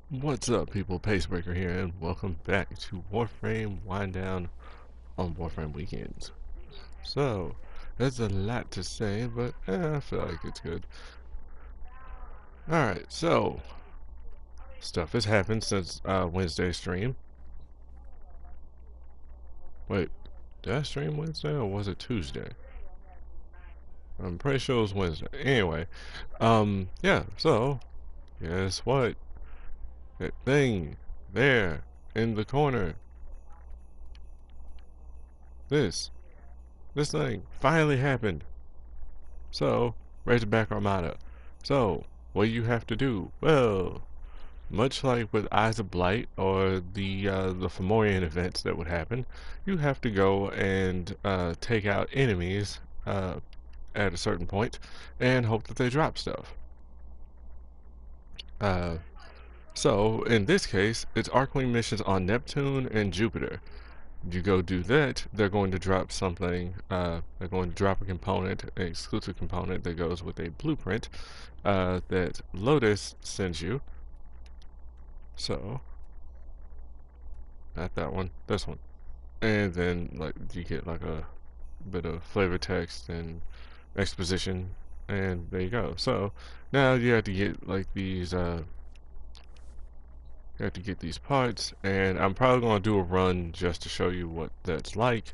What's up, people? PaceBreaker here, and welcome back to Warframe Wind Down on Warframe Weekends. So, there's a lot to say, but I feel like it's good. Alright, so, stuff has happened since Wednesday's stream. Wait, did I stream Wednesday, or was it Tuesday? I'm pretty sure it was Wednesday. Anyway, yeah, so, guess what? That thing there in the corner. This. This thing finally happened. So, Razorback Armada. So, what do you have to do? Well, much like with Eyes of Blight or the Fomorian events that would happen, you have to go and take out enemies at a certain point and hope that they drop stuff. Uh, so, in this case, it's Arcwing missions on Neptune and Jupiter. You go do that, they're going to drop something. They're going to drop a component, an exclusive component that goes with a blueprint that Lotus sends you. So, not that one, this one. And then, like, you get like a bit of flavor text and exposition, and there you go. So, now you have to get like these, you have to get these parts, and I'm probably going to do a run just to show you what that's like.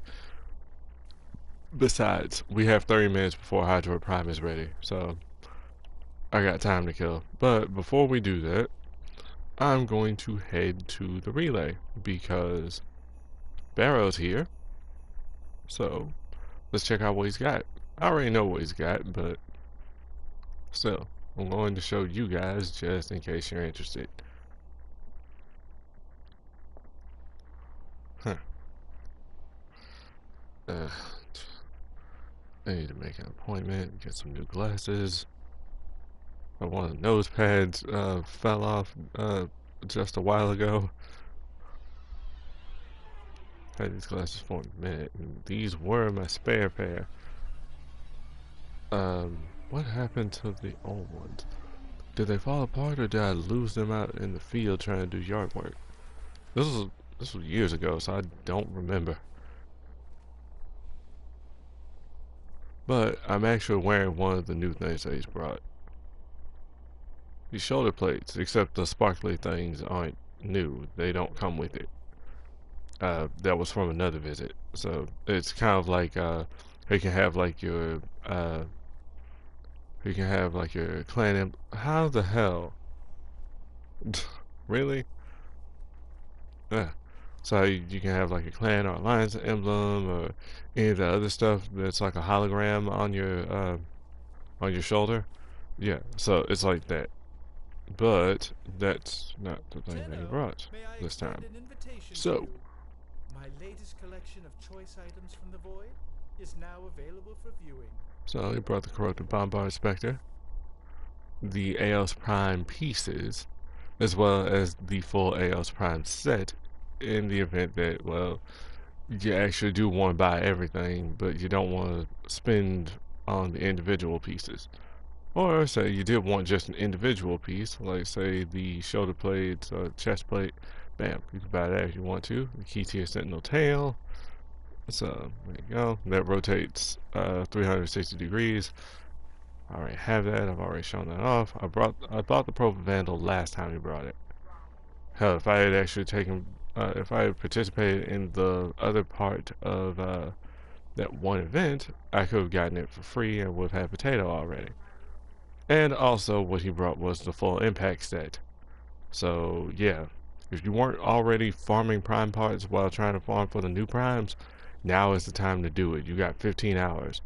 Besides, we have 30 minutes before Hydroid Prime is ready, so I got time to kill. But before we do that, I'm going to head to the relay because Baro's here. So let's check out what he's got. I already know what he's got, but still, I'm going to show you guys just in case you're interested. Huh. Uh, I need to make an appointment, get some new glasses. One of the nose pads fell off just a while ago. Had these glasses for a minute, and these were my spare pair. What happened to the old ones? Did they fall apart, or did I lose them out in the field trying to do yard work? This was this was years ago, so I don't remember. But I'm actually wearing one of the new things that he's brought. These shoulder plates, except the sparkly things aren't new. They don't come with it. That was from another visit. So it's kind of like you can have like your clan. How the hell? Really? Yeah. So you can have like a clan or alliance emblem or any of the other stuff that's like a hologram on your shoulder. Yeah. So it's like that. But that's not the thing that he Tenno, brought may I this extend time. an invitation to So you? My latest collection of choice items from the void is now available for viewing. so he brought the corrupted bombard specter, the Aos Prime pieces, as well as the full Aos Prime set in the event that, well, you actually do want to buy everything, but you don't want to spend on the individual pieces. Or say you did want just an individual piece, like say the shoulder plates or chest plate, bam, you can buy that if you want to. The key to your sentinel tail. So there you go. That rotates 360 degrees. I already have that. I've already shown that off. I bought the Probe Vandal last time you brought it. Hell, if I had actually taken, if I had participated in the other part of that one event, I could have gotten it for free and would have had potato already. And also, what he brought was the full impact set. So yeah, if you weren't already farming prime parts while trying to farm for the new primes, now is the time to do it. You got 15 hours.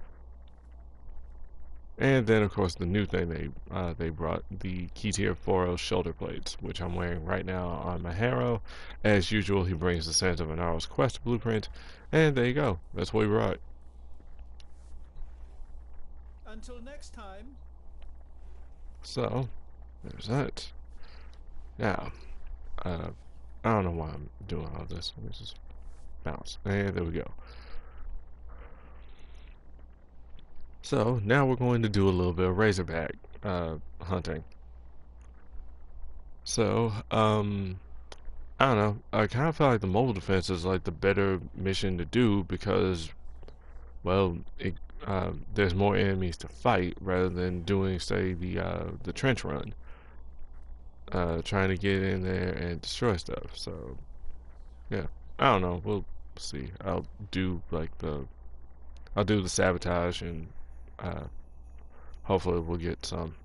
And then, of course, the new thing they brought, the Key Tier 4 shoulder plates, which I'm wearing right now on my Harrow. As usual, he brings the Sands of Anaro's quest blueprint, and there you go. That's what he brought. Until next time. So, there's that. Now, uh, I don't know why I'm doing all this. Let me just bounce. And there we go. So, now we're going to do a little bit of Razorback hunting. So, I don't know. I kind of feel like the mobile defense is like the better mission to do because, well, there's more enemies to fight rather than doing, say, the trench run, trying to get in there and destroy stuff. So, yeah, I don't know. We'll see. Do like the I'll do the sabotage and uh, hopefully we'll get some.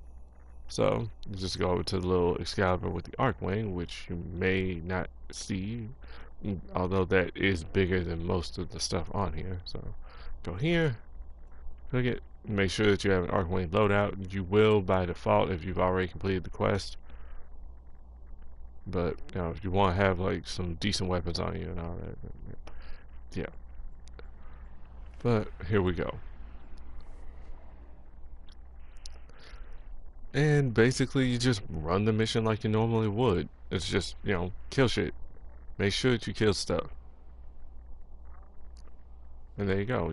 So just go over to the little Excalibur with the Arcwing, which you may not see, although that is bigger than most of the stuff on here. So go here, click it, make sure that you have an Arcwing loadout. You will by default if you've already completed the quest. But if you want to have like some decent weapons on you and all that, yeah. But here we go. And basically, you just run the mission like you normally would. It's just, kill shit. Make sure that you kill stuff. And there you go.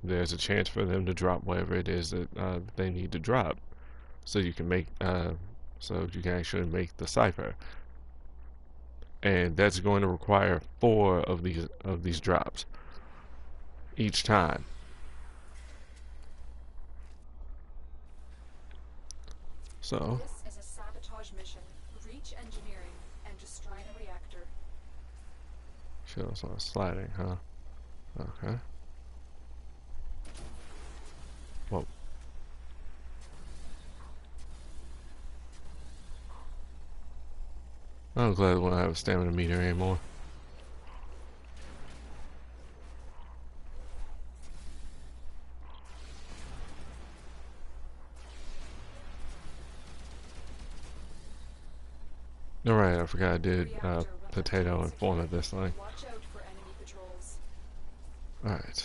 There's a chance for them to drop whatever it is that they need to drop, so you can actually make the cipher. And that's going to require 4 of these drops each time. So This is a sabotage mission. Reach engineering and destroy the reactor. shows on sliding, huh? Okay. Whoa. I'm glad when I have a stamina meter anymore. Alright, I forgot I did potato in form of this thing. Watch out for enemy patrols. Alright.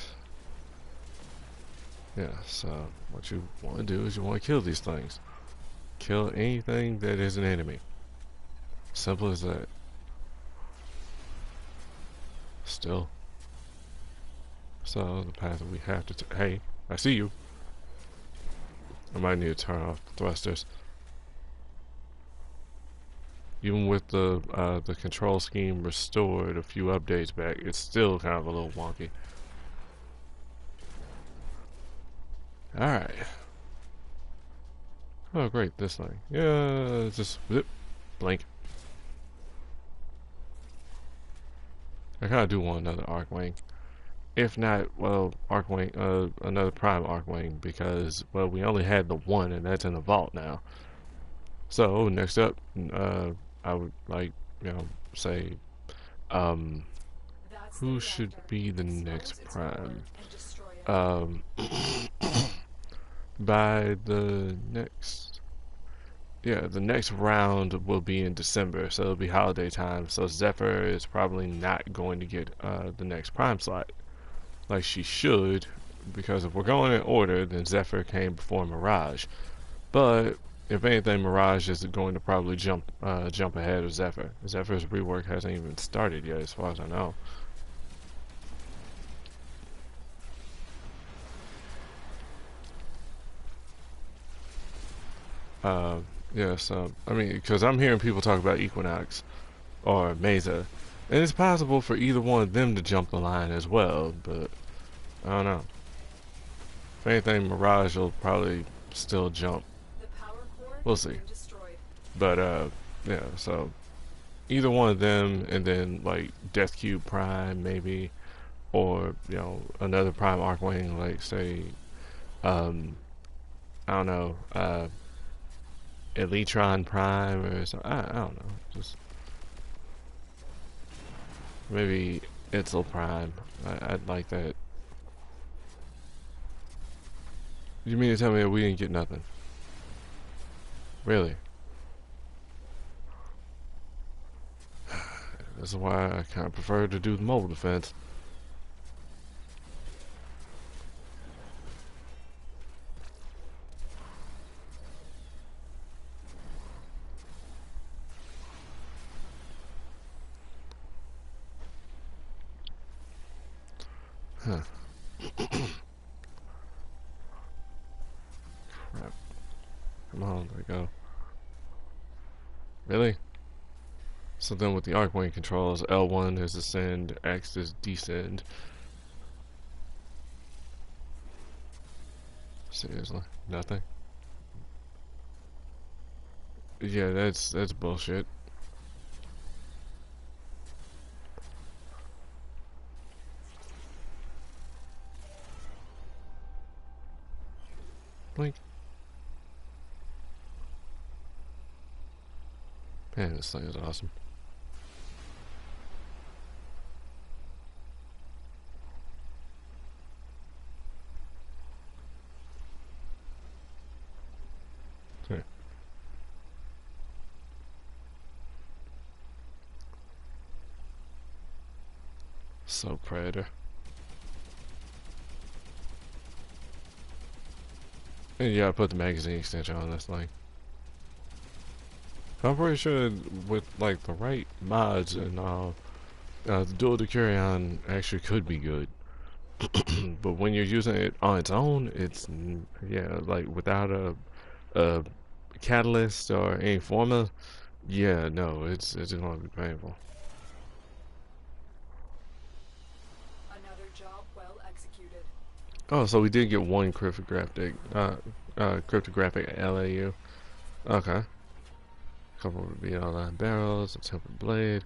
Yeah, so what you want to do is you want to kill these things. Kill anything that is an enemy. Simple as that. Still. So the path that we have to hey, I see you. I might need to turn off the thrusters. Even with the control scheme restored a few updates back, it's still kind of a little wonky. Alright. Oh great, this thing. Yeah, just zip, blink. I kinda do want another Arcwing. If not, well, Arcwing, another Prime Arcwing, because, well, we only had the one, and that's in the vault now. So, next up, I would like, say, um, That's the who should reactor. be the Expose next its Prime? core and destroy it. Um, by the next, yeah, the next round will be in December, so it'll be holiday time. So Zephyr is probably not going to get the next Prime slot like she should, because if we're going in order, then Zephyr came before Mirage. But if anything, Mirage is going to probably jump ahead of Zephyr. Zephyr's rework hasn't even started yet, as far as I know. Yeah, so I mean, because I'm hearing people talk about Equinox or Mesa, and it's possible for either one of them to jump the line as well. But I don't know. If anything, Mirage will probably still jump. The power core We'll has see. been destroyed. But yeah. So either one of them, and then like Death Cube Prime maybe, or another Prime Arcwing, like say, um, I don't know, Elytron Prime or something. I don't know. Just maybe Itzel Prime. I'd like that. You mean to tell me that we didn't get nothing? Really? This is why I kind of prefer to do the mobile defense. Huh. Crap. Come on, there we go. Really? So then with the Arcwing controls, L1 is ascend, X is descend. Seriously, nothing. Yeah, that's bullshit. Blink. Man, this thing is awesome. Okay. So Predator. And yeah, I put the magazine extension on this thing. I'm pretty sure with like the right mods and the dual to carry on actually could be good. But when you're using it on its own, it's yeah, like without a catalyst or any formula, yeah, no, it's gonna be painful. Another job well executed. Oh, so we did get one cryptographic LAU. Okay. Couple of line barrels, a tempered blade.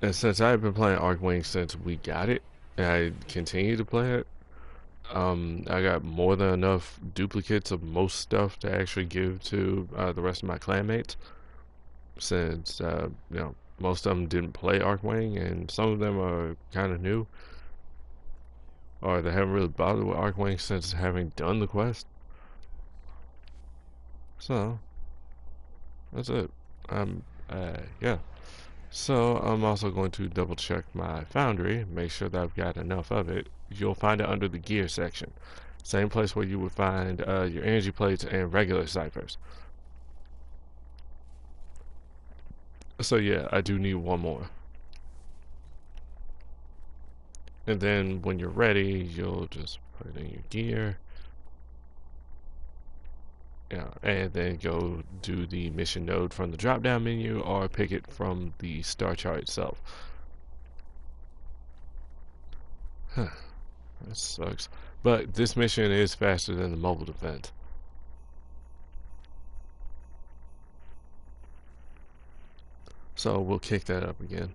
And since I've been playing Arcwing since we got it, and I continue to play it, I got more than enough duplicates of most stuff to actually give to the rest of my clanmates. Since most of them didn't play Arcwing, and some of them are kind of new, or they haven't really bothered with Arcwing since having done the quest. So that's it. Yeah. So I'm also going to double check my foundry, make sure that I've got enough of it. You'll find it under the gear section. Same place where you would find your energy plates and regular ciphers. So yeah, I do need one more. And then when you're ready, you'll just put it in your gear. Yeah, and then go do the mission node from the drop down menu or pick it from the star chart itself. Huh, that sucks. But this mission is faster than the mobile defense. So we'll kick that up again.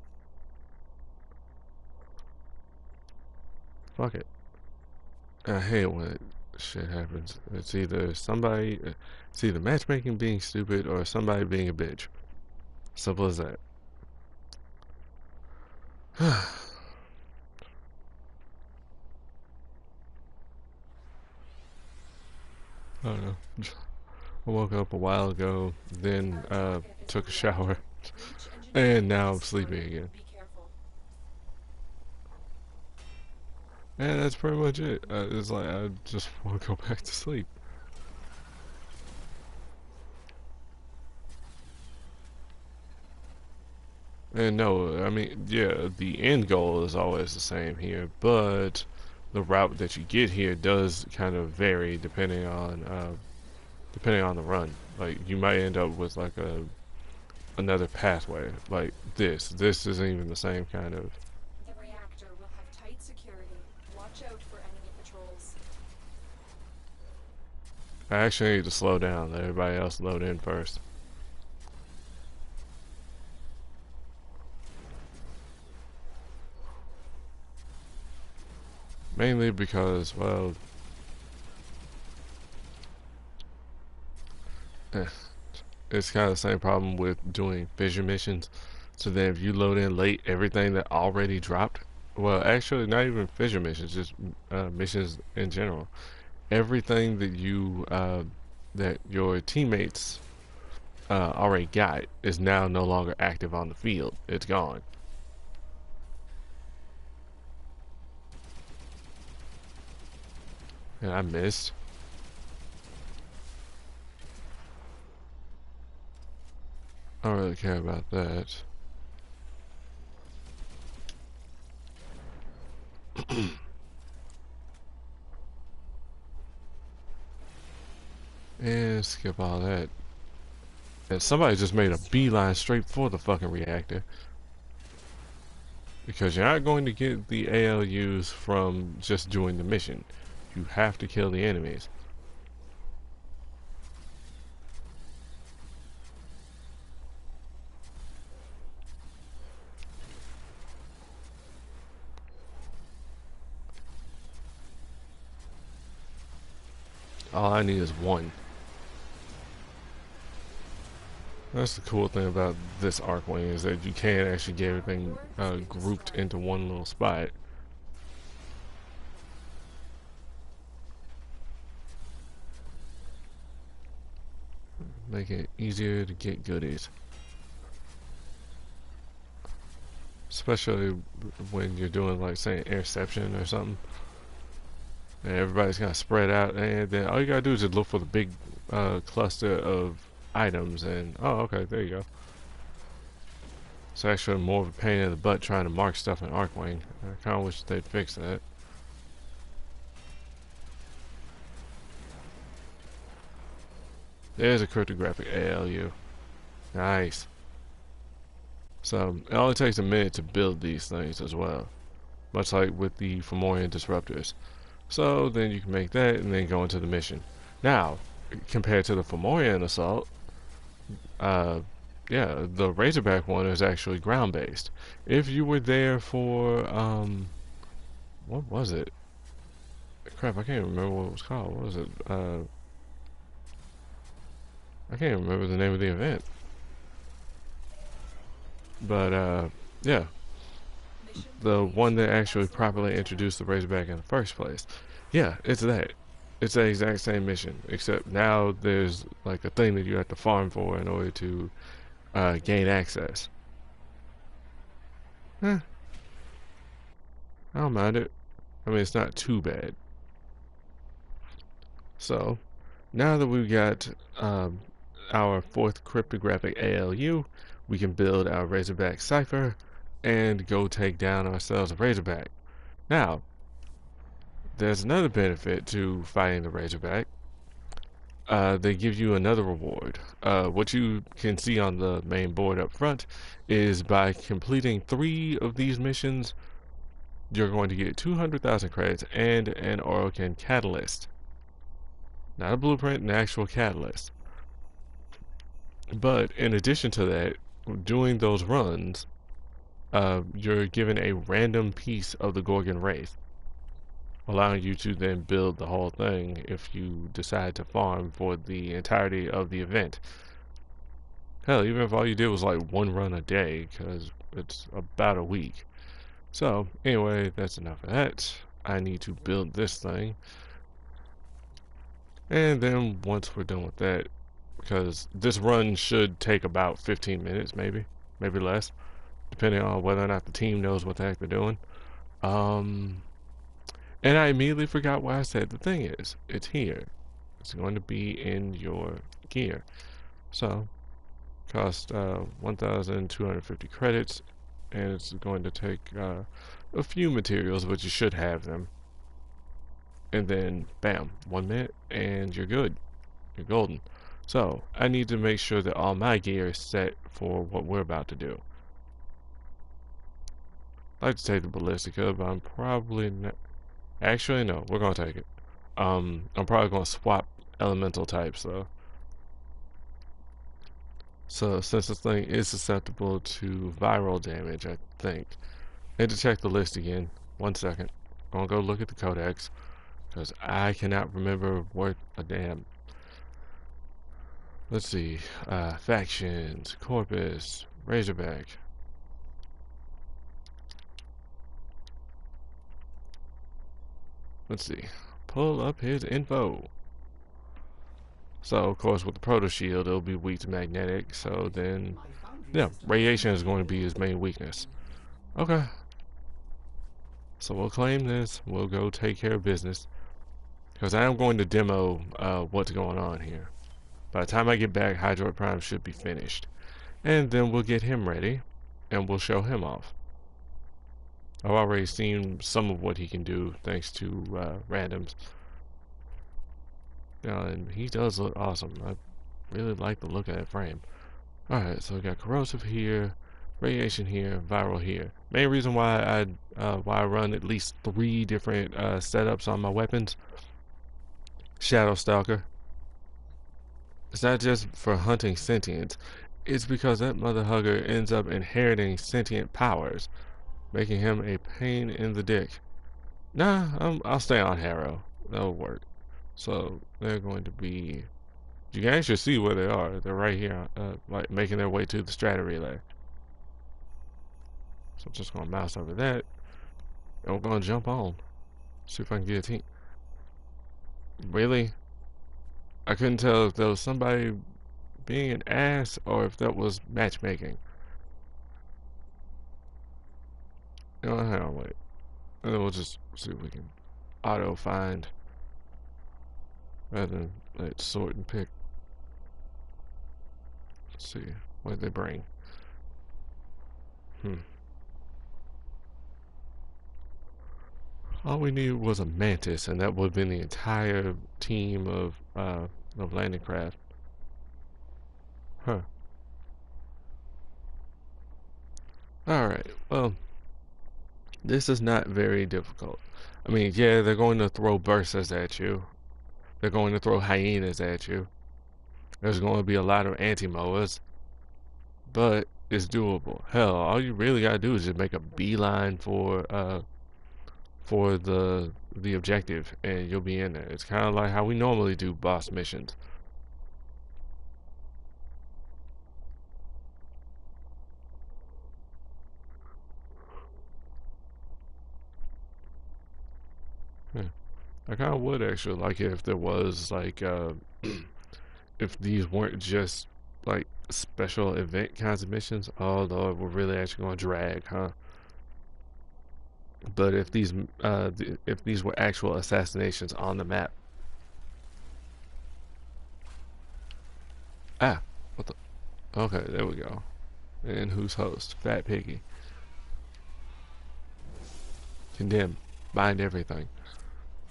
Fuck it. I hate when shit happens. It's either matchmaking being stupid or somebody being a bitch. Simple as that. I don't know. I woke up a while ago, then took a shower, Reach and engineering now I'm has sleeping started. again. Be careful. And that's pretty much it. It's like I just want to go back to sleep. And no, I mean, yeah, the end goal is always the same here, but the route that you get here does kind of vary depending on the run. Like you might end up with like another pathway like this. This isn't even the same kind of. The reactor will have tight security. Watch out for enemy patrols. I actually need to slow down. Let everybody else load in first. Mainly because, well, eh, it's kind of the same problem with doing fissure missions. So then if you load in late everything that already dropped, well, actually not even fissure missions, just missions in general. Everything that your teammates already got is now no longer active on the field. It's gone. And I missed. I don't really care about that. And skip all that. And somebody just made a beeline straight for the fucking reactor. Because you're not going to get the ALUs from just doing the mission. You have to kill the enemies. All I need is one. That's the cool thing about this Arcwing, is that you can actually get everything grouped into one little spot. Make it easier to get goodies. Especially when you're doing, like, say, interception or something. And everybody's kind of spread out, and then all you gotta do is just look for the big cluster of items, and oh, okay, there you go. It's actually more of a pain in the butt trying to mark stuff in Arcwing. I kind of wish they'd fix that. There's a cryptographic ALU. Nice. So, it only takes a minute to build these things as well. Much like with the Fomorian disruptors. So, then you can make that and then go into the mission. Now, compared to the Fomorian assault, yeah, the Razorback one is actually ground-based. If you were there for, what was it? Crap, I can't remember what it was called. What was it? I can't remember the name of the event. But, yeah. The one that actually properly introduced the Razorback in the first place. Yeah, it's that. It's the exact same mission, except now there's, like, a thing that you have to farm for in order to gain access. Eh, I don't mind it. I mean, it's not too bad. So, now that we've got our fourth cryptographic ALU, we can build our Razorback cipher and go take down ourselves a Razorback. Now, there's another benefit to fighting the Razorback. They give you another reward. What you can see on the main board up front is by completing 3 of these missions, you're going to get 200,000 credits and an Orokin catalyst. Not a blueprint, an actual catalyst. But in addition to that, doing those runs, you're given a random piece of the Gorgon Wraith, allowing you to then build the whole thing if you decide to farm for the entirety of the event. Hell, even if all you did was like 1 run a day, because it's about a week. So, anyway, that's enough of that. I need to build this thing. And then once we're done with that, because this run should take about 15 minutes, maybe less, depending on whether or not the team knows what the heck they're doing. And I immediately forgot why I said the thing is. It's here. It's going to be in your gear. So, cost 1,250 credits, and it's going to take a few materials, but you should have them. And then, bam, 1 minute, and you're good. You're golden. So, I need to make sure that all my gear is set for what we're about to do. I'd like to take the Ballistica, but I'm probably not. Actually, no, we're gonna take it. I'm probably gonna swap elemental types though. So since this thing is susceptible to viral damage, I think. Need to check the list again. 1 second. I'm gonna go look at the codex because I cannot remember what a damn. Let's see. Factions, Corpus, Razorback. Let's see. Pull up his info. So, of course, with the Proto Shield, it'll be weak to magnetic. So then, yeah, radiation is going to be his main weakness. Okay. So we'll claim this. We'll go take care of business. Because I am going to demo what's going on here. By the time I get back, Hydroid Prime should be finished. And then we'll get him ready. And we'll show him off. I've already seen some of what he can do thanks to randoms. And he does look awesome. I really like the look of that frame. Alright, so we got corrosive here, radiation here, viral here. Main reason why I run at least 3 different setups on my weapons. Shadow Stalker. It's not just for hunting sentience. It's because that mother hugger ends up inheriting sentient powers, making him a pain in the dick. Nah, I'll stay on Harrow. That'll work. So they're going to be. You can actually see where they are. They're right here, like making their way to the strata relay. So I'm just gonna mouse over that, and we're gonna jump on. See if I can get a team. Really? I couldn't tell if there was somebody being an ass or if that was matchmaking. You know, hang on, wait. And then we'll just see if we can auto find rather than let sort and pick. Let's see. What did they bring? All we needed was a mantis, and that would have been the entire team of landing craft. Huh. Alright, well, this is not very difficult. I mean, yeah, they're going to throw bursas at you. They're going to throw hyenas at you. There's going to be a lot of anti-mowers, but it's doable. Hell, all you really gotta do is just make a beeline for the objective, and you'll be in there. It's kind of like how we normally do boss missions. Yeah. I kind of would actually like it if there was like if these weren't just like special event kinds of missions. Oh Lord, we're really actually going to drag, huh? But if these were actual assassinations on the map. Ah, what the? Okay, there we go. And who's host? Fat Piggy. Condemn. Bind everything.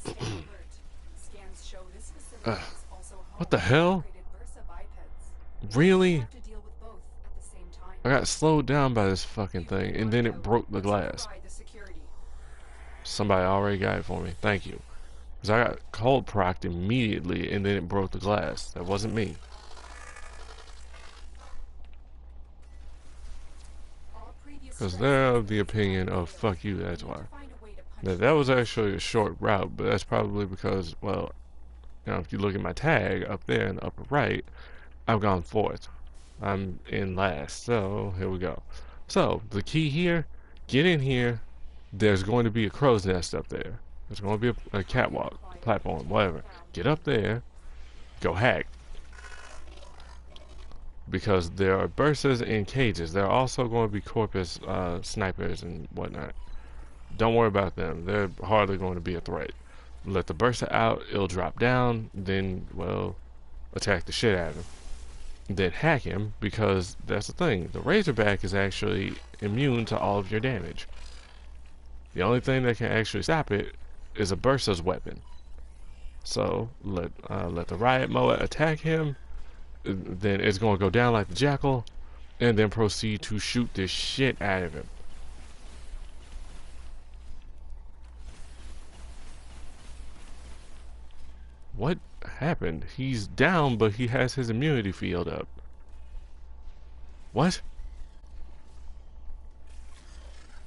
Scans show this facility is also What home the to hell? upgraded Bursa bipeds. Really? Have to deal with both at the same time. I got slowed down by this fucking You thing, can and then find it out broke the what's glass. override the security. Somebody already got it for me. Thank you. Because I got cold procced immediately, and then it broke the glass. That wasn't me. Because they're of the opinion of fuck you, that's why. Now, that was actually a short route, but that's probably because, well, you know, if you look at my tag up there in the upper right, I've gone fourth. I'm in last, so here we go. So, the key here, get in here. There's going to be a crow's nest up there. There's going to be a catwalk, platform, whatever. Get up there, go hack. Because there are bursas in cages. There are also going to be corpus snipers and whatnot. Don't worry about them. They're hardly going to be a threat. Let the bursa out, it'll drop down, then, well, attack the shit out of him. Then hack him, because that's the thing. The Razorback is actually immune to all of your damage. The only thing that can actually stop it is a bursa's weapon. So, let the riot mower attack him, then it's going to go down like the jackal, and then proceed to shoot the shit out of him. What happened? He's down, but he has his immunity field up. What?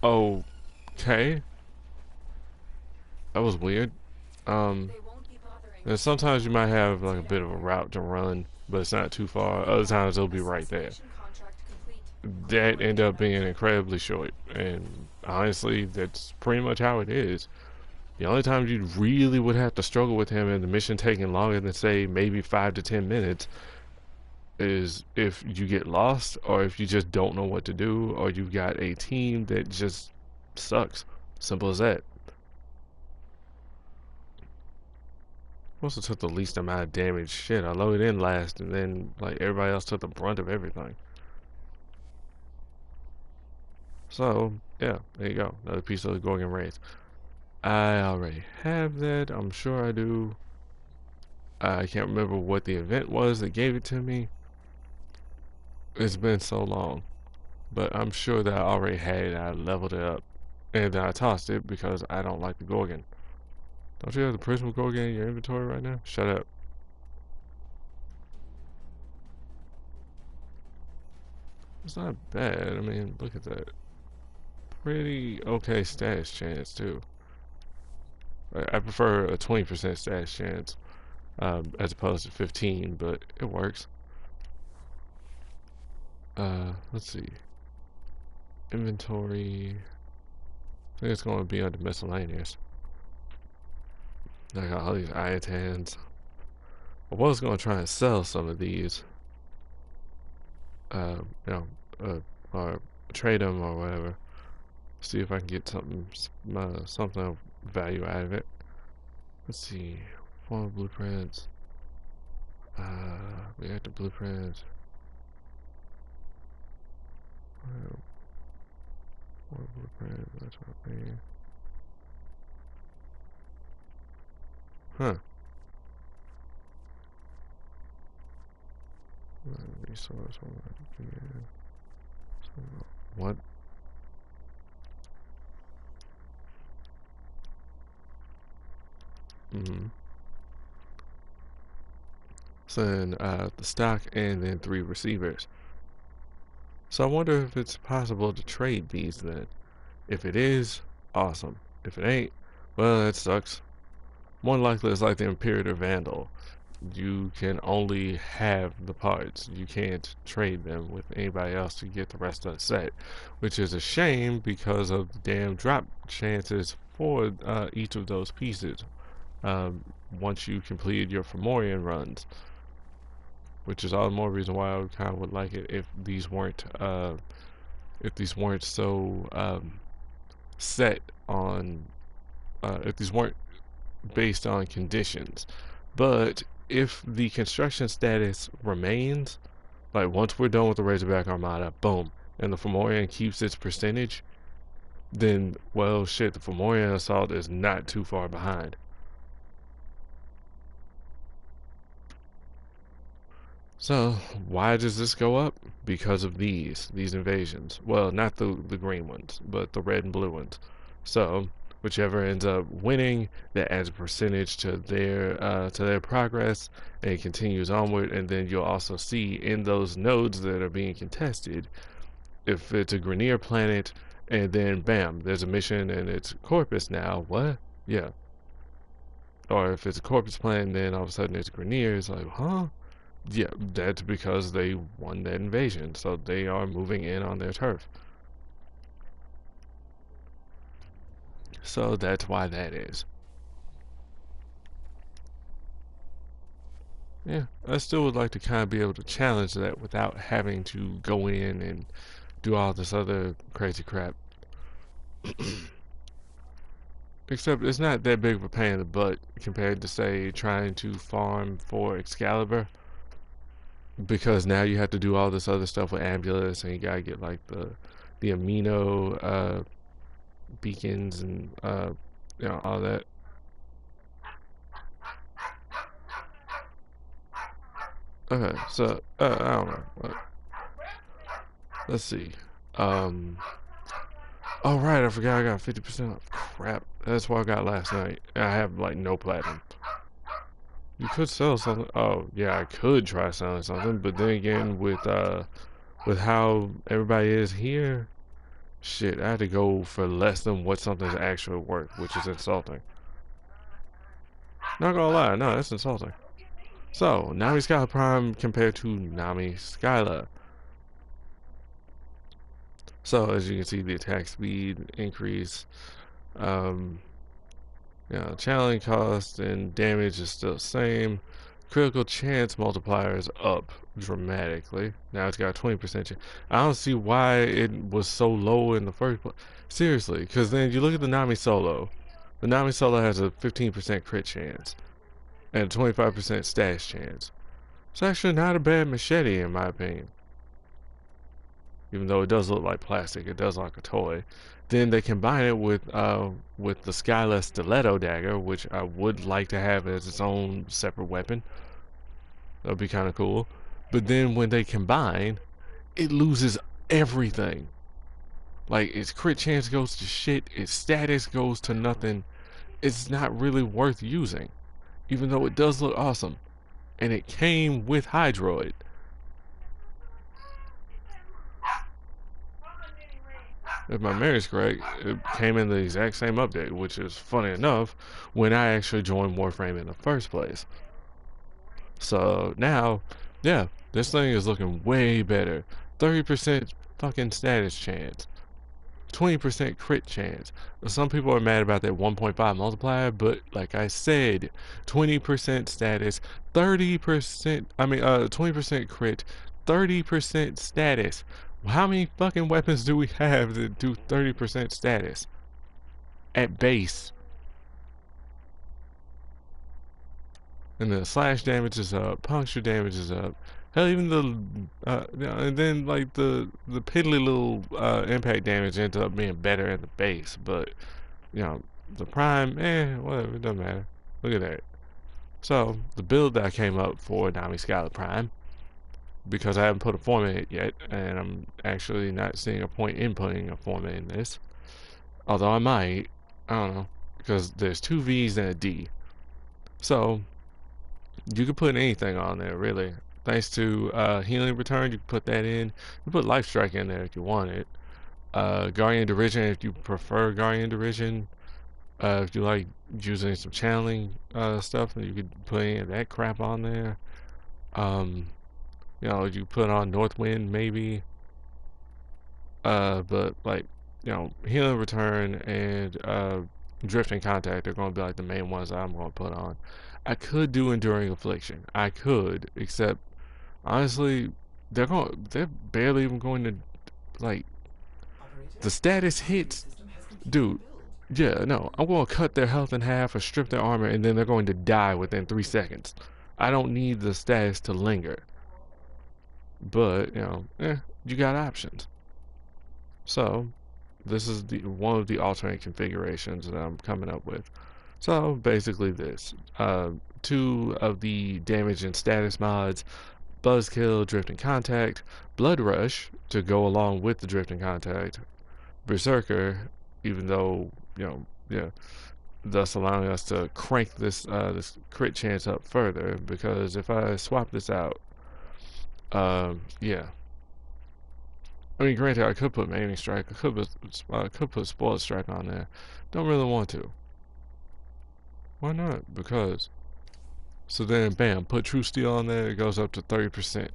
Okay. That was weird. And sometimes you might have like a bit of a route to run, but it's not too far. Other times it'll be right there. That ended up being incredibly short, and honestly, that's pretty much how it is. The only time you really would have to struggle with him and the mission taking longer than say maybe 5 to 10 minutes is if you get lost or if you just don't know what to do or you've got a team that just sucks. Simple as that. Also took the least amount of damage. Shit, I loaded in last and then like everybody else took the brunt of everything. So, yeah, there you go. Another piece of the Gorgon Wraith. I already have that. I'm sure I do. I can't remember what the event was that gave it to me. It's been so long. But I'm sure that I already had it. I leveled it up. And then I tossed it because I don't like the Gorgon. Don't you have the Prismal Gorgon in your inventory right now? Shut up. It's not bad. I mean, look at that. Pretty okay stash chance, too. I prefer a 20% stash chance as opposed to 15, but it works. Let's see. Inventory. I think it's going to be under miscellaneous. I got all these iotans. I was going to try and sell some of these, uh, you know, or trade them or whatever. See if I can get something of value out of it. Let's see. Form blueprints. Reactor blueprints. Form blueprints. That's what I mean. Huh. Resource. What? Mm-hmm. So then the stock and then 3 receivers. So I wonder if it's possible to trade these then. If it is, awesome. If it ain't, well, that sucks. More likely it's like the Imperator Vandal. You can only have the parts. You can't trade them with anybody else to get the rest of the set, which is a shame because of the damn drop chances for each of those pieces um, once you completed your Fomorian runs, which is all the more reason why I kind of would like it if these weren't so set on if these weren't based on conditions. But if the construction status remains, like once we're done with the Razorback Armada, boom, and the Fomorian keeps its percentage, then, well, shit, the Fomorian Assault is not too far behind. So, why does this go up? Because of these invasions. Well, not the green ones, but the red and blue ones. So, whichever ends up winning, that adds a percentage to their progress, and it continues onward. And then you'll also see in those nodes that are being contested, if it's a Grenier planet, and then bam, there's a mission and it's Corpus now. What? Yeah. Or if it's a Corpus planet, then all of a sudden it's Grenier. It's like, huh? Yeah, that's because they won that invasion, so they are moving in on their turf. So that's why that is. Yeah, I still would like to kind of be able to challenge that without having to go in and do all this other crazy crap. Except it's not that big of a pain in the butt compared to, say, trying to farm for Excalibur. Because now you have to do all this other stuff with Ambulance, and you gotta get like the amino beacons and all that. Okay, so I don't know. Let's see. Um. Oh right, I forgot I got 50% off. Crap, that's what I got last night. I have like no platinum. You could sell something. Oh yeah, I could try selling something, but then again, with how everybody is here, shit, I had to go for less than what something's actually worth, which is insulting. Not gonna lie, no, that's insulting. So, Nami Skyla Prime compared to Nami Skyla. So, as you can see, the attack speed increase, um, channeling cost and damage is still the same. Critical chance multiplier is up dramatically. Now it's got a 20% chance. I don't see why it was so low in the first place. Seriously, because then you look at the Nami Solo. The Nami Solo has a 15% crit chance and a 25% stash chance. It's actually not a bad machete in my opinion. Even though it does look like plastic, it does look like a toy. Then they combine it with the Skyla Stiletto Dagger, which I would like to have as its own separate weapon. That would be kind of cool. But then when they combine, it loses everything. Like, its crit chance goes to shit, its status goes to nothing. It's not really worth using, even though it does look awesome. And it came with Hydroid. If my memory's correct, it came in the exact same update, which is funny enough when I actually joined Warframe in the first place. So now, yeah, this thing is looking way better. 30% fucking status chance. 20% crit chance. Some people are mad about that 1.5 multiplier, but like I said, 20% status, 30%, 20% crit, 30% status. How many fucking weapons do we have that do 30% status at base? And the slash damage is up, puncture damage is up. Hell, even and then like the piddly little impact damage ends up being better at the base, but the prime, whatever, it doesn't matter. Look at that. So the build that I came up for Nami Skylar Prime, because I haven't put a format in it yet, and I'm actually not seeing a point in putting a format in this. Although I might, I don't know, because there's two V's and a D. So you can put anything on there, really. Thanks to Healing Return, you can put that in. You put Life Strike in there if you want it. Guardian Derision if you prefer Guardian Derision. If you like using some channeling stuff, and you could put any of that crap on there. You put on Northwind maybe. But like, Healing Return and Drifting Contact are going to be like the main ones I'm going to put on. I could do Enduring Affliction. I could, except honestly, they're barely even going to like the status hits, dude. Yeah, no, I'm going to cut their health in half or strip their armor, and then they're going to die within 3 seconds. I don't need the status to linger. But you got options. So this is one of the alternate configurations that I'm coming up with. So basically this, 2 of the damage and status mods, Buzzkill, Drifting Contact, Blood Rush to go along with the Drifting Contact, Berserker, even though, thus allowing us to crank this crit chance up further, because if I swap this out, yeah. I mean, granted, I could put Maiming Strike, I could put Spoiled Strike on there. Don't really want to. Why not? Because. So then, bam, put True Steel on there, it goes up to 30%.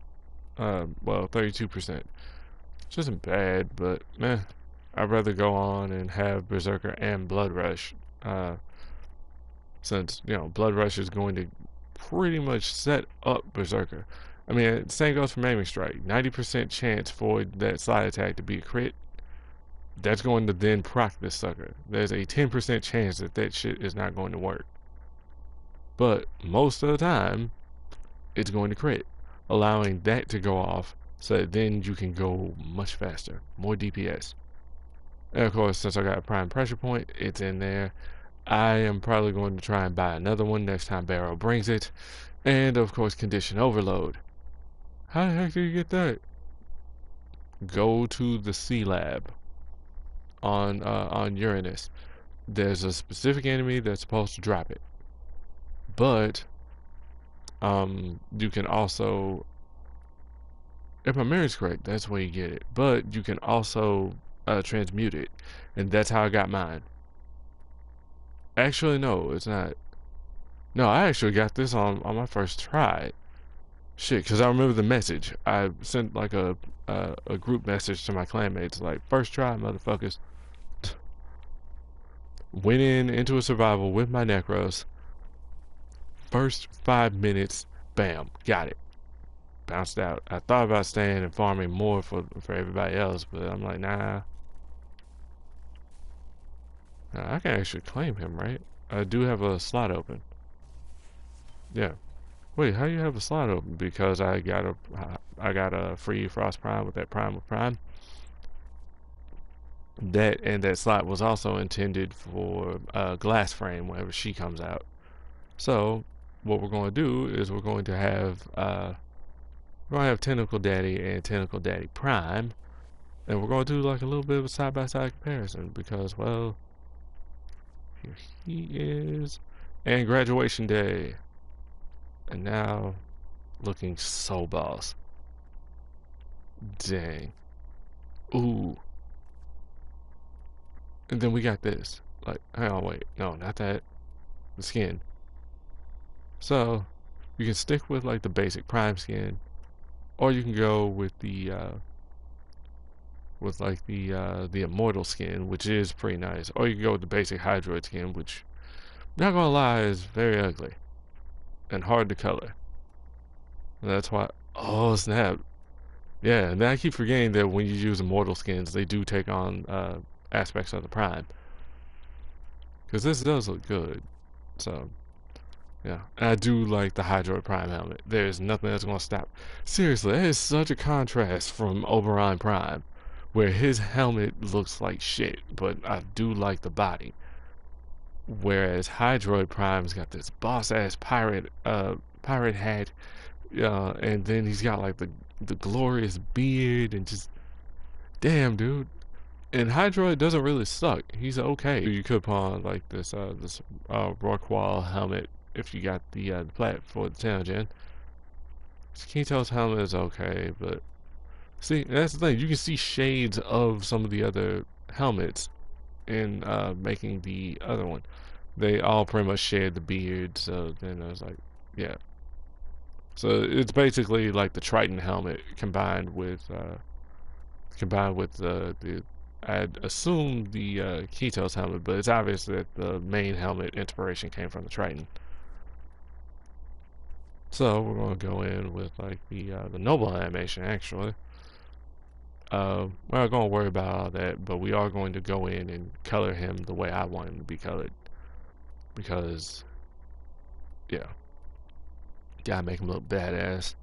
32%. Which isn't bad, but meh. I'd rather go on and have Berserker and Blood Rush. Since, Blood Rush is going to pretty much set up Berserker. I mean, same goes for Maiming Strike. 90% chance for that slide attack to be a crit. That's going to then proc this sucker. There's a 10% chance that shit is not going to work. But most of the time, it's going to crit, allowing that to go off so that then you can go much faster, more DPS. And of course, since I got a prime pressure point, it's in there. I am probably going to try and buy another one next time Baro brings it. And of course, condition overload. How the heck do you get that? Go to the C lab on Uranus. There's a specific enemy that's supposed to drop it. But you can also, if my memory's correct, that's where you get it. But you can also transmute it, and that's how I got mine. Actually, no, it's not. No, I actually got this on my first try. Shit, because I remember the message. I sent like a group message to my clanmates, like, first try, motherfuckers. Went into a survival with my Necros. First 5 minutes, bam, got it. Bounced out. I thought about staying and farming more for everybody else, but I'm like, nah. I can actually claim him, right? I do have a slot open. Yeah. Wait, how do you have a slot open? Because I got a free Frost Prime with that Prime with Prime. That slot was also intended for Glass Frame whenever she comes out. So what we're going to do is we're going to have We're gonna have Tentacle Daddy and Tentacle Daddy Prime, and we're gonna do like a little bit of a side-by-side comparison because, well, here he is, and graduation day, and now looking so boss. Dang. Ooh. And then we got this. Like, hang on, wait. No, not that. The skin. So, you can stick with like the basic Prime skin, or you can go with like the Immortal skin, which is pretty nice. Or you can go with the basic Hydroid skin, which, not gonna lie, is very ugly and hard to color. And that's why. Oh snap! Yeah, and then I keep forgetting that when you use Immortal skins, they do take on aspects of the Prime. Because this does look good. So, yeah. And I do like the Hydroid Prime helmet. There's nothing that's going to stop. Seriously, that is such a contrast from Oberon Prime, where his helmet looks like shit, but I do like the body. Whereas Hydroid Prime's got this boss ass pirate hat, and then he's got like the glorious beard and just damn dude. And Hydroid doesn't really suck. He's okay. You could pawn like this Rorqual helmet if you got the plat for the 10 gen. Keto's helmet is okay, but see, that's the thing. You can see shades of some of the other helmets in making the other one. They all pretty much share the beard, so then I was like, yeah. So it's basically like the Triton helmet combined with the I'd assume the Ketos helmet, but it's obvious that the main helmet inspiration came from the Triton. So we're gonna go in with like the noble animation actually. We're not gonna worry about all that, but we are going to go in and color him the way I want him to be colored because, yeah, gotta make him look badass.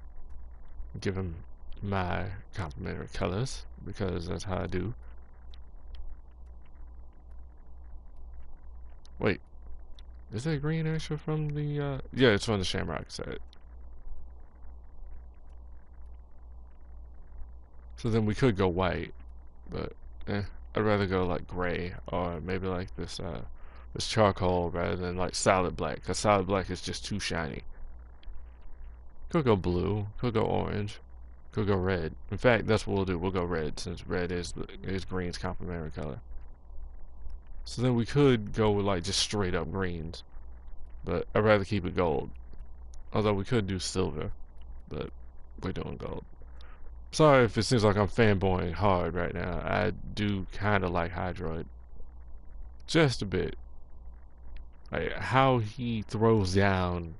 Give him my complementary colors because that's how I do. Wait, is that green actually from the yeah, it's from the Shamrock set. So then we could go white, but I'd rather go like gray or maybe like this charcoal rather than like solid black, because solid black is just too shiny. Could go blue, could go orange, could go red. In fact, that's what we'll do. We'll go red since red is green's complementary color. So then we could go with like just straight up greens, but I'd rather keep it gold. Although we could do silver, but we're doing gold. Sorry if it seems like I'm fanboying hard right now. I do kind of like Hydroid. Just a bit. Like, how he throws down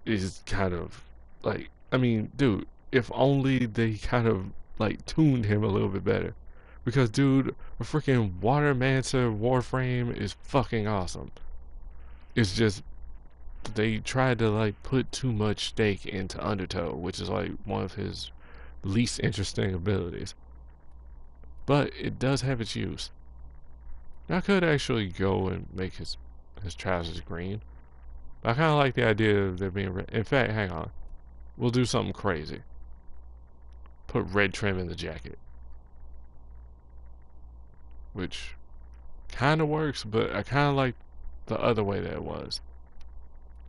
is kind of, like, I mean, dude, if only they kind of, like, tuned him a little bit better. Because, dude, a freaking Watermancer Warframe is fucking awesome. It's just, they tried to, like, put too much stake into Undertow, which is, like, one of his least interesting abilities. But it does have its use. Now, I could actually go and make his trousers green. But I kind of like the idea of there being red. In fact, hang on. We'll do something crazy. Put red trim in the jacket. Which kind of works, but I kind of like the other way that it was.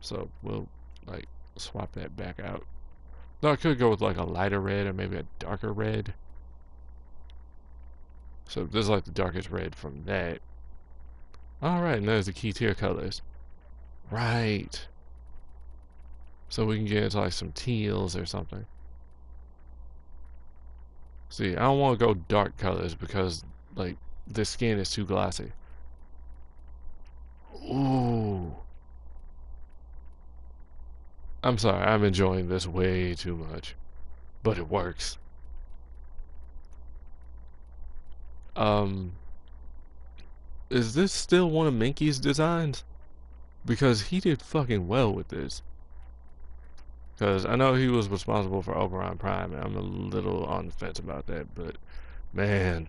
So we'll, like, swap that back out. No, I could go with, like, a lighter red or maybe a darker red. So this is like the darkest red from that. Alright, and there's the key tier colors. Right. So we can get into like some teals or something. See, I don't want to go dark colors because like the skin is too glossy. Ooh. I'm sorry, I'm enjoying this way too much. But it works. Um, is this still one of Minky's designs? Because he did fucking well with this. Because I know he was responsible for Oberon Prime, and I'm a little on the fence about that, but man.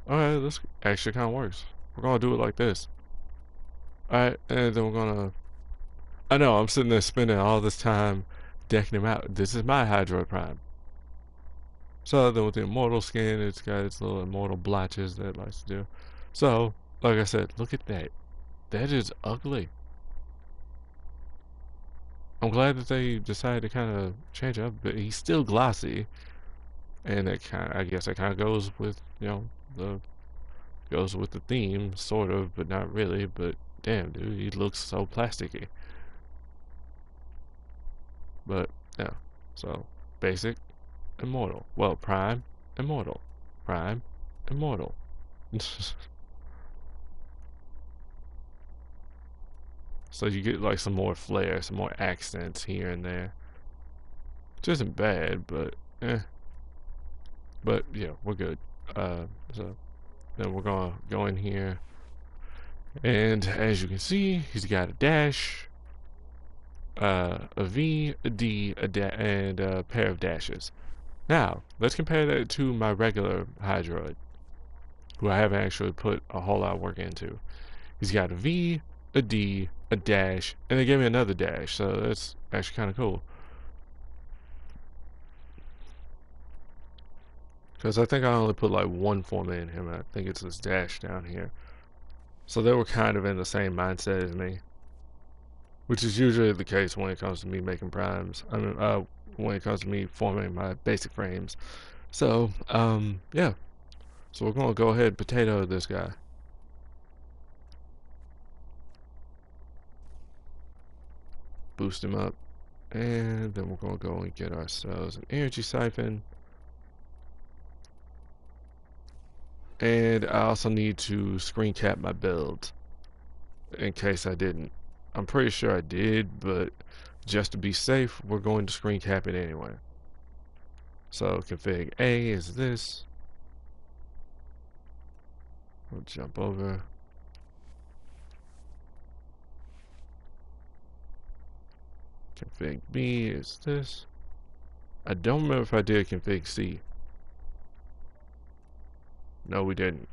Alright, this actually kind of works. We're gonna do it like this. Alright, and then we're gonna... I know, I'm sitting there spending all this time decking him out. This is my Hydroid Prime. So then with the immortal skin, it's got its little immortal blotches that it likes to do. So, like I said, look at that. That is ugly. I'm glad that they decided to kind of change up, but he's still glossy. And that kind, I guess, that kind of goes with, you know, goes with the theme, sort of, but not really. But damn, dude, he looks so plasticky. But yeah, so basic, immortal. Well, prime, immortal, prime, immortal. So you get like some more flair, some more accents here and there. Which isn't bad, but eh. But yeah, we're good. So then we're gonna go in here, and as you can see, he's got a dash, a V, a D, and a pair of dashes. Now, let's compare that to my regular Hydroid, who I haven't actually put a whole lot of work into. He's got a V, a D, a dash, and they gave me another dash, so that's actually kind of cool. Because I think I only put like one format in him, and I think it's this dash down here. So they were kind of in the same mindset as me, which is usually the case when it comes to me making primes. I mean, when it comes to me forming my basic frames. So, yeah. So we're gonna go ahead and potato this guy. Boost him up. And then we're gonna go and get ourselves an energy siphon. And I also need to screen cap my build in case I didn't. I'm pretty sure I did, but just to be safe, we're going to screen cap it anyway. So config A is this. We'll jump over. Config B is this. I don't remember if I did config C. No, we didn't.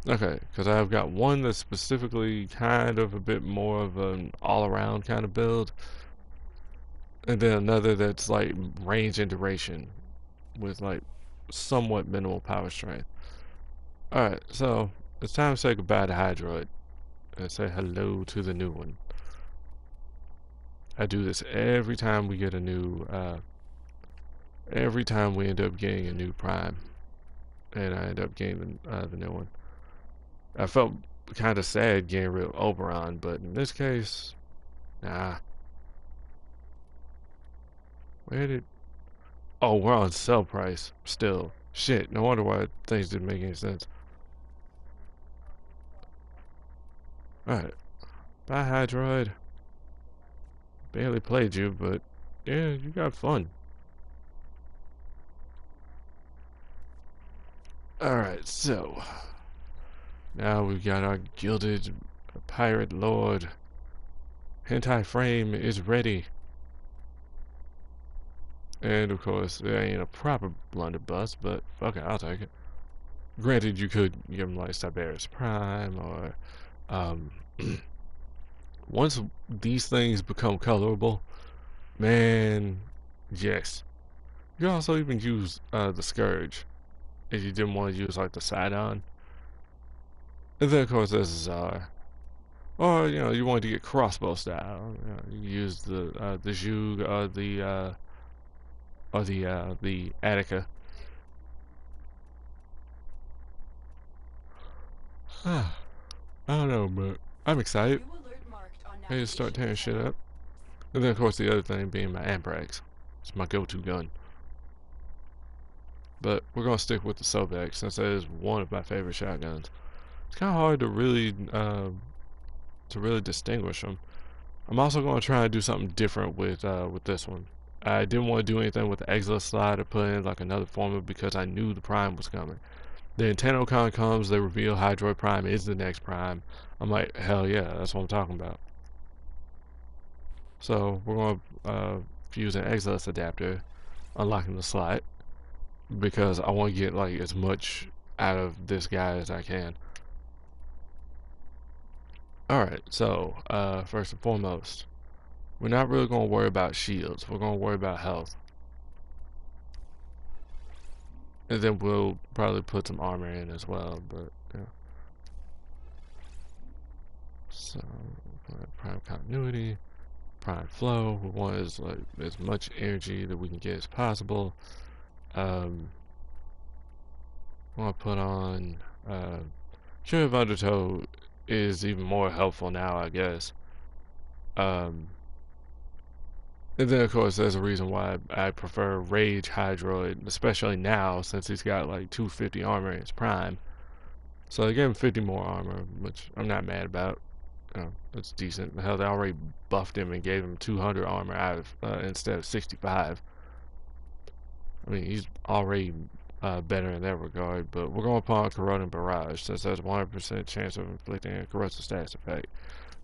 Okay, because I've got one that's specifically kind of a bit more of an all-around kind of build, and then another that's like range and duration with like somewhat minimal power strength. Alright, so it's time to say goodbye to Hydroid and say hello to the new one. I do this every time we get a new, every time we end up getting a new Prime, and I end up getting the new one. I felt kind of sad getting rid of Oberon, but in this case, nah. Where did... Oh, we're on sell price still. Shit, no wonder why things didn't make any sense. Alright. Bye, Hydroid. Barely played you, but yeah, you got fun. Alright, so now we've got our gilded pirate lord. Hentai frame is ready. And of course, there ain't a proper blunderbuss, but fuck it, I'll take it. Granted, you could give him like Tiberius Prime, or once these things become colorable, man, yes. You can also even use the Scourge if you didn't want to use like the Sidon. And then of course there's Czar. Or you know you wanted to get crossbow style. You use the Zhug or the Attica. I don't know, but I'm excited. New alert marked on I need to start tearing navigation shit up. And then of course the other thing being my Ambrax. It's my go-to gun. But we're gonna stick with the Sobek since that is one of my favorite shotguns. It's kind of hard to really distinguish them. I'm also going to try and do something different with this one. I didn't want to do anything with the Exilus slide or put in like another formula because I knew the Prime was coming. Then TennoCon comes, they reveal Hydroid Prime is the next Prime. I'm like, hell yeah, that's what I'm talking about. So we're going to fuse an Exilus adapter, unlocking the slot, because I want to get like as much out of this guy as I can. Alright, so, first and foremost, we're not really going to worry about shields. We're going to worry about health. And then we'll probably put some armor in as well, but, yeah. So, prime continuity, prime flow. We want as much energy that we can get as possible. I want to put on, Cure of Undertow is even more helpful now, I guess. And then, of course, there's a reason why I prefer Rage Hydroid, especially now, since he's got like 250 armor in his prime. So I gave him 50 more armor, which I'm not mad about. That's decent. Hell, they already buffed him and gave him 200 armor out of, instead of 65. I mean, he's already better in that regard, but we're going upon Corroding Barrage, since there's a 100% chance of inflicting a corrosive status effect,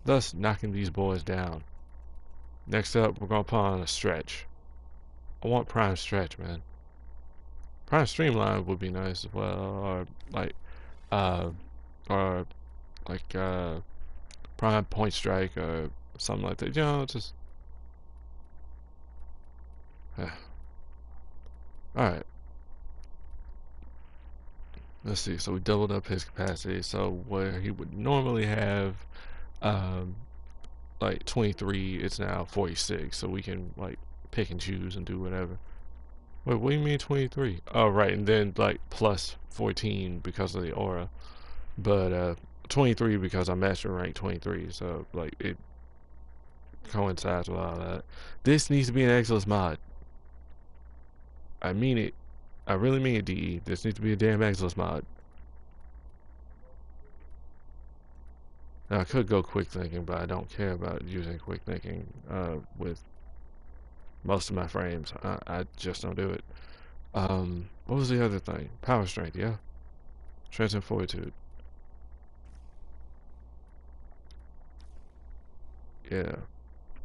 thus knocking these boys down. Next up, we're going upon a Stretch. I want Prime Stretch, man. Prime Streamline would be nice as well, or like, uh, or like, Prime Point Strike, or something like that. You know, just, alright. Let's see, so we doubled up his capacity, so where he would normally have, um, like 23, it's now 46, so we can, like, pick and choose and do whatever. Wait, what do you mean 23? Oh, right, and then, like, plus 14 because of the aura. But, 23 because I'm master rank 23, so, like, it coincides with all that. This needs to be an Exilus mod. I mean it. I really mean it, DE. This needs to be a damn Exilus mod. Now, I could go quick thinking, but I don't care about using quick thinking with most of my frames. I just don't do it. What was the other thing? Power strength, yeah. Strength and fortitude. Yeah.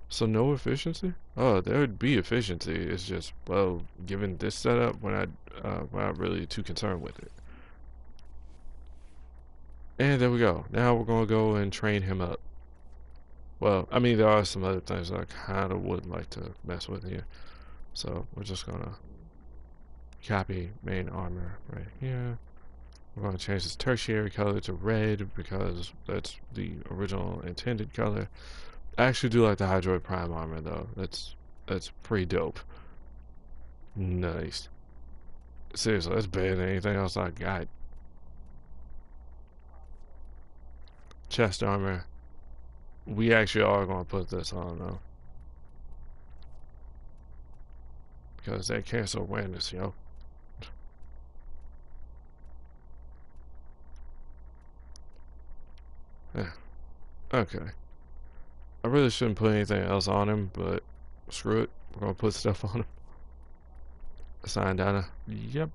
So no efficiency? Oh, there would be efficiency. It's just, well, given this setup, we're not really too concerned with it. And there we go. Now we're gonna go and train him up. Well, I mean, there are some other things that I kind of would like to mess with here. So we're just gonna copy main armor right here. We're going to change this tertiary color to red because that's the original intended color. I actually do like the Hydroid Prime armor though. That's pretty dope. Nice. Seriously, that's better than anything else I got. Chest armor. We actually are going to put this on though. Because that cancel awareness, yo. Yeah. Okay. I really shouldn't put anything else on him, but screw it. We're going to put stuff on him. Assign data. Yep.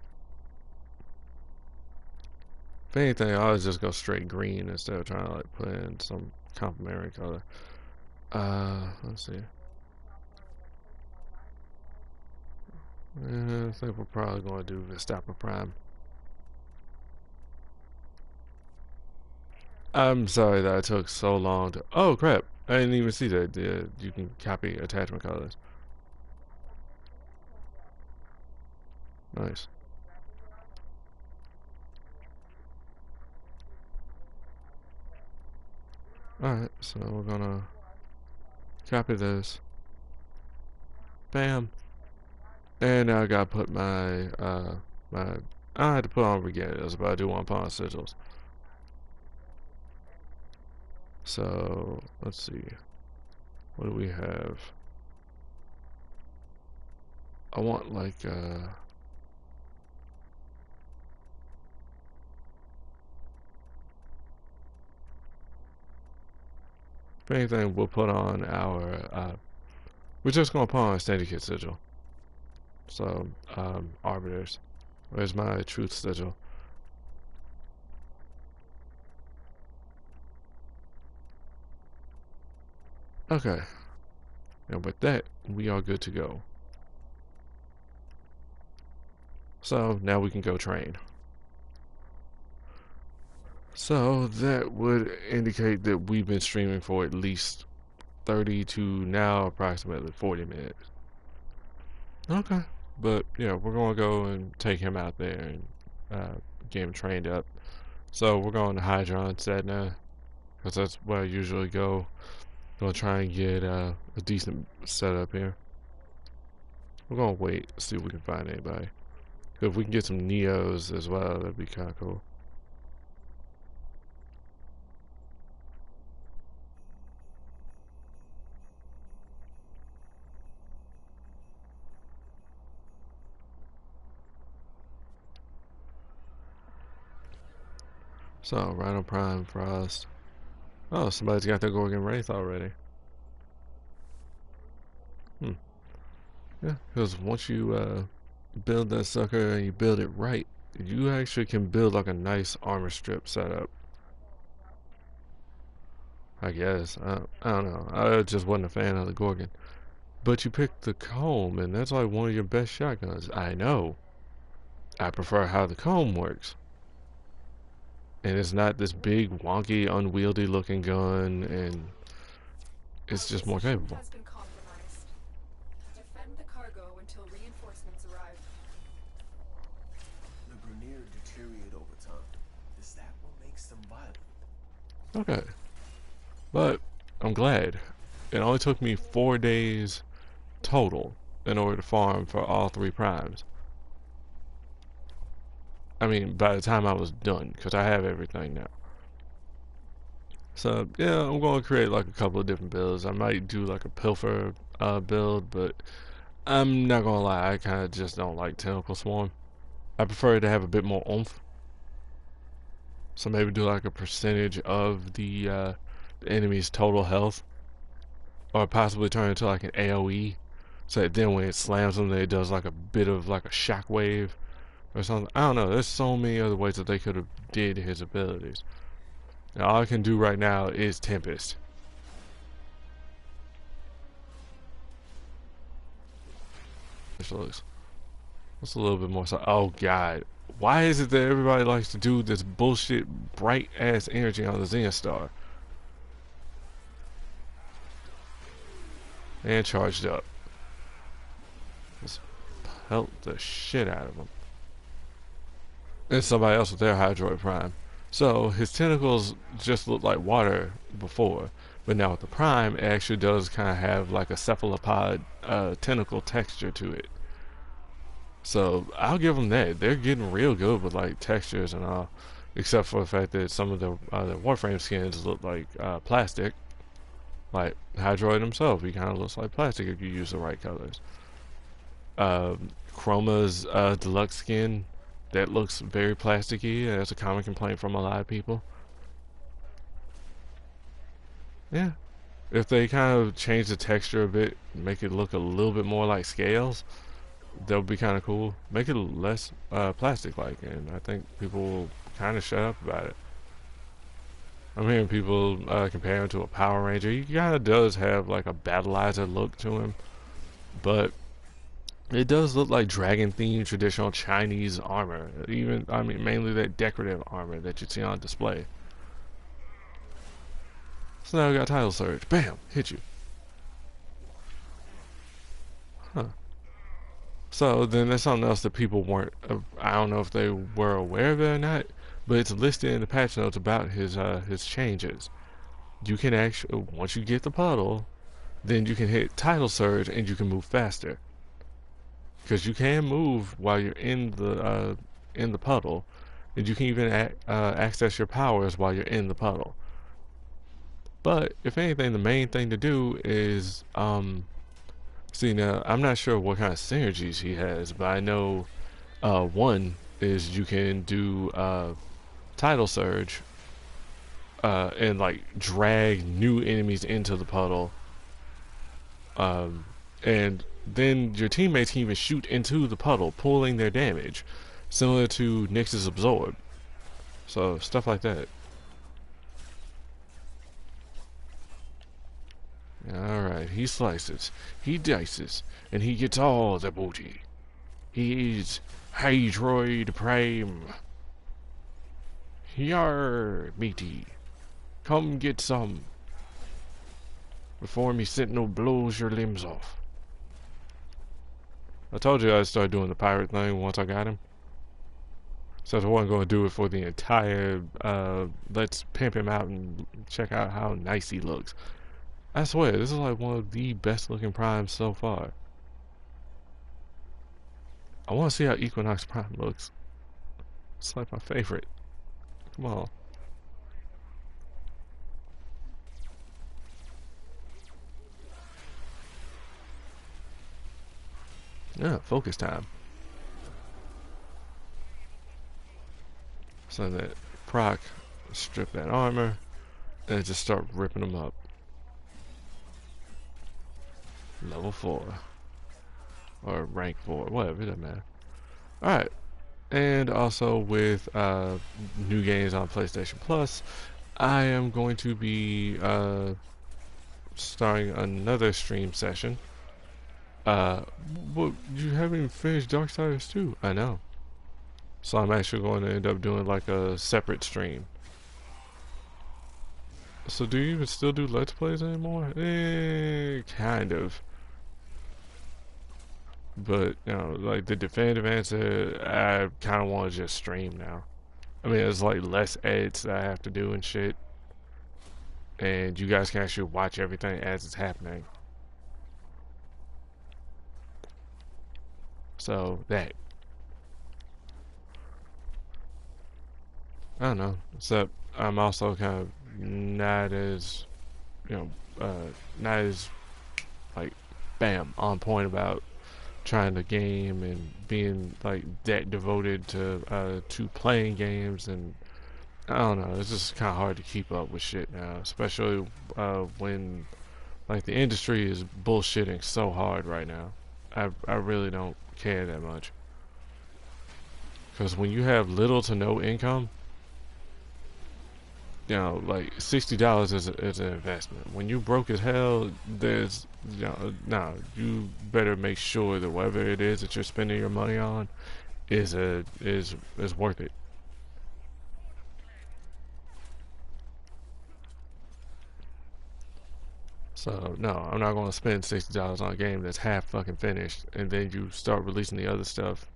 If anything, I always just go straight green instead of trying to like put in some complementary color. Let's see. I think we're probably going to do Vistapa Prime. I'm sorry that I took so long to. Oh crap! I didn't even see that. You can copy attachment colors. Nice. Alright, so we're gonna copy this. Bam. And now I gotta put my I had to put on regattas, but I do want to put on sigils. So let's see. What do we have? I want like if anything we'll put on our we're just gonna put on a syndicate sigil. So arbiters. Where's my truth sigil? Okay. And with that, we are good to go. So now we can go train. So that would indicate that we've been streaming for at least 30 to now approximately 40 minutes. Okay. But yeah, we're gonna go and take him out there and get him trained up. So we're going to Hydron set now, because that's where I usually go. Gonna try and get a decent setup here. We're gonna wait, see if we can find anybody. If we can get some Neos as well, that'd be kind of cool. So, Rhino Prime, Frost. Oh, somebody's got their Gorgon Wraith already. Yeah, because once you build that sucker and you build it right, you actually can build like a nice armor strip setup. I guess. I don't know. I just wasn't a fan of the Gorgon. But you picked the comb, and that's like one of your best shotguns. I know. I prefer how the comb works. And it's not this big, wonky, unwieldy looking gun, and it's just more capable. Has been compromised. Defend the cargo until reinforcements arrive. The Grenier deteriorate over time. Is that what makes them violent? Okay. But I'm glad. It only took me 4 days total in order to farm for all 3 primes. I mean, by the time I was done, because I have everything now. So, yeah, I'm going to create like a couple of different builds. I might do like a Pilfer build, but I'm not going to lie, I kind of just don't like Tentacle Swarm. I prefer to have a bit more oomph. So maybe do like a percentage of the enemy's total health. Or possibly turn it into like an AoE. So that then when it slams them, it does like a bit of like a shockwave or something. I don't know. There's so many other ways that they could have did his abilities. Now, all I can do right now is Tempest. This looks. What's a little bit more so? Oh God. Why is it that everybody likes to do this bullshit bright ass energy on the Zen Star? And charged up. Just pelt the shit out of him. And somebody else with their Hydroid Prime. So his tentacles just looked like water before, but now with the Prime, it actually does kind of have like a cephalopod tentacle texture to it. So I'll give them that. They're getting real good with like textures and all, except for the fact that some of the Warframe skins look like plastic. Like Hydroid himself, he kind of looks like plastic if you use the right colors. Chroma's deluxe skin, that looks very plasticky. That's a common complaint from a lot of people. Yeah, if they kind of change the texture a bit, make it look a little bit more like scales, that would be kind of cool. Make it less plastic-like, and I think people will kind of shut up about it. I'm hearing people compare him to a Power Ranger. He kind of does have like a battleizer look to him, but it does look like dragon-themed traditional Chinese armor. Even, I mean, mainly that decorative armor that you see on display. So now we got Tidal Surge. Bam! Hit you. Huh. So then there's something else that people weren't, I don't know if they were aware of it or not, but it's listed in the patch notes about his changes. You can actually, once you get the puddle, then you can hit Tidal Surge and you can move faster. Because you can move while you're in the puddle, and you can even access your powers while you're in the puddle. But if anything, the main thing to do is see, now I'm not sure what kind of synergies he has, but I know one is you can do Tidal Surge and like drag new enemies into the puddle, and then your teammates can even shoot into the puddle, pulling their damage, similar to Nyx's Absorb. So stuff like that. Alright, he slices, he dices, and he gets all the booty. He is Hydroid Prime. Yar, matey. Come get some. Before me sentinel blows your limbs off. I told you I'd start doing the pirate thing once I got him. So I wasn't going to do it for the entire, let's pimp him out and check out how nice he looks. I swear, this is like one of the best looking primes so far. I want to see how Equinox Prime looks. It's like my favorite. Come on. Yeah, focus time. So that proc, strip that armor, and just start ripping them up. Level 4. Or rank 4, whatever, it doesn't matter. Alright. And also with new games on PlayStation Plus, I am going to be starting another stream session. But you haven't even finished Darksiders 2. I know. So I'm actually going to end up doing like a separate stream. So do you even still do Let's Plays anymore? Kind of. But, you know, like the definitive answer, I kind of want to just stream now. I mean, there's like less edits that I have to do and shit. And you guys can actually watch everything as it's happening. So, that. I don't know. Except, I'm also kind of not as, you know, not as, like, bam, on point about trying to game and being like that devoted to playing games, and I don't know, it's just kind of hard to keep up with shit now, especially when like the industry is bullshitting so hard right now. I really don't care that much, because when you have little to no income, you know, like $60 is an investment. When you broke as hell, there's, you know, no, you better make sure that whatever it is that you're spending your money on is worth it. So no, I'm not going to spend $60 on a game that's half fucking finished, and then you start releasing the other stuff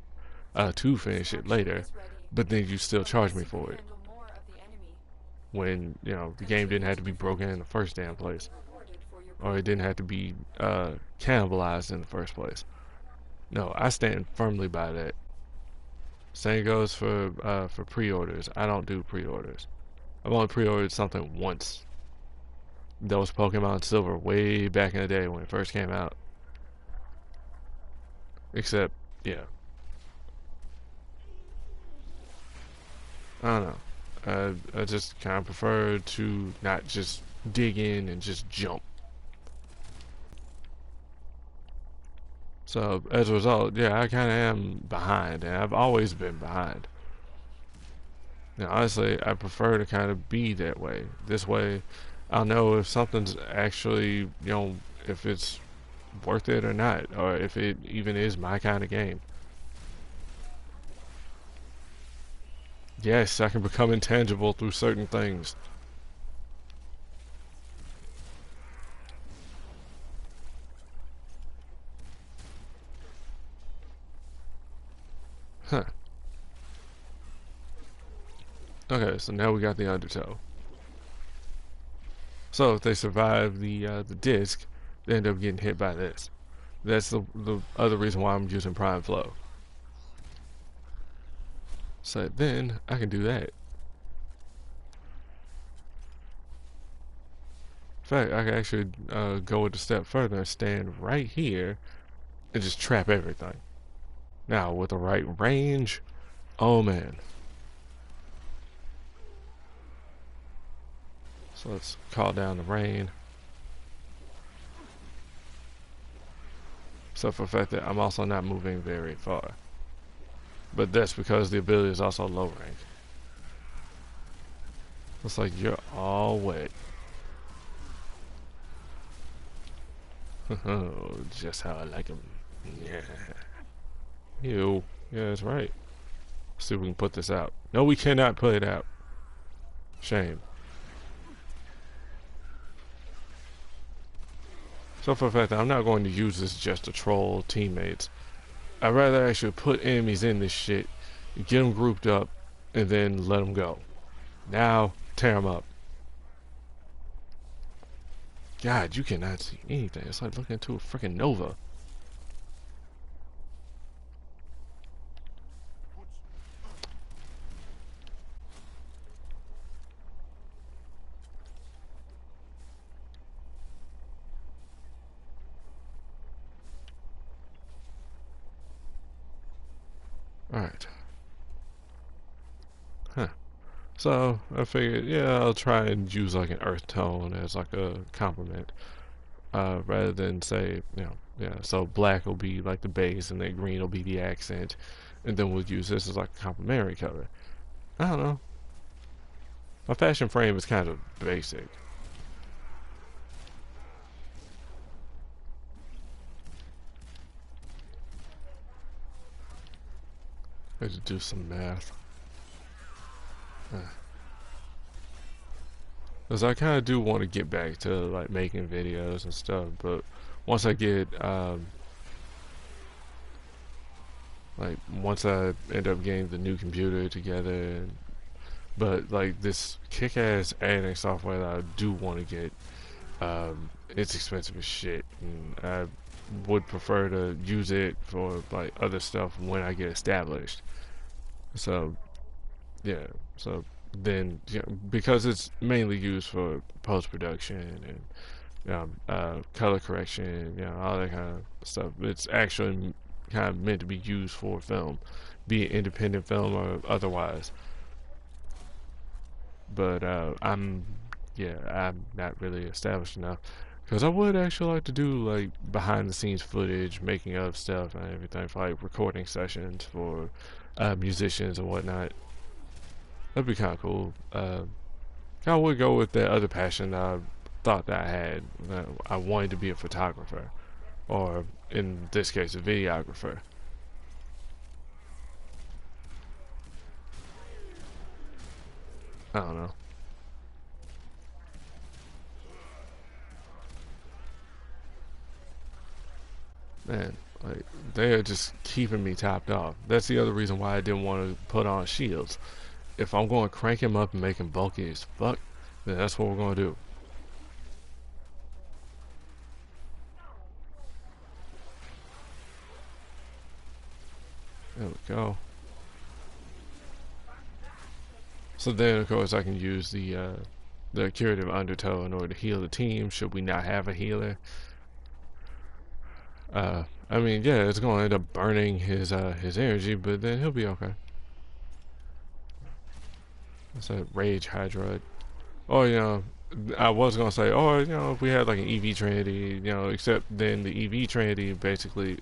to finish it later, but then you still charge me for it. When, you know, the game didn't have to be broken in the first damn place, or it didn't have to be cannibalized in the first place. No, I stand firmly by that. Same goes for pre-orders. I don't do pre-orders. I've only pre-ordered something once. That was Pokemon Silver way back in the day when it first came out. Except, yeah, I don't know. I just kind of prefer to not just dig in and just jump. So as a result, yeah, I kind of am behind, and I've always been behind. Now, honestly, I prefer to kind of be that way. This way, I'll know if something's actually, you know, if it's worth it or not, or if it even is my kind of game. Yes, I can become intangible through certain things. Huh. Okay, so now we got the undertow. So if they survive the disc, they end up getting hit by this. That's the other reason why I'm using Prime Flow. So then I can do that. In fact, I can actually go a step further and stand right here and just trap everything. Now with the right range, oh man. So let's call down the rain. So for the fact that I'm also not moving very far. But that's because the ability is also low rank. Looks like you're all wet. Oh, just how I like them. Yeah. Ew. Yeah, that's right. Let's see if we can put this out. No, we cannot put it out. Shame. So for the fact that I'm not going to use this just to troll teammates, I'd rather actually put enemies in this shit, get them grouped up, and then let them go. Now, tear them up. God, you cannot see anything. It's like looking into a freaking Nova. Alright. Huh. So, I figured, yeah, I'll try and use like an earth tone as like a compliment. Rather than say, yeah, so black will be like the base and then green will be the accent. And then we'll use this as like a complementary color. I don't know. My fashion frame is kind of basic. I had to do some math. Because I kind of do want to get back to like making videos and stuff, but once I get like once I end up getting the new computer together, but like this kick-ass editing software that I do want to get, it's expensive as shit, and I would prefer to use it for like other stuff when I get established. So yeah, so then because it's mainly used for post-production and color correction, all that kind of stuff. It's actually kind of meant to be used for film, be it independent film or otherwise. But I'm not really established enough because I would actually like to do like behind the scenes footage, making of stuff and everything for like recording sessions for musicians and whatnot. That'd be kind of cool. I would go with that other passion that I thought that I had. I wanted to be a photographer, or in this case, a videographer. I don't know. Man, like they're just keeping me topped off. That's the other reason why I didn't want to put on shields. If I'm going to crank him up and make him bulky as fuck, then that's what we're going to do. There we go. So then, of course, I can use the curative undertow in order to heal the team. Should we not have a healer? I mean, yeah, it's going to end up burning his energy, but then he'll be okay. That's a rage Hydroid. Oh, I was gonna say, oh, if we had like an EV Trinity, except then the EV Trinity basically,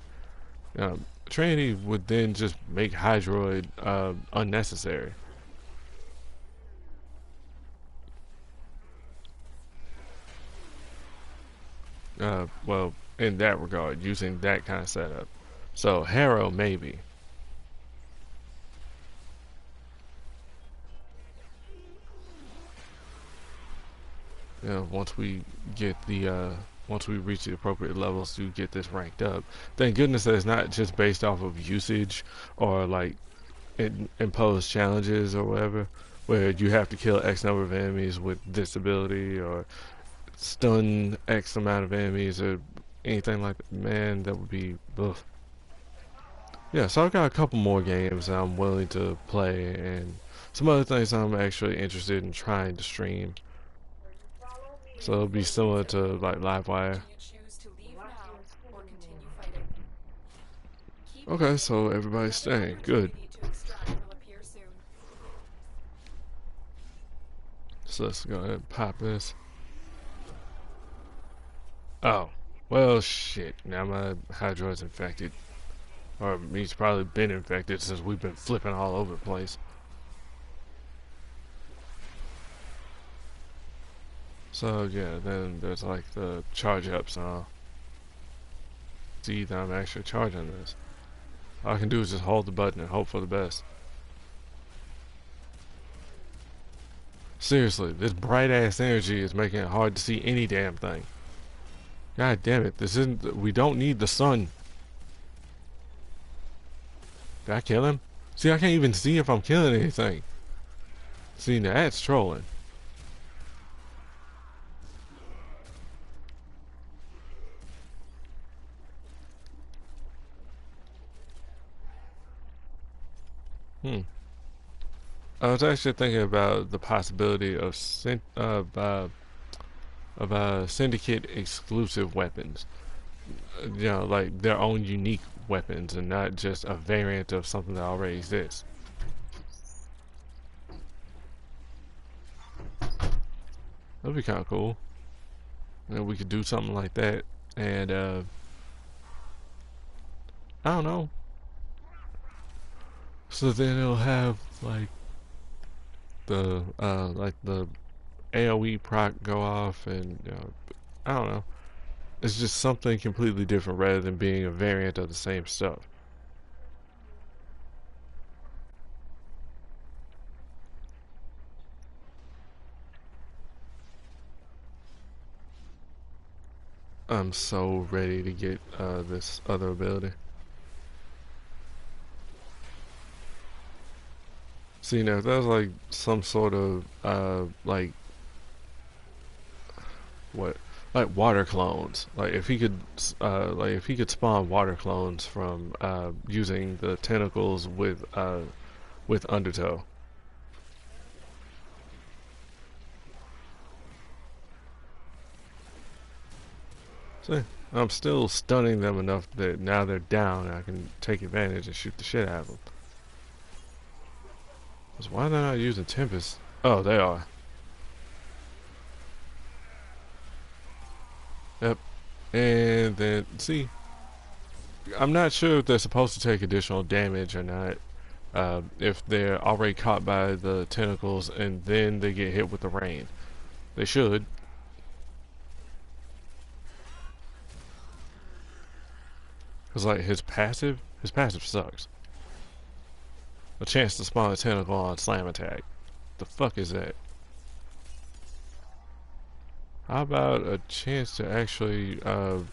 Trinity would then just make Hydroid unnecessary. Well, in that regard, using that kind of setup. So Harrow maybe. Once we get the once we reach the appropriate levels to get this ranked up. Thank goodness that it's not just based off of usage or like imposed challenges or whatever, where you have to kill X number of enemies with this ability or stun X amount of enemies or anything like that. Man, that would be ugh. Yeah, so I've got a couple more games that I'm willing to play and some other things I'm actually interested in trying to stream. So it'll be similar to like Livewire. Okay, so everybody's staying. Good. So let's go ahead and pop this. Oh. Well, shit. Now my Hydroid's infected. Or he's probably been infected since we've been flipping all over the place. So yeah, then there's like the charge ups and all. See that I'm actually charging this. All I can do is just hold the button and hope for the best. Seriously, this bright ass energy is making it hard to see any damn thing. God damn it, this isn't. We don't need the sun. Did I kill him? See, I can't even see if I'm killing anything. See, now that's trolling. Hmm. I was actually thinking about the possibility of syndicate exclusive weapons. You know, like their own unique weapons, and not just a variant of something that already exists. That'd be kind of cool. And we could do something like that, and I don't know. So then it'll have like the AOE proc go off, and you know, I don't know. It's just something completely different rather than being a variant of the same stuff. I'm so ready to get this other ability. See, now if that was like some sort of what like water clones. Like if he could spawn water clones from using the tentacles with Undertow. See, I'm still stunning them enough that now they're down and I can take advantage and shoot the shit out of them. So why are they not using Tempest? Oh, they are. Yep. And then, see, I'm not sure if they're supposed to take additional damage or not. If they're already caught by the tentacles and then they get hit with the rain. They should. Because, like, his passive sucks. A chance to spawn a tentacle on slam attack. The fuck is that? How about a chance to actually, how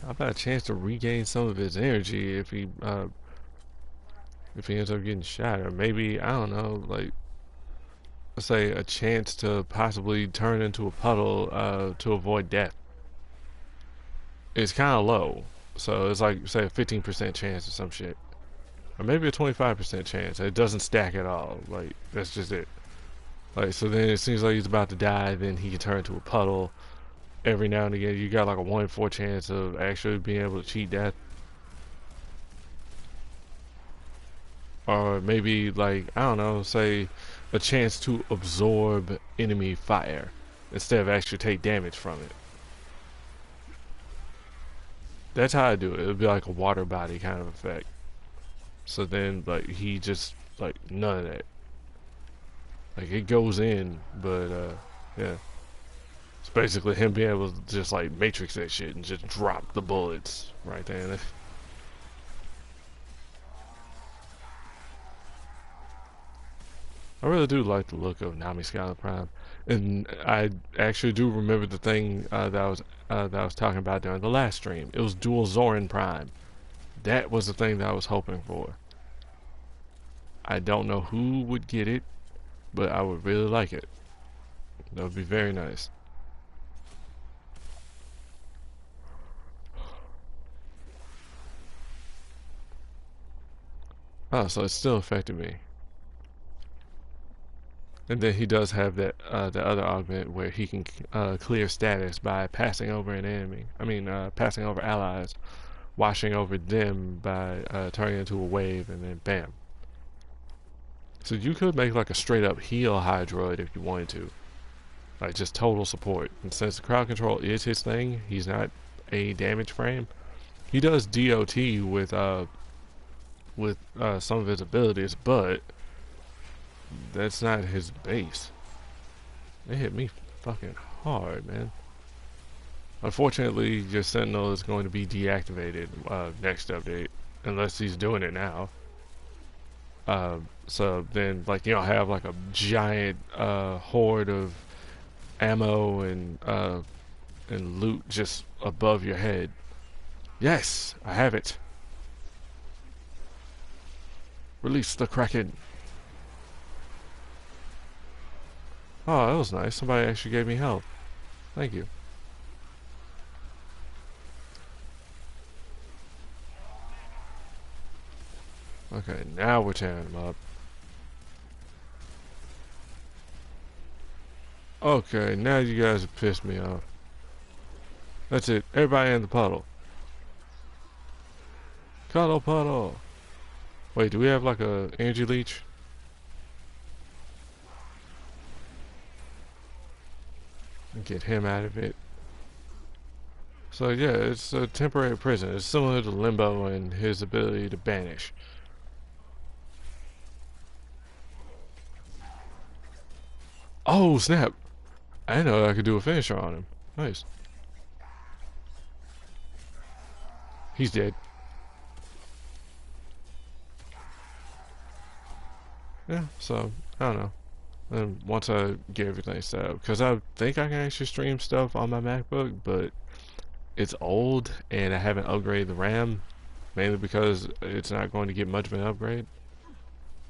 about a chance to regain some of his energy if he ends up getting shot? Or maybe, I don't know, like, let's say a chance to possibly turn into a puddle, to avoid death. It's kind of low. So it's like, say, a 15% chance or some shit. Or maybe a 25% chance. It doesn't stack at all. Like, that's just it. Like, so then it seems like he's about to die, then he can turn into a puddle. Every now and again, you got like a 1 in 4 chance of actually being able to cheat death. Or maybe, like, I don't know, say a chance to absorb enemy fire instead of actually take damage from it. That's how I do it. It'll be like a water body kind of effect. So then, like, he just, like, none of that. Like, it goes in, but, yeah. It's basically him being able to just, like, matrix that shit and just drop the bullets right there. I really do like the look of Nami Skylar Prime, and I actually do remember the thing that I was talking about during the last stream. It was dual Zoran Prime. That was the thing that I was hoping for. I don't know who would get it, but I would really like it. That would be very nice. Oh, so it's still affecting me. And then he does have that the other augment where he can clear status by passing over an enemy. I mean, passing over allies, washing over them by turning into a wave, and then bam. So you could make like a straight up heal Hydroid if you wanted to, like just total support. And since the crowd control is his thing, he's not a damage frame. He does DOT with some of his abilities, but that's not his base. They hit me fucking hard, man. Unfortunately, your Sentinel is going to be deactivated next update, unless he's doing it now. So then, like, you don't have like a giant horde of ammo and loot just above your head. Yes, I have it. Release the Kraken. Oh, that was nice. Somebody actually gave me health. Thank you. Okay, now we're tearing them up. Okay, now you guys have pissed me off. That's it. Everybody in the puddle. Cuddle puddle. Wait, do we have like a energy leech? Get him out of it. So yeah, it's a temporary prison. It's similar to Limbo and his ability to banish. Oh snap! I didn't know I could do a finisher on him. Nice. He's dead. Yeah, so I don't know. And once I get everything set up, because I think I can actually stream stuff on my MacBook, but it's old and I haven't upgraded the RAM, mainly because it's not going to get much of an upgrade.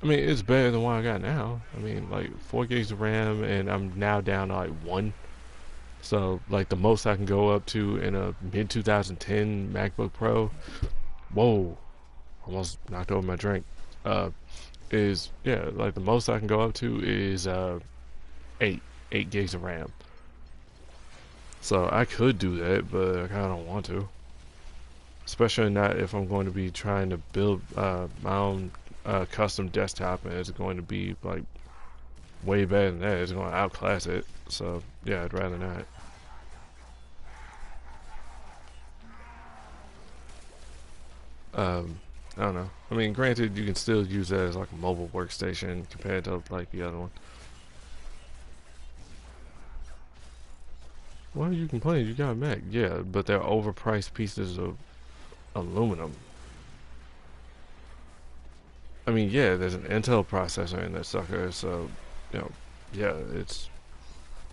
I mean, it's better than what I got now. I mean, like 4 gigs of RAM, and I'm now down to like 1. So, like, the most I can go up to in a mid 2010 MacBook Pro, whoa, almost knocked over my drink, is, yeah, like the most I can go up to is 8 gigs of RAM. So, I could do that, but I kind of don't want to. Especially not if I'm going to be trying to build my own custom desktop, and it's going to be like way better than that. It's going to outclass it. So yeah, I'd rather not. I don't know. I mean, granted, you can still use that as like a mobile workstation compared to like the other one. Why are you complaining? You got a Mac, yeah, but they're overpriced pieces of aluminum. I mean, yeah, there's an Intel processor in that sucker, so you know, yeah, it's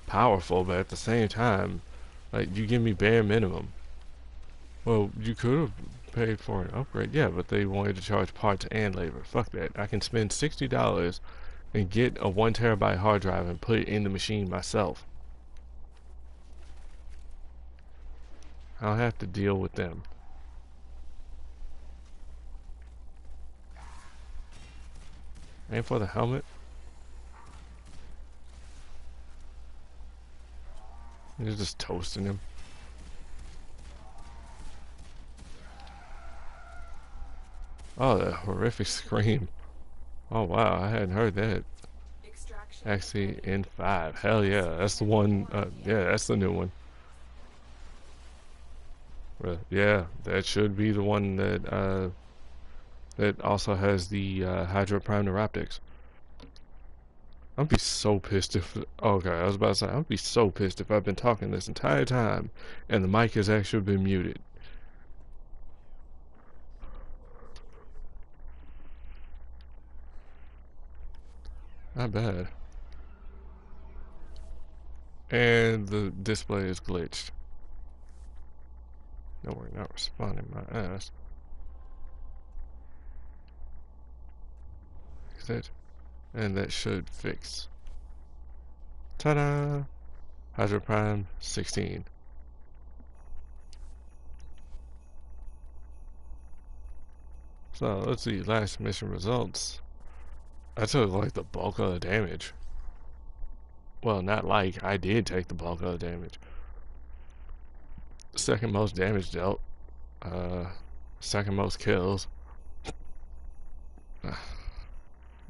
powerful, but at the same time, like, you give me bare minimum. Well, you could have paid for an upgrade, yeah, but they wanted to charge parts and labor. Fuck that. I can spend $60 and get a 1 terabyte hard drive and put it in the machine myself. I don't have to deal with them. And for the helmet, you're just toasting him. Oh, that horrific scream. Oh wow, I hadn't heard that. Extraction Actually, ready. in 5. Hell yeah, that's the one. Yeah, that's the new one. Yeah, that should be the one that also has the Hydroid Prime Neuroptics. I'd be so pissed if. Okay, I was about to say, I'd be so pissed if I've been talking this entire time and the mic has actually been muted. Not bad. And the display is glitched. No, we're not responding my ass. Is that? And that should fix. Ta-da! Hydro Prime 16. So let's see, last mission results. I took like the bulk of the damage. Well, not like, I did take the bulk of the damage. Second most damage dealt. Uh, second most kills.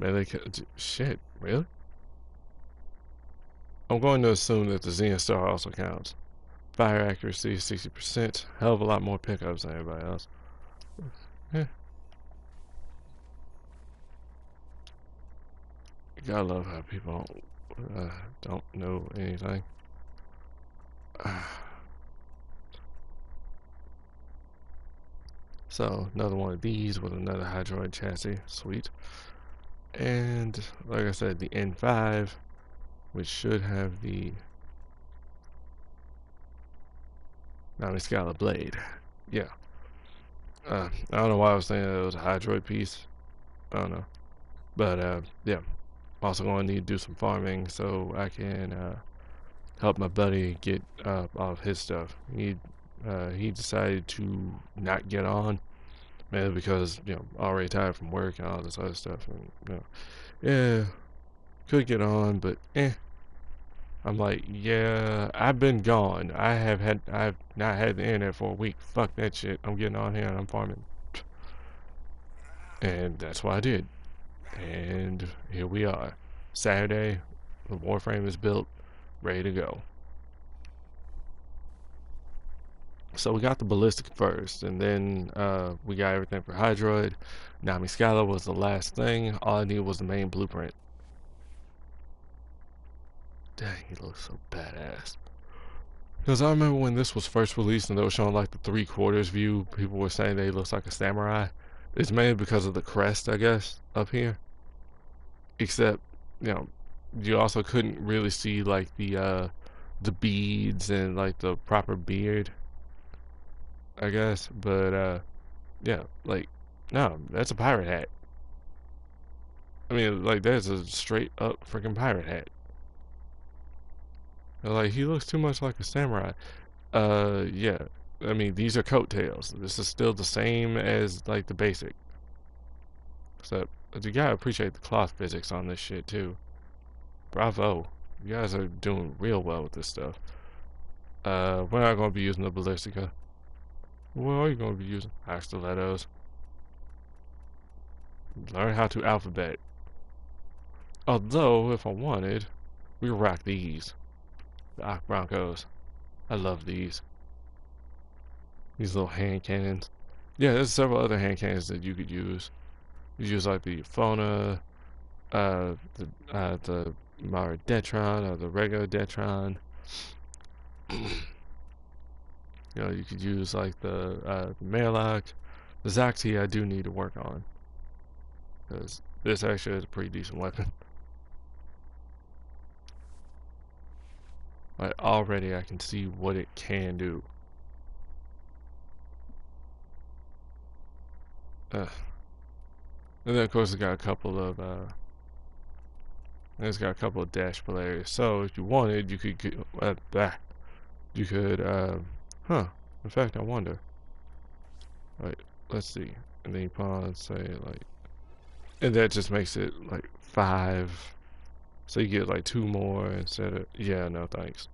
Melee kill. Shit, really? I'm going to assume that the Zen Star also counts. Fire accuracy 60%. Hell of a lot more pickups than everybody else. Yeah. You gotta love how people don't know anything. So, another one of these with another Hydroid chassis. Sweet. And like I said, the N5, which should have the Scala blade. Yeah. I don't know why I was saying it was a Hydroid piece. I don't know. But yeah. I'm also going to need to do some farming so I can help my buddy get all of his stuff. He decided to not get on, mainly because already tired from work and all this other stuff, and yeah, could get on, but I'm like, yeah, I've been gone. I've not had the internet for a week. Fuck that shit. I'm getting on here and I'm farming, and that's what I did. And here we are, Saturday. The Warframe is built, ready to go. So we got the ballistic first, and then we got everything for Hydroid. Scala was the last thing. All I needed was the main blueprint. Dang, he looks so badass. Because I remember when this was first released and they were showing like the 3/4 view, people were saying that he looks like a samurai. It's mainly because of the crest, I guess, up here. Except, you also couldn't really see like the beads and like the proper beard, I guess. But yeah, like, no, that's a pirate hat. I mean, like, that's a straight up freaking pirate hat. Like, he looks too much like a samurai. Yeah. I mean, these are coattails. This is still the same as, like, the basic. So, you gotta appreciate the cloth physics on this shit, too. Bravo. You guys are doing real well with this stuff. We're not gonna be using the Ballistica. What are you gonna be using? High stilettos. Learn how to alphabet. Although, if I wanted, we rock these. The Ock Broncos. I love these. These little hand cannons. Yeah, there's several other hand cannons that you could use. You use like the Fauna, the Maridetron or the regular Detron. You could use like the Maillock. The Zoxy I do need to work on, because this actually is a pretty decent weapon. Like, already I can see what it can do. And then of course it's got a couple of dashable areas. So if you wanted, you could get you could In fact, I wonder. Like, let's see. And then you put on, say, like, and that just makes it like 5. So you get like 2 more instead of, yeah, no thanks.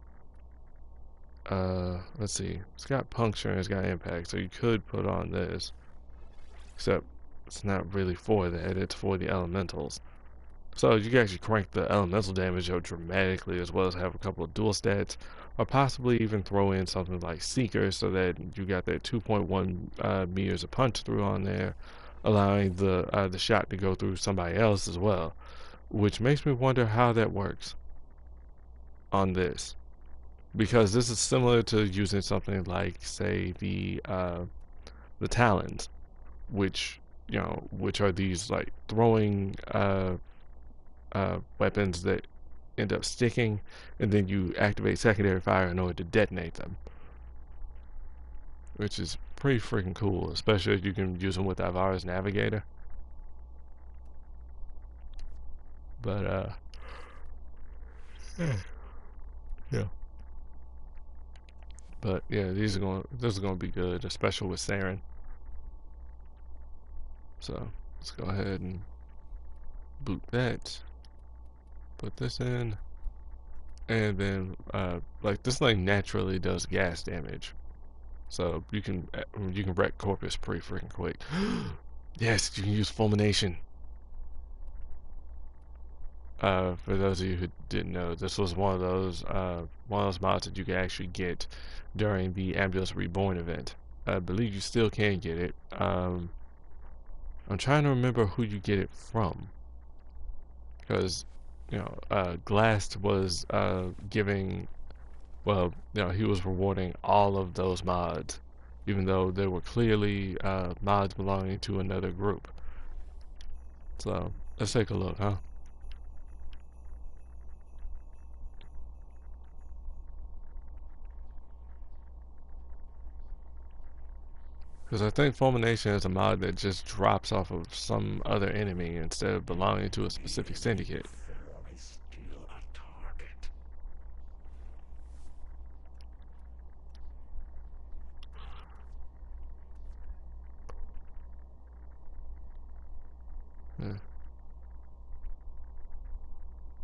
Let's see. It's got puncture and it's got impact, so you could put on this. Except it's not really for that, it's for the elementals. So you can actually crank the elemental damage up dramatically, as well as have a couple of dual stats, or possibly even throw in something like Seeker so that you got that 2.1 meters of punch through on there, allowing the shot to go through somebody else as well. Which makes me wonder how that works on this, because this is similar to using something like, say, the Talons, which which are these like throwing weapons that end up sticking, and then you activate secondary fire in order to detonate them, which is pretty freaking cool, especially if you can use them with Ivara's Navigator. But yeah. But yeah, this is gonna be good, especially with Saren. So let's go ahead and boot that. Put this in, and then like this thing naturally does gas damage, so you can wreck Corpus pretty freaking quick. Yes, you can use fulmination. For those of you who didn't know, this was one of those mods that you can actually get during the Ambulance Reborn event. I believe you still can get it. I'm trying to remember who you get it from, because Glast was giving, well, he was rewarding all of those mods, even though they were clearly mods belonging to another group. So Let's take a look, huh? Because I think Fulmination is a mod that just drops off of some other enemy instead of belonging to a specific syndicate. Yeah.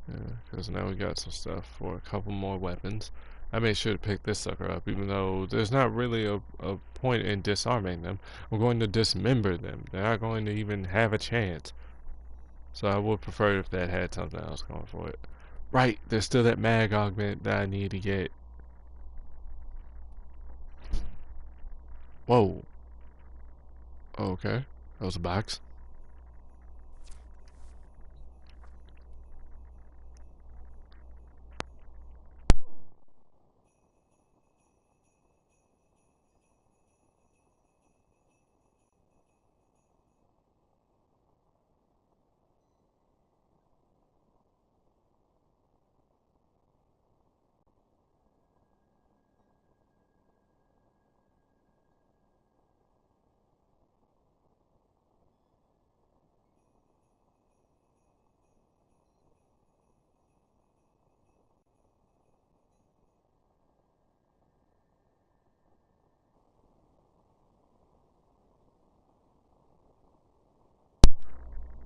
Yeah, because now we got some stuff for a couple more weapons. I made sure to pick this sucker up, even though there's not really a point in disarming them. We're going to dismember them. They're not going to even have a chance. So I would prefer if that had something else going for it. Right, there's still that mag augment that I need to get. Whoa. Okay. That was a box.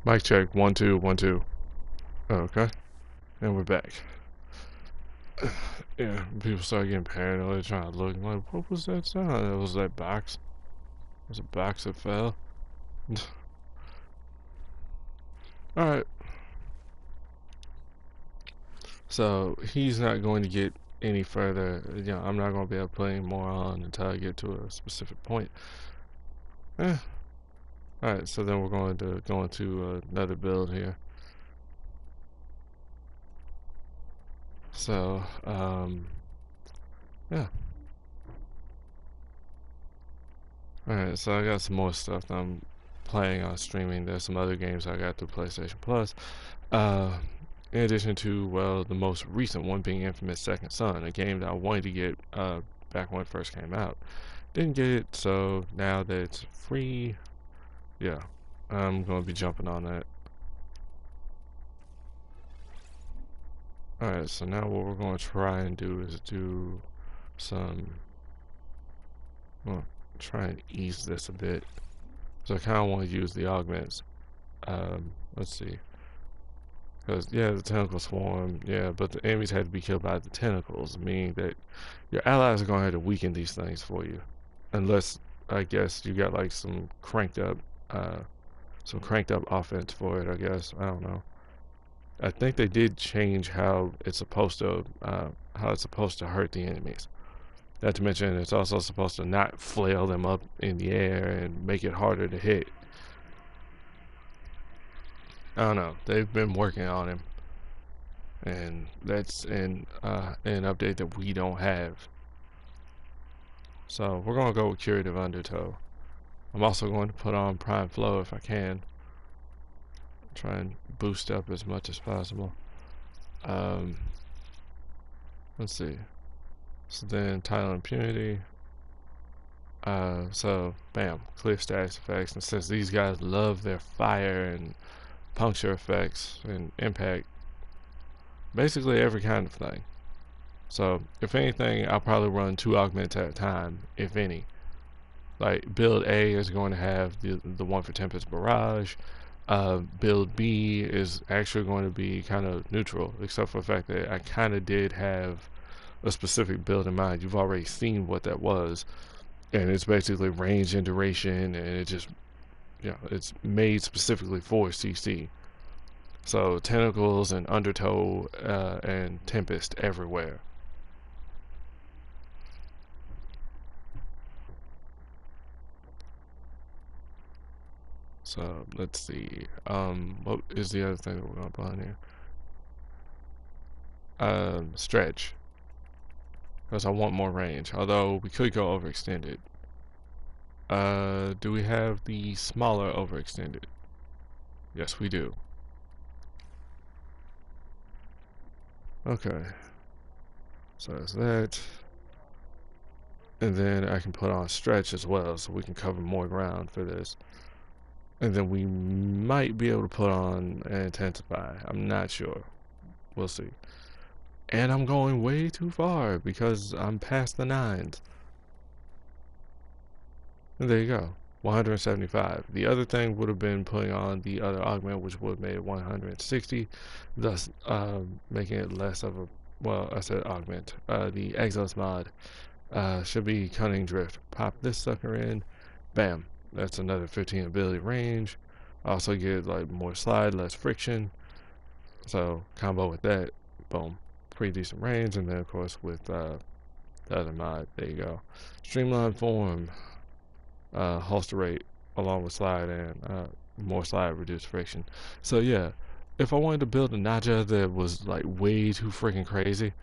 Mic check. 1 2 1 2. Okay. And we're back. Yeah, people start getting paranoid, trying to look like, what was that sound? It was that box. It was a box that fell. Alright. So he's not going to get any further. You know, I'm not going to be able to put any more on until I get to a specific point. Alright, so then we're going to go into another build here. So, yeah. Alright, so I got some more stuff that I'm playing on streaming. There's some other games I got through PlayStation Plus. In addition to, well, the most recent one being Infamous Second Son, a game that I wanted to get back when it first came out. Didn't get it, so now that it's free, yeah, I'm going to be jumping on that. Alright, so now what we're going to try and do is do some, well, try and ease this a bit. So I kind of want to use the augments. Let's see. Because, yeah, the tentacle swarm, yeah, but the enemies had to be killed by the tentacles, meaning that your allies are going to have to weaken these things for you. Unless, I guess, you got like some cranked up offense for it, I guess. I don't know. I think they did change how it's supposed to hurt the enemies. Not to mention, it's also supposed to not flail them up in the air and make it harder to hit. I don't know. They've been working on him, and that's an update that we don't have. So we're gonna go with Curative Undertow. I'm also going to put on Prime Flow if I can. Try and boost up as much as possible. Let's see. So then Title Impunity. So bam, clear status effects. And since these guys love their fire and puncture effects and impact, basically every kind of thing. So if anything, I'll probably run 2 augments at a time, if any. Like build A is going to have the one for Tempest Barrage. Build B is actually going to be kind of neutral, except for the fact that I kind of did have a specific build in mind. You've already seen what that was, and it's basically range and duration, and it just, you know, it's made specifically for CC. So tentacles and undertow and tempest everywhere. So let's see. What is the other thing that we're gonna put on here? Stretch, because I want more range. Although we could go overextended. Do we have the smaller overextended? Yes, we do. Okay, so that's that. And then I can put on stretch as well, so we can cover more ground for this. And then we might be able to put on intensify. I'm not sure. We'll see. And I'm going way too far because I'm past the nines. And there you go. 175. The other thing would have been putting on the other augment, which would have made it 160, thus making it less of a, well, I said augment. The exhaust mod should be cunning drift. Pop this sucker in, bam. That's another 15 ability range. Also get like more slide, less friction. So combo with that, boom, pretty decent range. And then of course with the other mod, there you go. Streamline form, holster rate along with slide and more slide, reduced friction. So yeah, if I wanted to build a Naja that was like way too freaking crazy,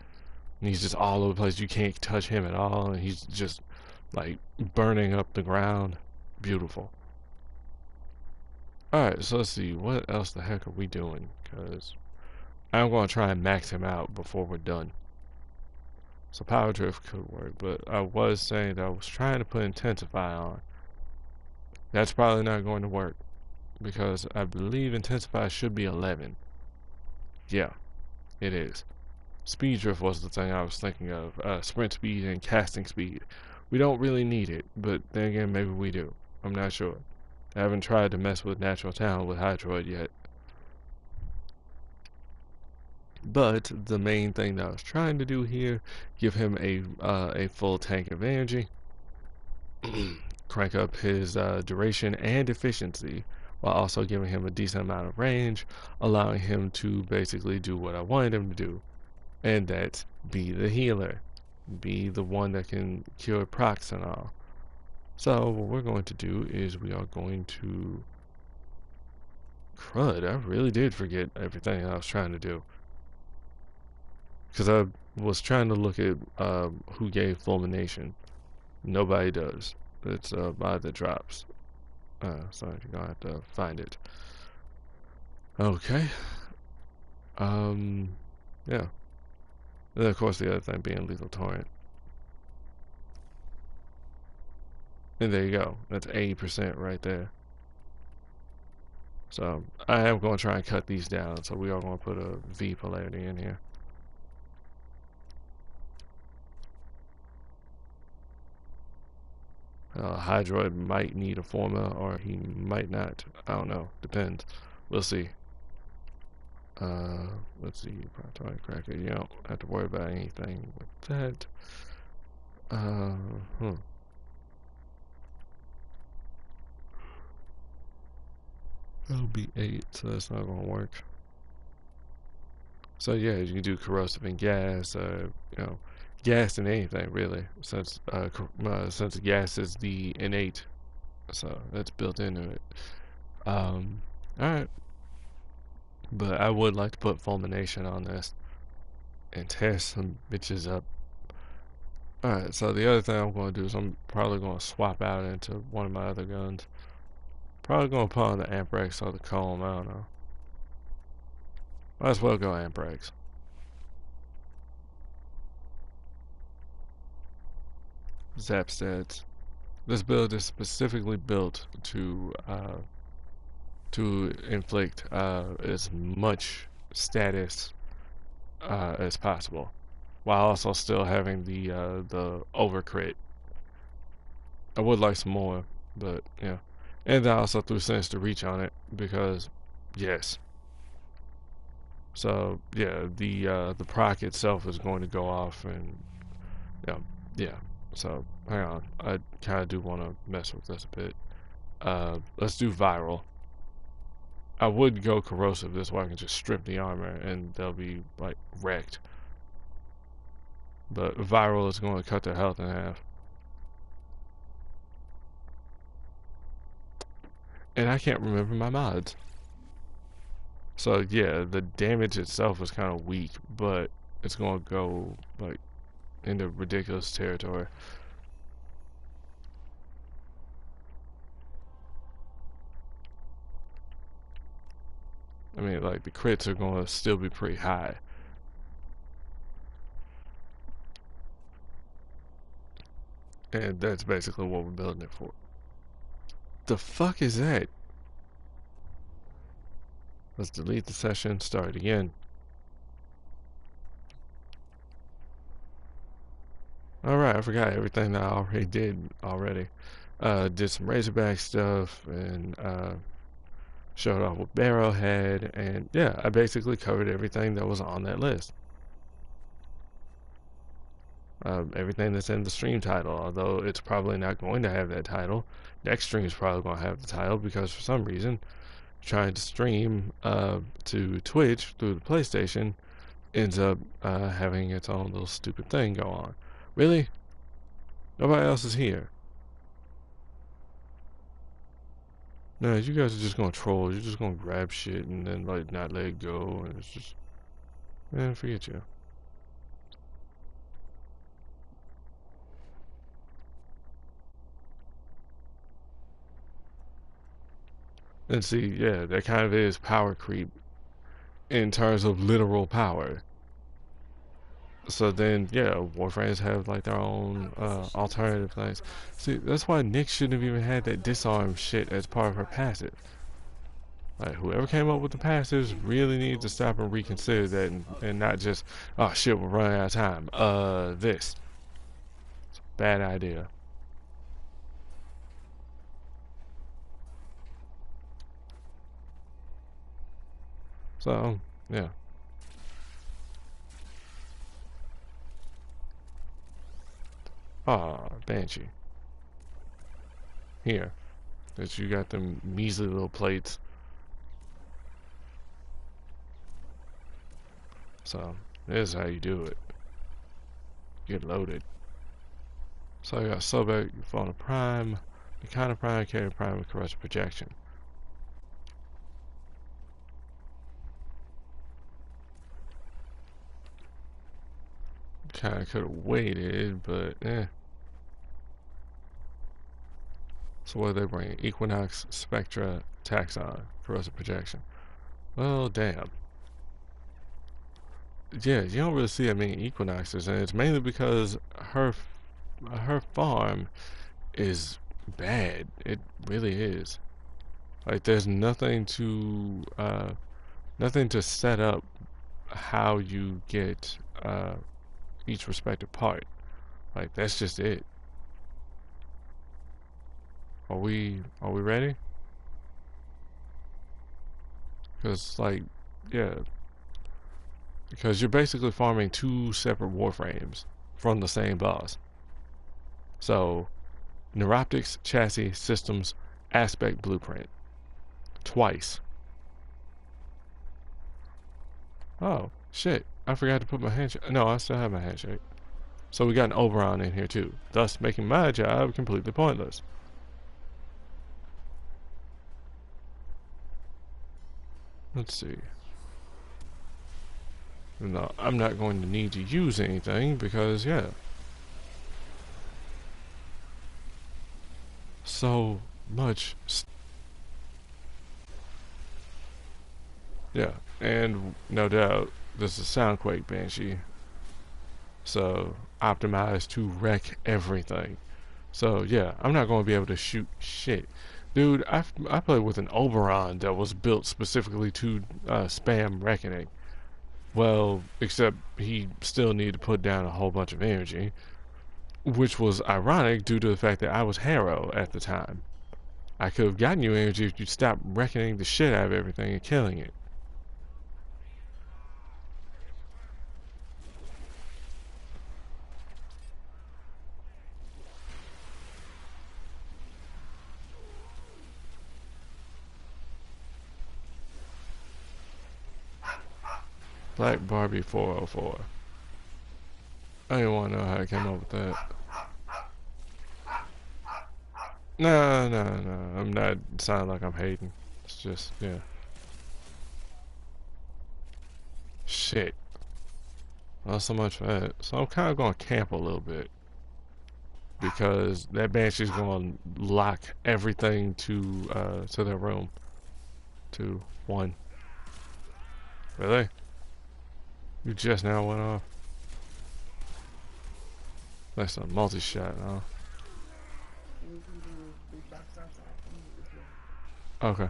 and he's just all over the place, you can't touch him at all, and he's just like burning up the ground, beautiful. Alright, so let's see, what else the heck are we doing? Because I'm going to try and max him out before we're done. So power drift could work, but I was saying that I was trying to put intensify on. That's probably not going to work because I believe intensify should be 11. Yeah, it is. Speed drift was the thing I was thinking of. Sprint speed and casting speed. We don't really need it, but then again, maybe we do. I'm not sure. I haven't tried to mess with natural talent with Hydroid yet. But the main thing that I was trying to do here, give him a full tank of energy, crank up his duration and efficiency, while also giving him a decent amount of range, allowing him to basically do what I wanted him to do, and that's be the healer, be the one that can cure procs and all. So what we're going to do is we are going to crud. I really did forget everything I was trying to do. Because I was trying to look at who gave fulmination. Nobody does. It's by the drops. So you're gonna have to find it. Okay. Yeah. And then of course the other thing being lethal torrent. And there you go. That's 80% right there. So I am going to try and cut these down. So we are going to put a V polarity in here. Hydroid might need a formula or he might not. I don't know. Depends. We'll see. Let's see. Proton cracker. You don't have to worry about anything with that. Hmm. That'll be 8, so that's not gonna work. So yeah, you can do corrosive and gas. You know, gas and anything really, since gas is the innate, so that's built into it. All right, but I would like to put fulmination on this and test some bitches up. All right, so the other thing I'm going to do is I'm probably going to swap out into one of my other guns. Probably going to put on the Amprex or the Comb. I don't know. Might as well go Amprex. Zap stats. This build is specifically built to inflict as much status as possible, while also still having the overcrit. I would like some more, but yeah. And I also threw Sinister Reach on it because yes. So yeah, the proc itself is going to go off and yeah, yeah. So hang on, I kind of do want to mess with this a bit. Let's do viral. I would go corrosive this way I can just strip the armor and they'll be like wrecked. But viral is going to cut their health in half. And I can't remember my mods. So yeah, the damage itself is kind of weak, but it's going to go like into ridiculous territory. I mean, like the crits are going to still be pretty high. And that's basically what we're building it for. The fuck is that? Let's delete the session, start again. Alright, I forgot everything that I already did already. Did some Razorback stuff and showed off what Baro had, and yeah, I basically covered everything that was on that list. Everything that's in the stream title, although it's probably not going to have that title. Next stream is probably going to have the title because for some reason, trying to stream to Twitch through the PlayStation ends up having its own little stupid thing go on. Really? Nobody else is here. No, you guys are just gonna troll. You're just gonna grab shit and then like not let it go, and it's just, man, forget you. And see, yeah, that kind of is power creep in terms of literal power. So then, yeah, Warframes have like their own alternative things. See, that's why Nick shouldn't have even had that disarm shit as part of her passive. Like, whoever came up with the passives really needs to stop and reconsider that and not just, oh shit, we're running out of time. This. It's a bad idea. So, yeah. Ah, Banshee. Here. That you got them measly little plates. So, this is how you do it. Get loaded. So I got Sobek, Fauna Prime, the kind of Prime, carry Prime with corrupted projection. Kinda could have waited, but eh. So what do they bring? Equinox, Spectra, Taxon, corrosive projection. Well, damn. Yeah, you don't really see that many Equinoxes, and it's mainly because her farm is bad. It really is. Like, there's nothing to set up how you get each respective part. Like, that's just it. Are we ready? Because like, yeah, because you're basically farming two separate warframes from the same boss. So, neuroptics, chassis, systems, aspect, blueprint. Twice. Oh, shit. I forgot to put my handshake. No, I still have my handshake. So we got an Oberon in here too, thus making my job completely pointless. Let's see. No, I'm not going to need to use anything because, yeah. So much. Yeah, and no doubt, this is Soundquake Banshee. So, optimized to wreck everything. So, yeah, I'm not going to be able to shoot shit. Dude, I played with an Oberon that was built specifically to spam Reckoning. Well, except he still needed to put down a whole bunch of energy, which was ironic due to the fact that I was Harrow at the time. I could have gotten you energy if you stopped reckoning the shit out of everything and killing it. Black Barbie 404. I didn't want to know how I came up with that. No, no, no. I'm not sounding like I'm hating. It's just, yeah. Shit. Not so much for that. So I'm kind of going to camp a little bit. Because that Banshee's going to lock everything to their room. 2, 1. Really? You just now went off? That's a multi-shot, huh? Okay.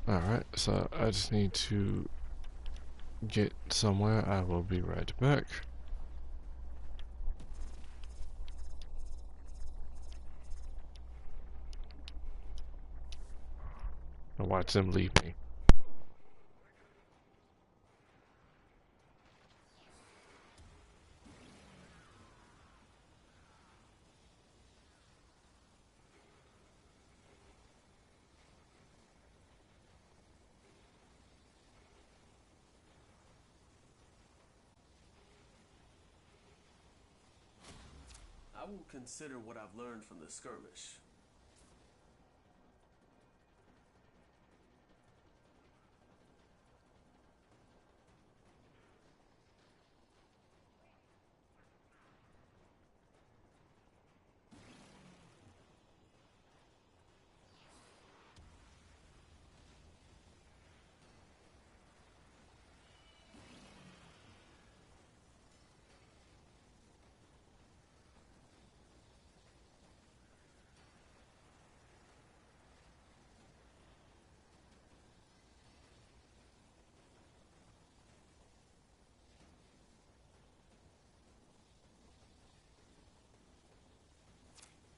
Alright, so I just need to get somewhere. I will be right back. I'll watch them leave me. I will consider what I've learned from the skirmish.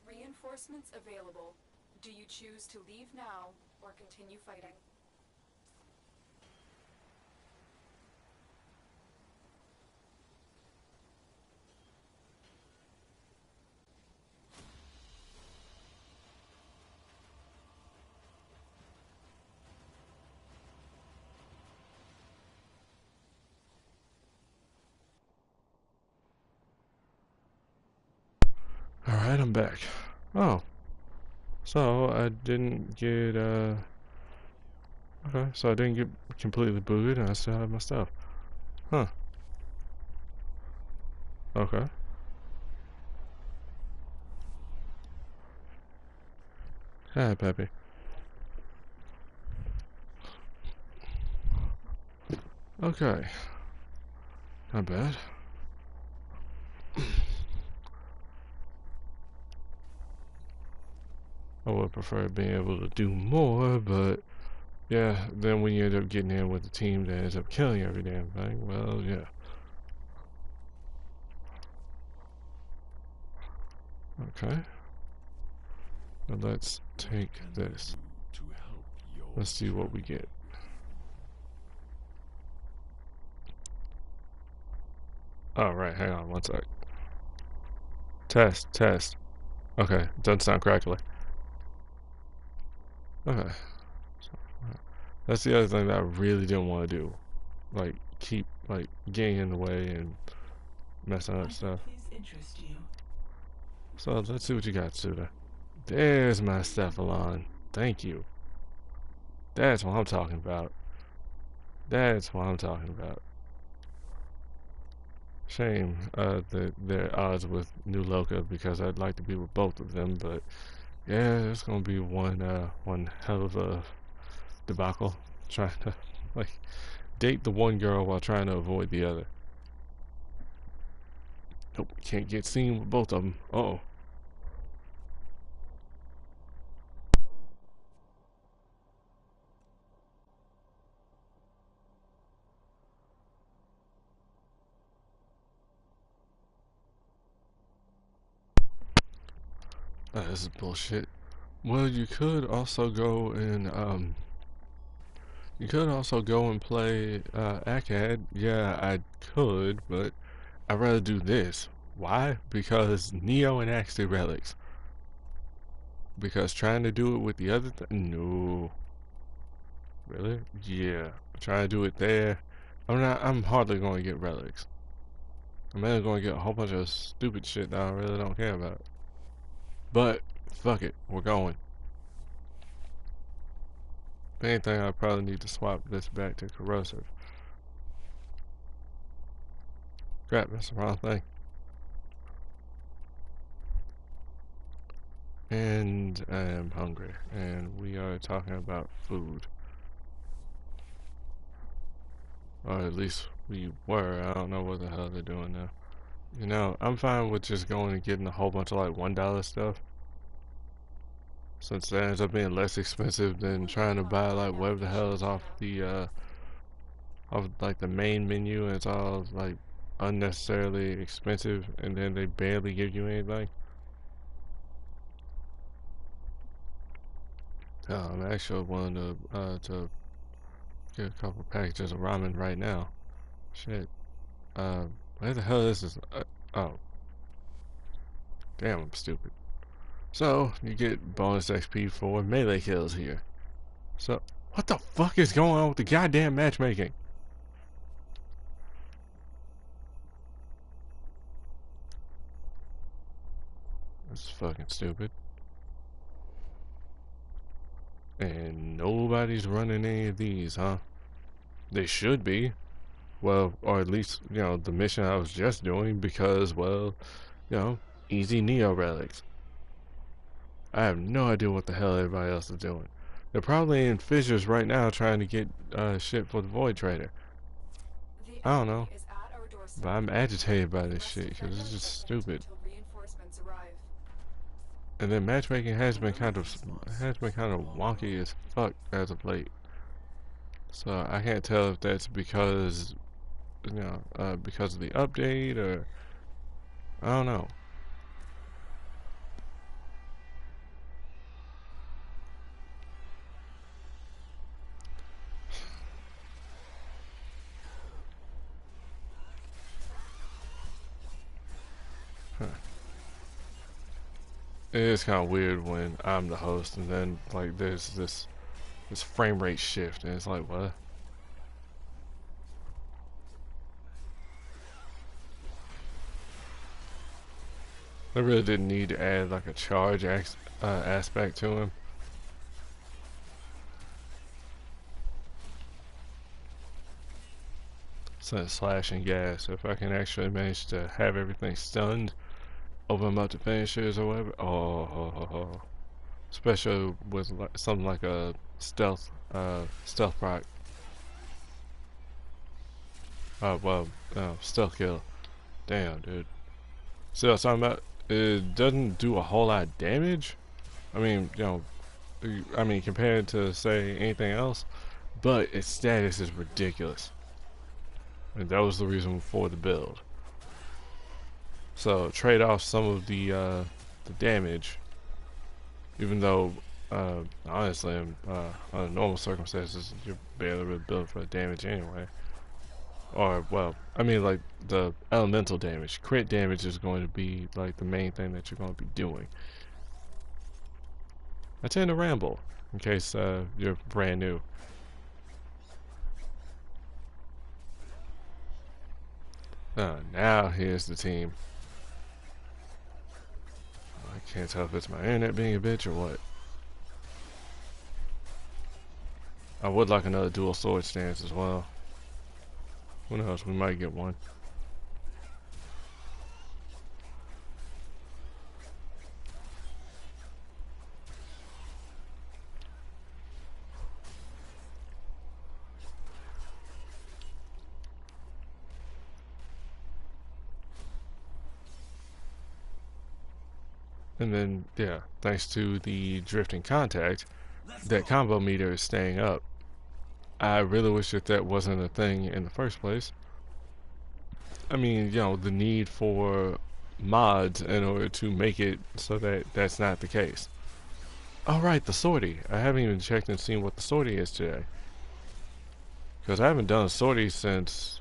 Reinforcements available. Do you choose to leave now or continue fighting? Alright, I'm back. Oh. So, I didn't get, okay, so I didn't get completely booted and I still have my stuff. Huh. Okay. Hi, Peppy. Okay. Not bad. I would prefer being able to do more, but yeah, then when you end up getting in with a team that ends up killing every damn thing, well, yeah. Okay. Now let's take this. Let's see what we get. Alright, hang on one sec. Test. Okay, doesn't sound crackly. Okay. That's the other thing that I really didn't want to do. Like, keep, like, getting in the way and messing up stuff. So, let's see what you got, Suda. There's my Cephalon. Thank you. That's what I'm talking about. That's what I'm talking about. Shame that their odds with New Loca, because I'd like to be with both of them, but yeah, it's gonna be one hell of a debacle trying to like date the one girl while trying to avoid the other. Nope, can't get seen with both of them. Uh-oh. This is bullshit. Well, you could also go and play ACAD. Yeah, I could, but I'd rather do this. Why? Because Neo enacts the relics. Because trying to do it with the other no. Really? Yeah. Trying to do it there. I'm hardly going to get relics. I'm either going to get a whole bunch of stupid shit that I really don't care about. But, fuck it. We're going. If anything, I probably need to swap this back to corrosive. Crap, that's the wrong thing. And I am hungry. And we are talking about food. Or at least we were. I don't know what the hell they're doing now. You know, I'm fine with just going and getting a whole bunch of like $1 stuff, since that ends up being less expensive than trying to buy like whatever the hell is off like the main menu, and it's all like unnecessarily expensive, and then they barely give you anything. I'm actually willing to get a couple packages of ramen right now. Shit. Where the hell is this? Oh, damn, I'm stupid. So, you get bonus XP for melee kills here. So, what the fuck is going on with the goddamn matchmaking? That's fucking stupid. And nobody's running any of these, huh? They should be. Well, or at least, you know, the mission I was just doing, because, well, you know, easy Neo relics. I have no idea what the hell everybody else is doing. They're probably in fissures right now trying to get shit for the Void Trader. The I don't enemy know. is at our doorstep. But I'm agitated by We this must shit defend because our it's just equipment stupid. until reinforcements arrive. And then matchmaking has been None kind of of these monsters belong wonky alone. as fuck as of late. So I can't tell if that's because because of the update, or I don't know. Huh. It is kind of weird when I'm the host and then like there's this frame rate shift, and it's like, what? I really didn't need to add like a charge aspect to him. So slash and gas. If I can actually manage to have everything stunned, open them up to finishers or whatever. Oh. Especially with like, something like a stealth proc. Stealth kill. Damn, dude. See what I'm talking about? It doesn't do a whole lot of damage. I mean, compared to say anything else, but its status is ridiculous, and that was the reason for the build. So trade off some of the damage, even though honestly, under normal circumstances, you're barely really built for damage anyway. Or well, I mean like the elemental damage, crit damage is going to be like the main thing that you're going to be doing. I tend to ramble in case you're brand new. Now here's the team. I can't tell if it's my internet being a bitch or what. I would like another dual sword stance as well. Who knows, we might get one. And then, yeah, thanks to the drifting contact, that combo meter is staying up. I really wish that wasn't a thing in the first place. I mean, you know, the need for mods in order to make it so that that's not the case. Oh, right, the sortie. I haven't even checked and seen what the sortie is today. Because I haven't done a sortie since...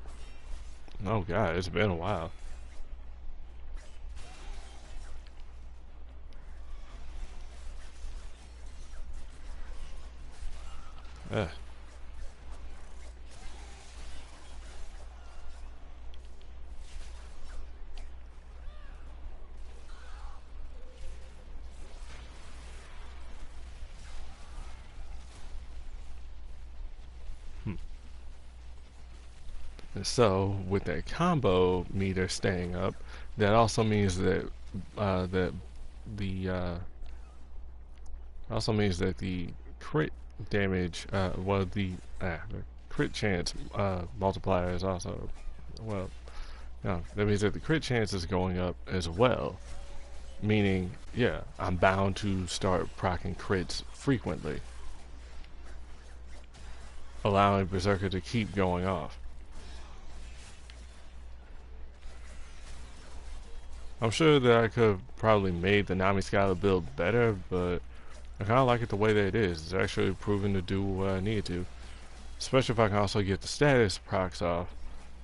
Oh, God, it's been a while. Ugh. So, with that combo meter staying up, that also means that that the also means that the crit damage, the crit chance multiplier is also, well, Now, that means that the crit chance is going up as well. Meaning, yeah, I'm bound to start proccing crits frequently, allowing Berserker to keep going off. I'm sure that I could have probably made the Nami Scholar build better, but I kind of like it the way that it is. It's actually proven to do what I need to. Especially if I can also get the status procs off.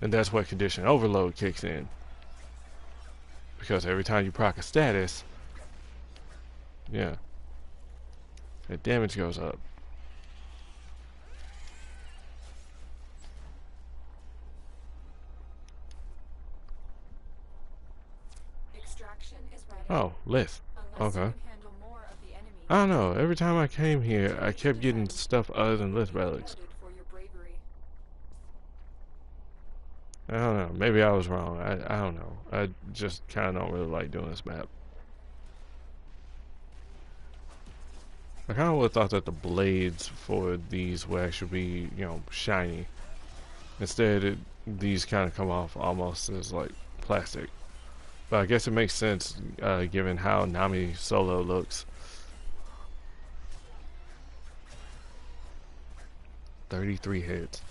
And that's where Condition Overload kicks in. Because every time you proc a status, yeah, the damage goes up. Extraction is ready. Oh, Lith. Unless you Okay. can handle more of the enemy. I don't know. Every time I came here, I kept getting stuff other than Lith relics. Noted for your bravery. I don't know. Maybe I was wrong. I don't know. I just kind of don't really like doing this map. I kind of would have thought that the blades for these would actually be, you know, shiny. Instead, these kind of come off almost as like plastic. But I guess it makes sense given how Nami Solo looks. 33 hits.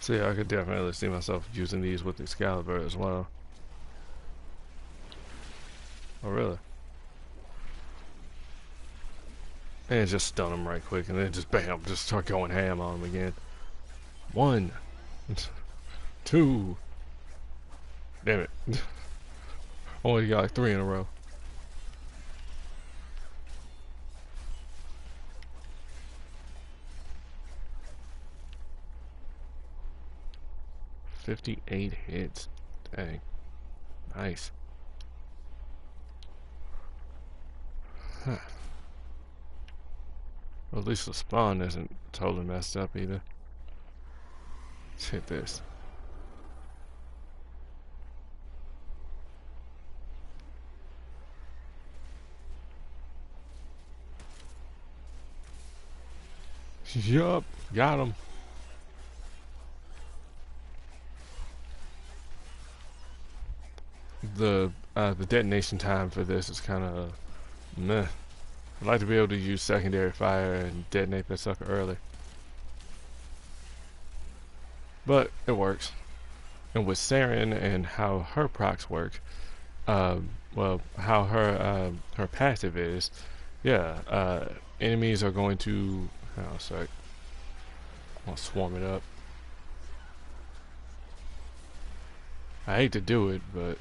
So yeah, I could definitely see myself using these with Excalibur as well. Oh really? And just stun them right quick, and then just bam, just start going ham on them again. 1, 2. Damn it! Only got like 3 in a row. $58 hits. Dang. Nice. Huh. Well, at least the spawn isn't totally messed up either. Let's hit this. Yup, got him. The detonation time for this is kind of meh. I'd like to be able to use secondary fire and detonate that sucker early. But it works. And with Saren and how her procs work, well, how her passive is, yeah, enemies are going to. Oh, sorry. I'll swarm it up. I hate to do it, but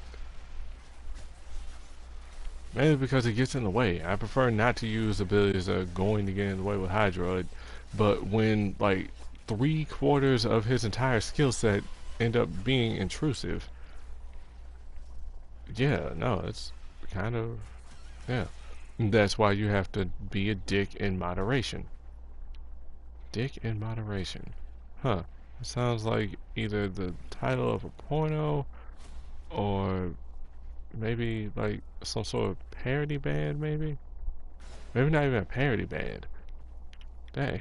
mainly because it gets in the way. I prefer not to use abilities that are going to get in the way with Hydroid, but when like 3/4 of his entire skill set end up being intrusive, yeah, no, it's kind of, yeah. That's why you have to be a dick in moderation. Dick in moderation. Huh. It sounds like either the title of a porno or maybe like some sort of parody band, maybe? Maybe not even a parody band. Dang.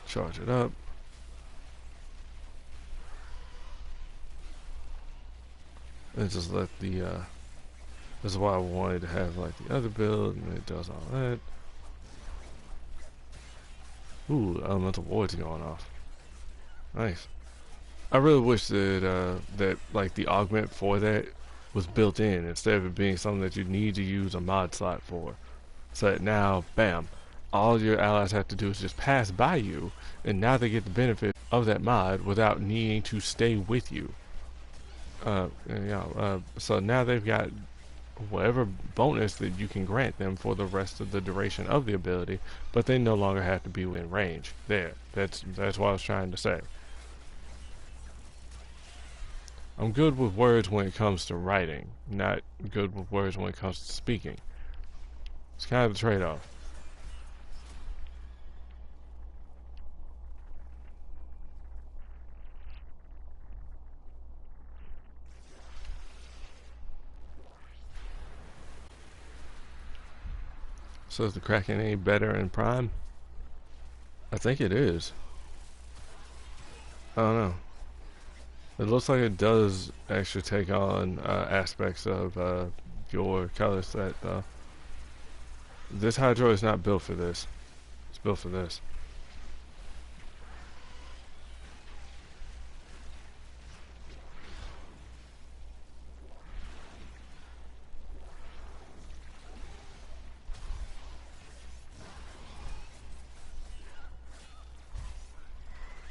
Charge it up. And just let the, this is why I wanted to have like the other build, and it does all that. Ooh, elemental void's going off. Nice. I really wish that that like the augment for that was built in instead of it being something that you need to use a mod slot for. So that now, bam, all your allies have to do is just pass by you, and now they get the benefit of that mod without needing to stay with you. So now they've got whatever bonus that you can grant them for the rest of the duration of the ability, but they no longer have to be within range. There, that's what I was trying to say. I'm good with words when it comes to writing, not good with words when it comes to speaking. It's kind of a trade-off. So is the Kraken any better in Prime? I think it is. I don't know. It looks like it does actually take on aspects of your color set, though. This Hydroid is not built for this. It's built for this.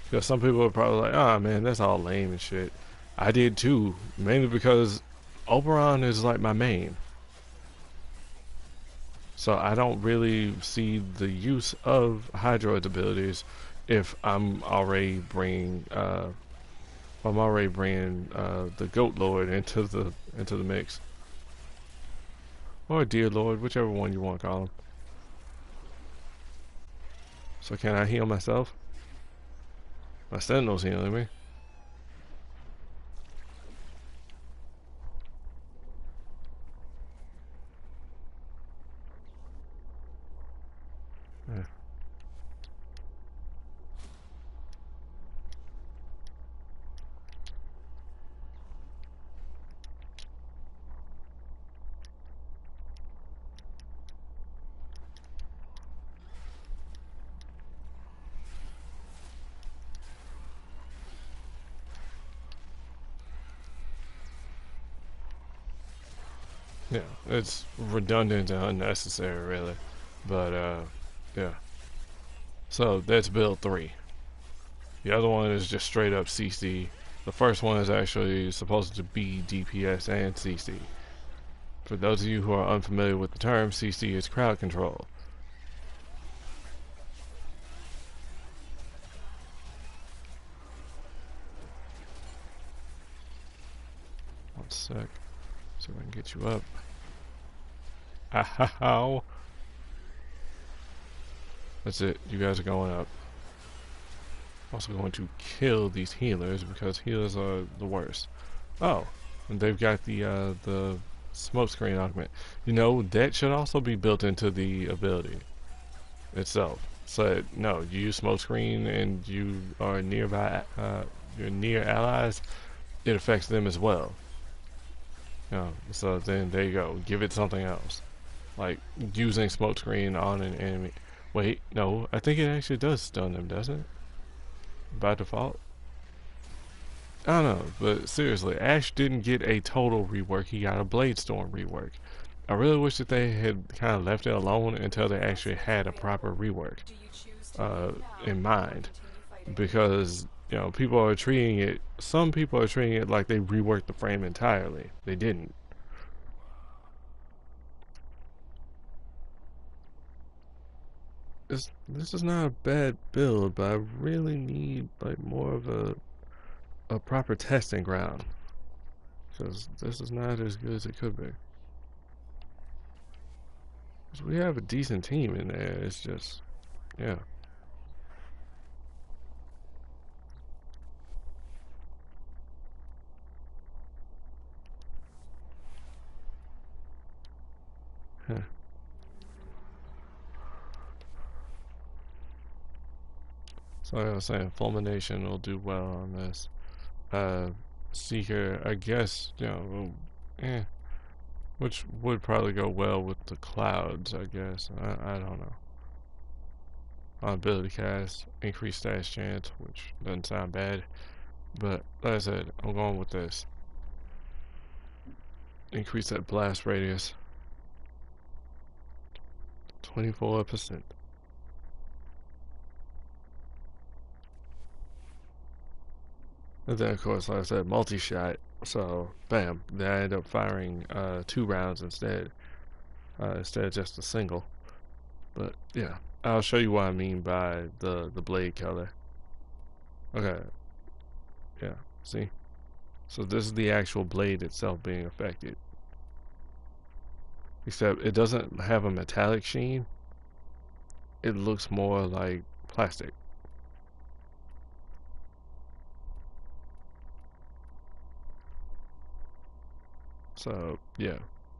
Because some people are probably like, oh man, that's all lame and shit. I did too, mainly because Oberon is like my main. So I don't really see the use of Hydroid's abilities if I'm already bringing the Goat Lord into the mix, or Deer Lord, whichever one you want to call him. So can I heal myself? My Sentinel's healing me. Yeah. Yeah, it's redundant and unnecessary, really. But, yeah. So, that's build 3. The other one is just straight up CC. The first one is actually supposed to be DPS and CC. For those of you who are unfamiliar with the term, CC is crowd control. One sec. So I can get you up. Ow. That's it. You guys are going up. Also going to kill these healers because healers are the worst. Oh, and they've got the smoke screen augment. You know, that should also be built into the ability itself. So no, you use smoke screen and you are nearby, you're near allies, it affects them as well. So then there you go. Give it something else, like using smoke screen on an enemy. Wait, no, I think it actually does stun them, doesn't it? By default. I don't know, but seriously, Ash didn't get a total rework. He got a Blade Storm rework. I really wish that they had kind of left it alone until they actually had a proper rework in mind, because people are treating it. Some people are treating it like they reworked the frame entirely. They didn't. This is not a bad build, but I really need like more of a proper testing ground, because this is not as good as it could be. 'Cause we have a decent team in there. It's just, yeah. Huh. So like I was saying, Fulmination will do well on this. Seeker, I guess, which would probably go well with the clouds, I guess. I don't know. On ability cast, increased stash chance, which doesn't sound bad. But like I said, I'm going with this. Increase that blast radius. 24%. And then, of course, like I said, multi-shot. So, bam, then I end up firing 2 rounds instead of just a single. But, yeah, I'll show you what I mean by the blade color. Okay, yeah, see? So this is the actual blade itself being affected. Except it doesn't have a metallic sheen. It looks more like plastic. So, yeah,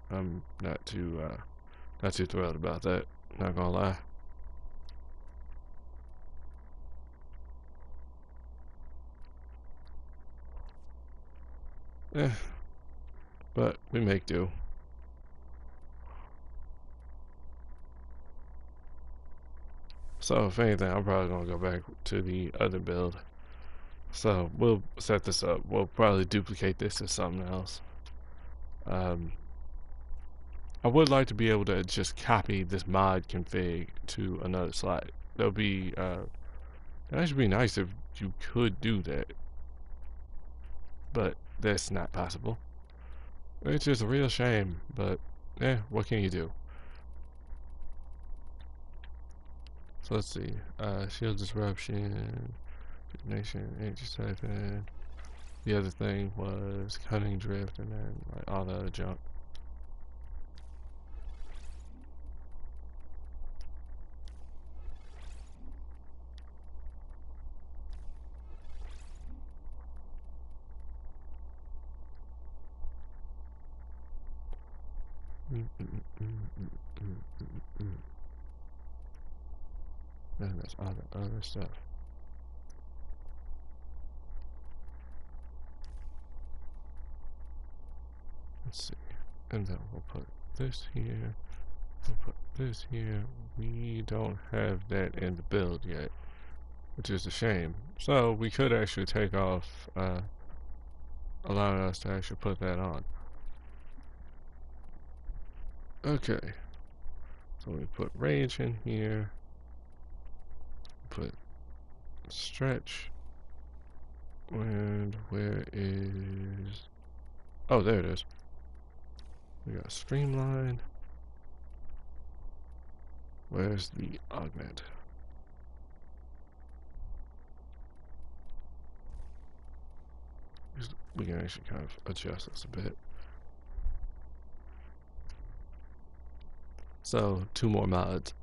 I'm not too thrilled about that. Not gonna lie. Eh, but we make do. So if anything, I'm probably gonna go back to the other build. So we'll set this up. We'll probably duplicate this as something else. I would like to be able to just copy this mod config to another slide. That'd be that'd actually be nice if you could do that, but that's not possible. It's just a real shame, but what can you do? So let's see. Shield disruption, nation, energy siphon. The other thing was cunning drift, and then like all the other junk. Then there's all the other stuff. Let's see. And then we'll put this here. We'll put this here. We don't have that in the build yet, which is a shame. So we could actually take off, allowing us to actually put that on. Okay. So we put range in here. Put stretch. And where is... Oh, there it is. We got streamline. Where's the augment? We can actually kind of adjust this a bit. So, 2 more mods.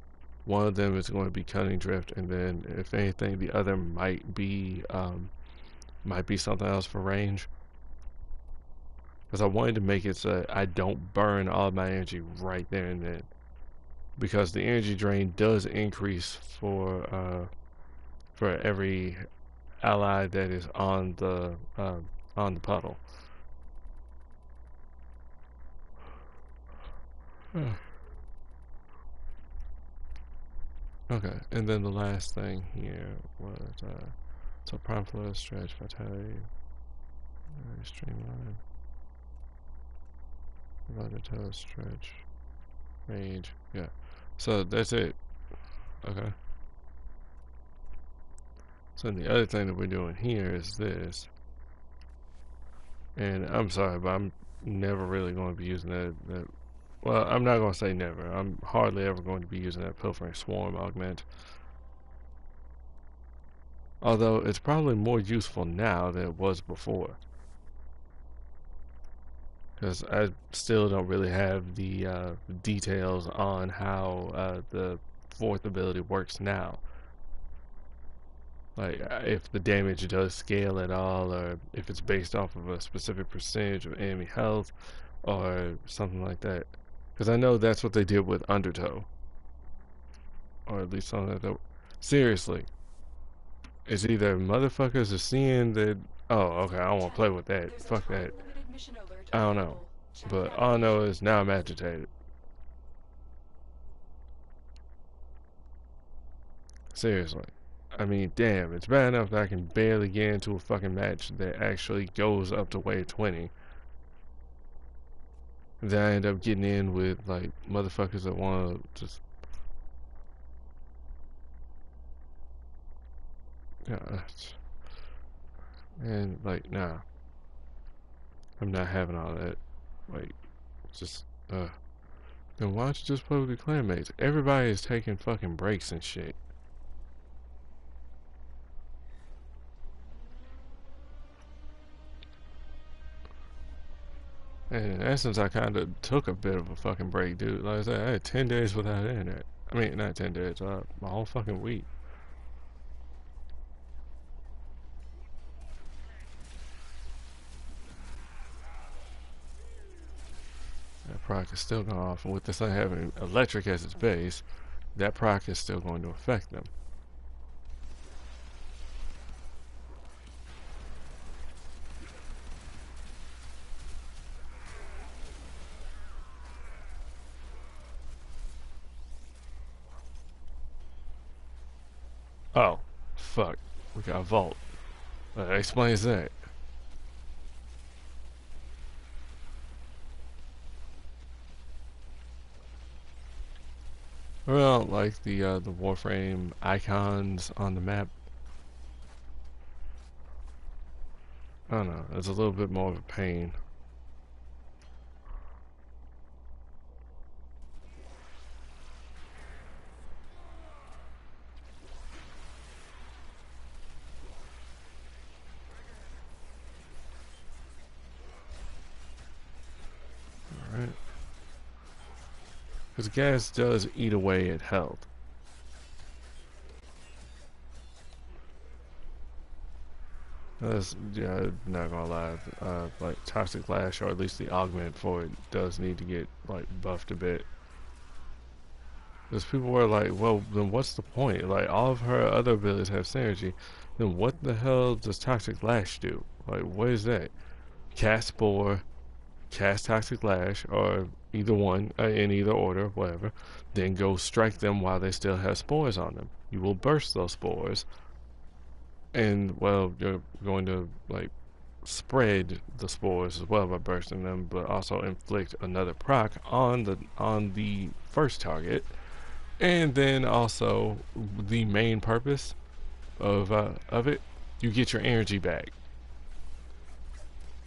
One of them is going to be cutting drift, and then if anything, the other might be something else for range. Because I wanted to make it so I don't burn all my energy right there and then. Because the energy drain does increase for every ally that is on the puddle. Okay, and then the last thing here was so prime flow, stretch, vitality, streamline, vitality, stretch, range. Yeah, so that's it. Okay. So the other thing that we're doing here is this, and I'm sorry, but I'm never really going to be using that. Well, I'm not going to say never. I'm hardly ever going to be using that pilfering swarm augment. Although it's probably more useful now than it was before. Because I still don't really have the details on how the 4th ability works now. Like, if the damage does scale at all, or if it's based off of a specific percentage of enemy health, or something like that. Because I know that's what they did with Undertow. Or at least something like that. Seriously. It's either motherfuckers are seeing that, oh, okay, I don't want to play with that. Fuck that. I don't know. But all I know is now I'm agitated. Seriously. I mean, damn, it's bad enough that I can barely get into a fucking match that actually goes up to wave 20. Then I end up getting in with, like, motherfuckers that want to just... Yeah, and, like, nah. I'm not having all that. Like, just, then why don't you just play with your clanmates? Everybody is taking fucking breaks and shit. And in essence, I kind of took a bit of a fucking break, dude. Like I said, I had 10 days without internet. I mean, not 10 days, my whole fucking week. That product is still going off, and with this thing having electric as its base, that proc is still going to affect them. Oh, fuck. We got a vault. That explains that. Well, like the Warframe icons on the map. I don't know. It's a little bit more of a pain. Alright. Because gas does eat away at health. That's, yeah, not gonna lie. Like Toxic Lash, or at least the augment for it, does need to get like buffed a bit. Because people were like, well, then what's the point? Like, all of her other abilities have synergy. Then what the hell does Toxic Lash do? Like, what is that? Cast Spore, cast Toxic Lash, or either one, in either order, whatever. Then go strike them while they still have spores on them. You will burst those spores. And, well, you're going to, like, spread the spores as well by bursting them, but also inflict another proc on the first target. And then also the main purpose of it, you get your energy back.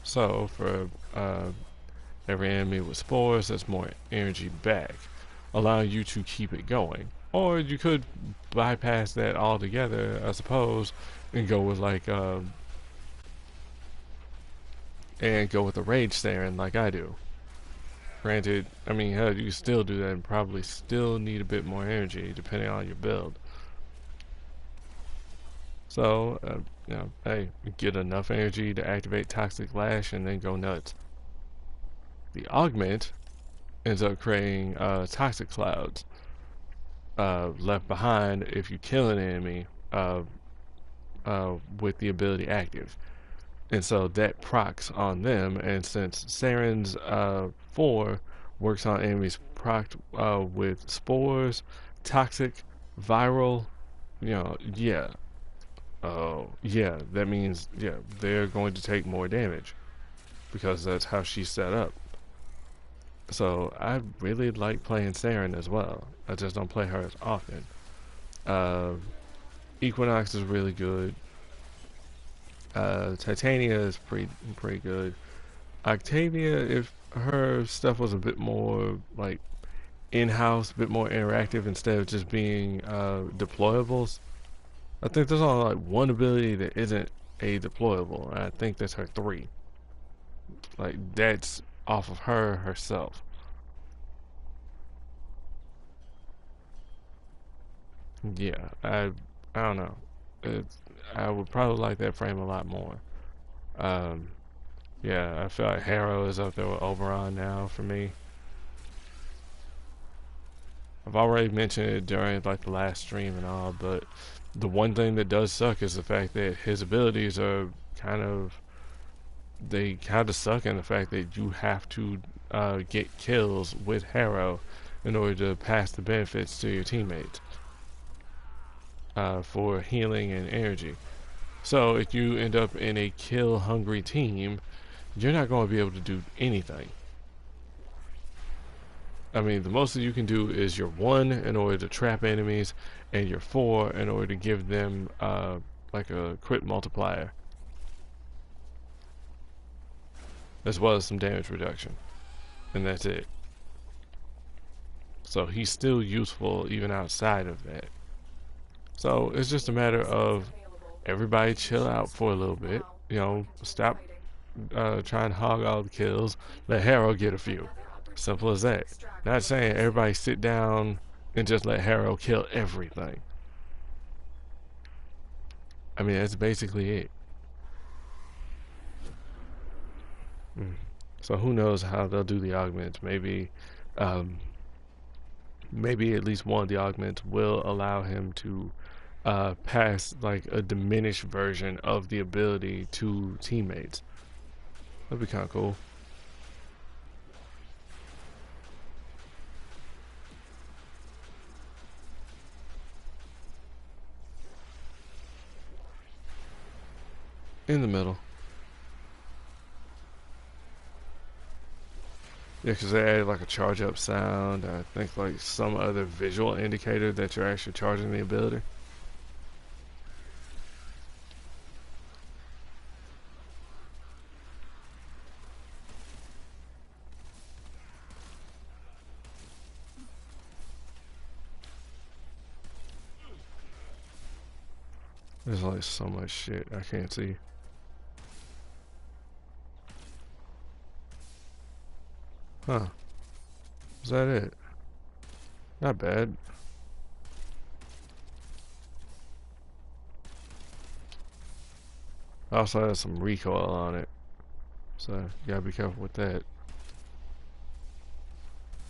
So for every enemy with spores, that's more energy back, allowing you to keep it going. Or you could bypass that altogether, I suppose, and go with like and go with the rage staring like I do. Granted, I mean, hell, you can still do that and probably still need a bit more energy depending on your build. So, you know, hey, get enough energy to activate Toxic Lash and then go nuts. The augment ends up creating toxic clouds left behind if you kill an enemy with the ability active. And so that procs on them, and since Saren's 4 works on enemies procced with spores, toxic, viral, you know, yeah. Oh, yeah, that means, yeah, they're going to take more damage because that's how she's set up. So I really like playing Saren as well. I just don't play her as often. Uh, Equinox is really good. Titania is pretty good. Octavia, if her stuff was a bit more like in-house, a bit more interactive instead of just being deployables. I think there's only like one ability that isn't a deployable, and I think that's her 3. Like that's off of her herself. Yeah, I don't know. It's, I would probably like that frame a lot more. Um, yeah, I feel like Harrow is up there with Oberon now for me. I've already mentioned it during like the last stream and all, but the one thing that does suck is the fact that his abilities are they kind of suck in the fact that you have to get kills with Harrow in order to pass the benefits to your teammates for healing and energy. So if you end up in a kill hungry team, you're not going to be able to do anything. I mean, the most that you can do is your 1 in order to trap enemies, and your 4 in order to give them like a crit multiplier, as well as some damage reduction, and that's it. So he's still useful even outside of that. So it's just a matter of everybody chill out for a little bit, you know, stop trying to hog all the kills, let Harrow get a few. Simple as that. Not saying everybody sit down and just let Harrow kill everything. I mean, that's basically it. So who knows how they'll do the augments? Maybe maybe at least one of the augments will allow him to pass like a diminished version of the ability to teammates. That'd be kind of cool. In the middle. Yeah, because they added like a charge up sound. I think like some other visual indicator that you're actually charging the ability. There's like so much shit I can't see. Huh. Is that it? Not bad. I also has some recoil on it. So you gotta be careful with that.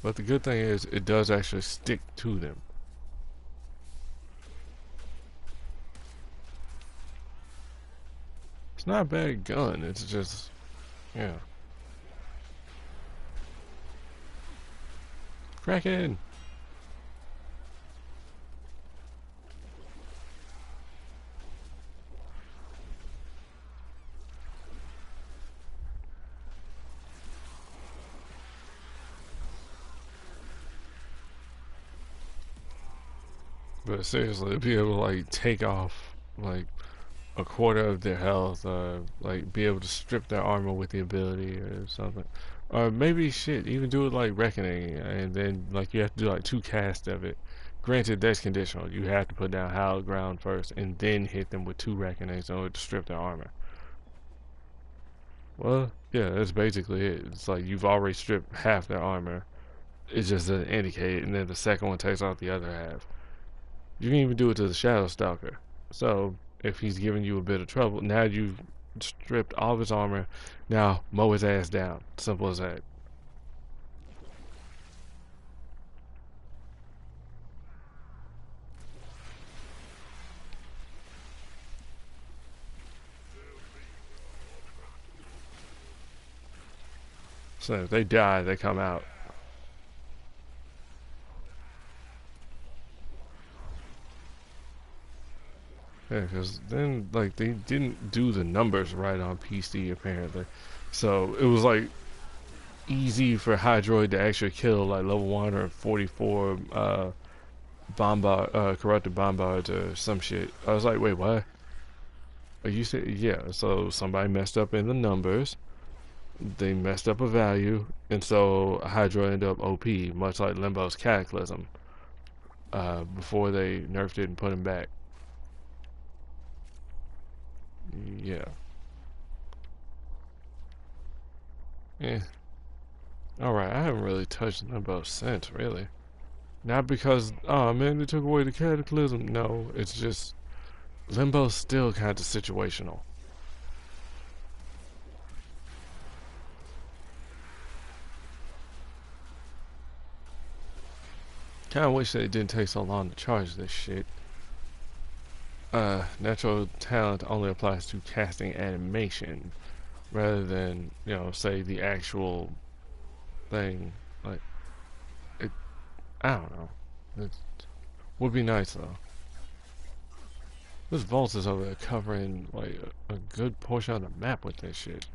But the good thing is it does actually stick to them. It's not a bad gun, it's just, yeah. Crack in! But seriously, to be able to like take off like a quarter of their health, like be able to strip their armor with the ability or something. Or maybe shit, even do it like Reckoning, and then like you have to do like 2 casts of it. Granted, that's conditional. You have to put down Hallowed Ground first, and then hit them with 2 Reckonings in order to strip their armor. Well, yeah, that's basically it. It's like you've already stripped half their armor. It just doesn't indicate it, and then the second one takes off the other half. You can even do it to the Shadow Stalker. So, if he's giving you a bit of trouble, now you've stripped all of his armor. Now, mow his ass down. Simple as that. So, if they die, they come out. Yeah, because then, like, they didn't do the numbers right on PC, apparently. So, it was, like, easy for Hydroid to actually kill, like, level 144, corrupted bombards or some shit. I was like, wait, what? You said, yeah, so somebody messed up in the numbers. They messed up a value, and so Hydra ended up OP, much like Limbo's Cataclysm, before they nerfed it and put him back. Yeah. Eh. Alright, I haven't really touched Limbo since, really. Not because, oh man, they took away the Cataclysm. No, it's just, Limbo's still kind of situational. Kinda wish that it didn't take so long to charge this shit. Natural talent only applies to casting animation rather than, you know, say the actual thing. Like, it, I don't know. It would be nice though. This vault is over there covering like a good portion of the map with this shit.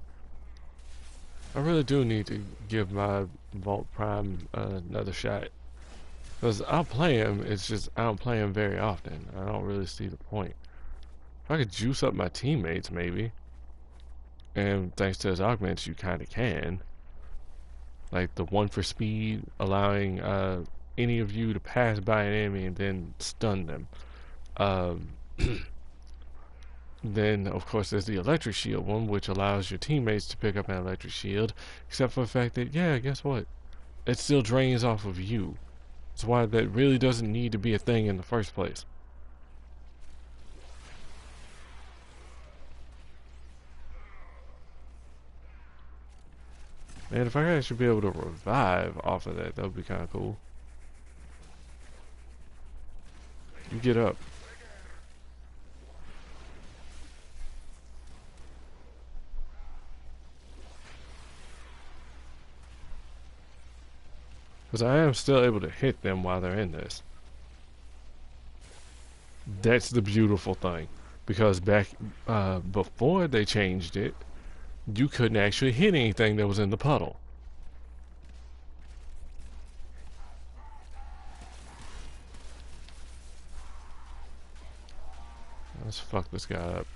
I really do need to give my Vault Prime another shot. Because I'll play him, it's just I don't play him very often. I don't really see the point. If I could juice up my teammates, maybe. And thanks to his augments, you kind of can. Like the one for speed, allowing any of you to pass by an enemy and then stun them. Um, then, of course, there's the electric shield one, which allows your teammates to pick up an electric shield. Except for the fact that, yeah, guess what? It still drains off of you. That's why that really doesn't need to be a thing in the first place. Man, if I could actually be able to revive off of that, that would be kind of cool. You get up. Because I am still able to hit them while they're in this. That's the beautiful thing. Because back before they changed it, you couldn't actually hit anything that was in the puddle. Let's fuck this guy up.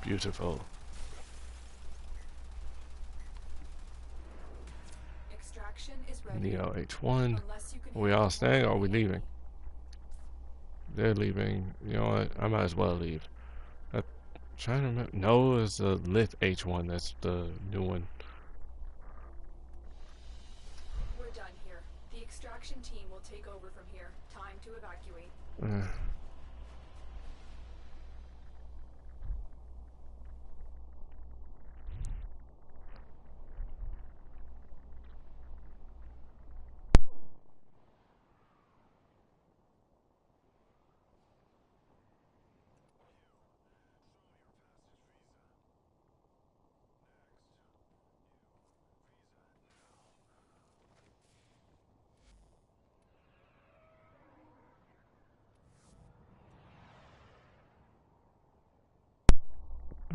Beautiful. Extraction is ready. Neo H1. Unless you can Are we all staying or are we leaving? They're leaving. You know what? I might as well leave. I'm trying to remember. No, it's the Lith H1. That's the new one. We're done here. The extraction team will take over from here. Time to evacuate.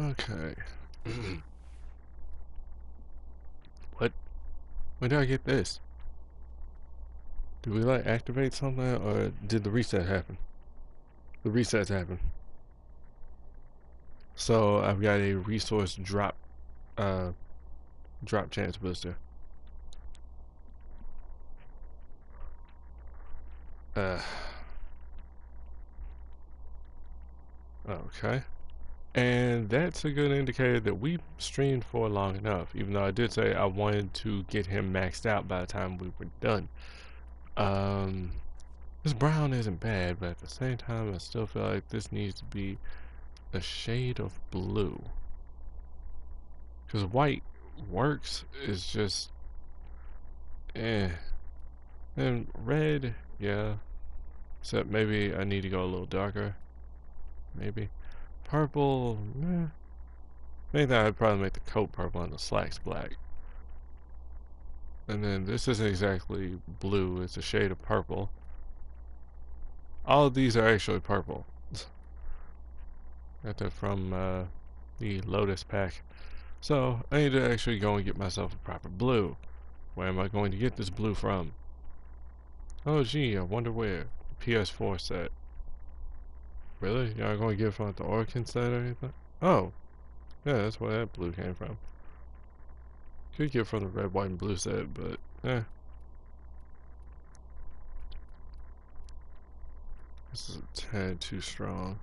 Okay. What? When did I get this? Did we like activate something or did the reset happen? The resets happen. So I've got a resource drop chance booster. Okay. And that's a good indicator that we streamed for long enough, even though I did say I wanted to get him maxed out by the time we were done. This brown isn't bad, but at the same time I still feel like this needs to be a shade of blue. Because white works, is just eh. And red, yeah. Except maybe I need to go a little darker. Maybe. Purple, eh. Maybe I'd probably make the coat purple and the slacks black. And then this isn't exactly blue, it's a shade of purple. All of these are actually purple. Got that from the Lotus pack. So I need to actually go and get myself a proper blue. Where am I going to get this blue from? Oh gee, I wonder where. PS4 set. Really? You're not going to get it from the Orkin set or anything? Oh. Yeah, that's where that blue came from. Could get it from the red, white, and blue set, but eh. This is a tad too strong.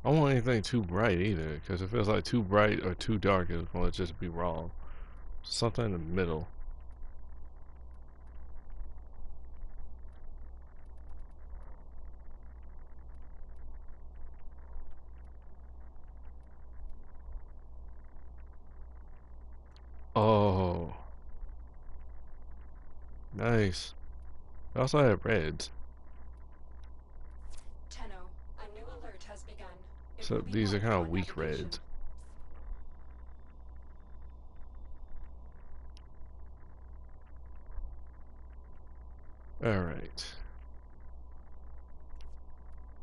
I don't want anything too bright either, because if it's like too bright or too dark, it's going to just be wrong. Something in the middle. Oh. Nice. I also have reds. Tenno, a new alert has begun. So these are kind of weak reds. Alright.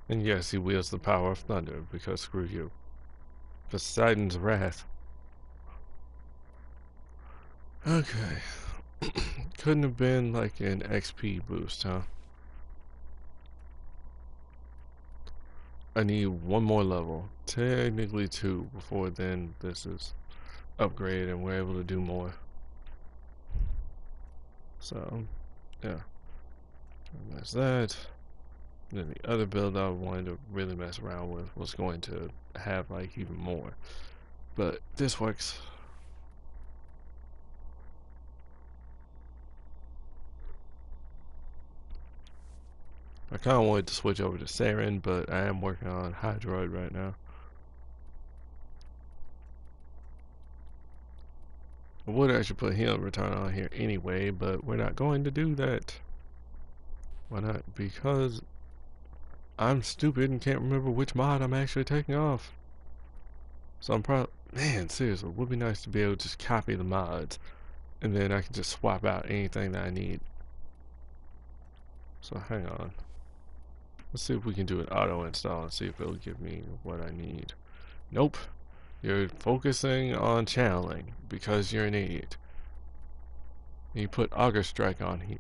And yes, he wields the power of thunder, because screw you. Poseidon's wrath. Okay. Couldn't have been like an XP boost, huh? I need one more level. Technically two, before then this is upgrade and we're able to do more. So, yeah. And that's that. And then the other build I wanted to really mess around with was going to have like even more. But this works. I kind of wanted to switch over to Saren, but I am working on Hydroid right now. I would actually put healing return on here anyway, but we're not going to do that. Why not? Because I'm stupid and can't remember which mod I'm actually taking off. So I'm probably, man, seriously, it would be nice to be able to just copy the mods and then I can just swap out anything that I need. So hang on. Let's see if we can do an auto install and see if it'll give me what I need. Nope. You're focusing on channeling because you're an idiot. And you put Auger Strike on here.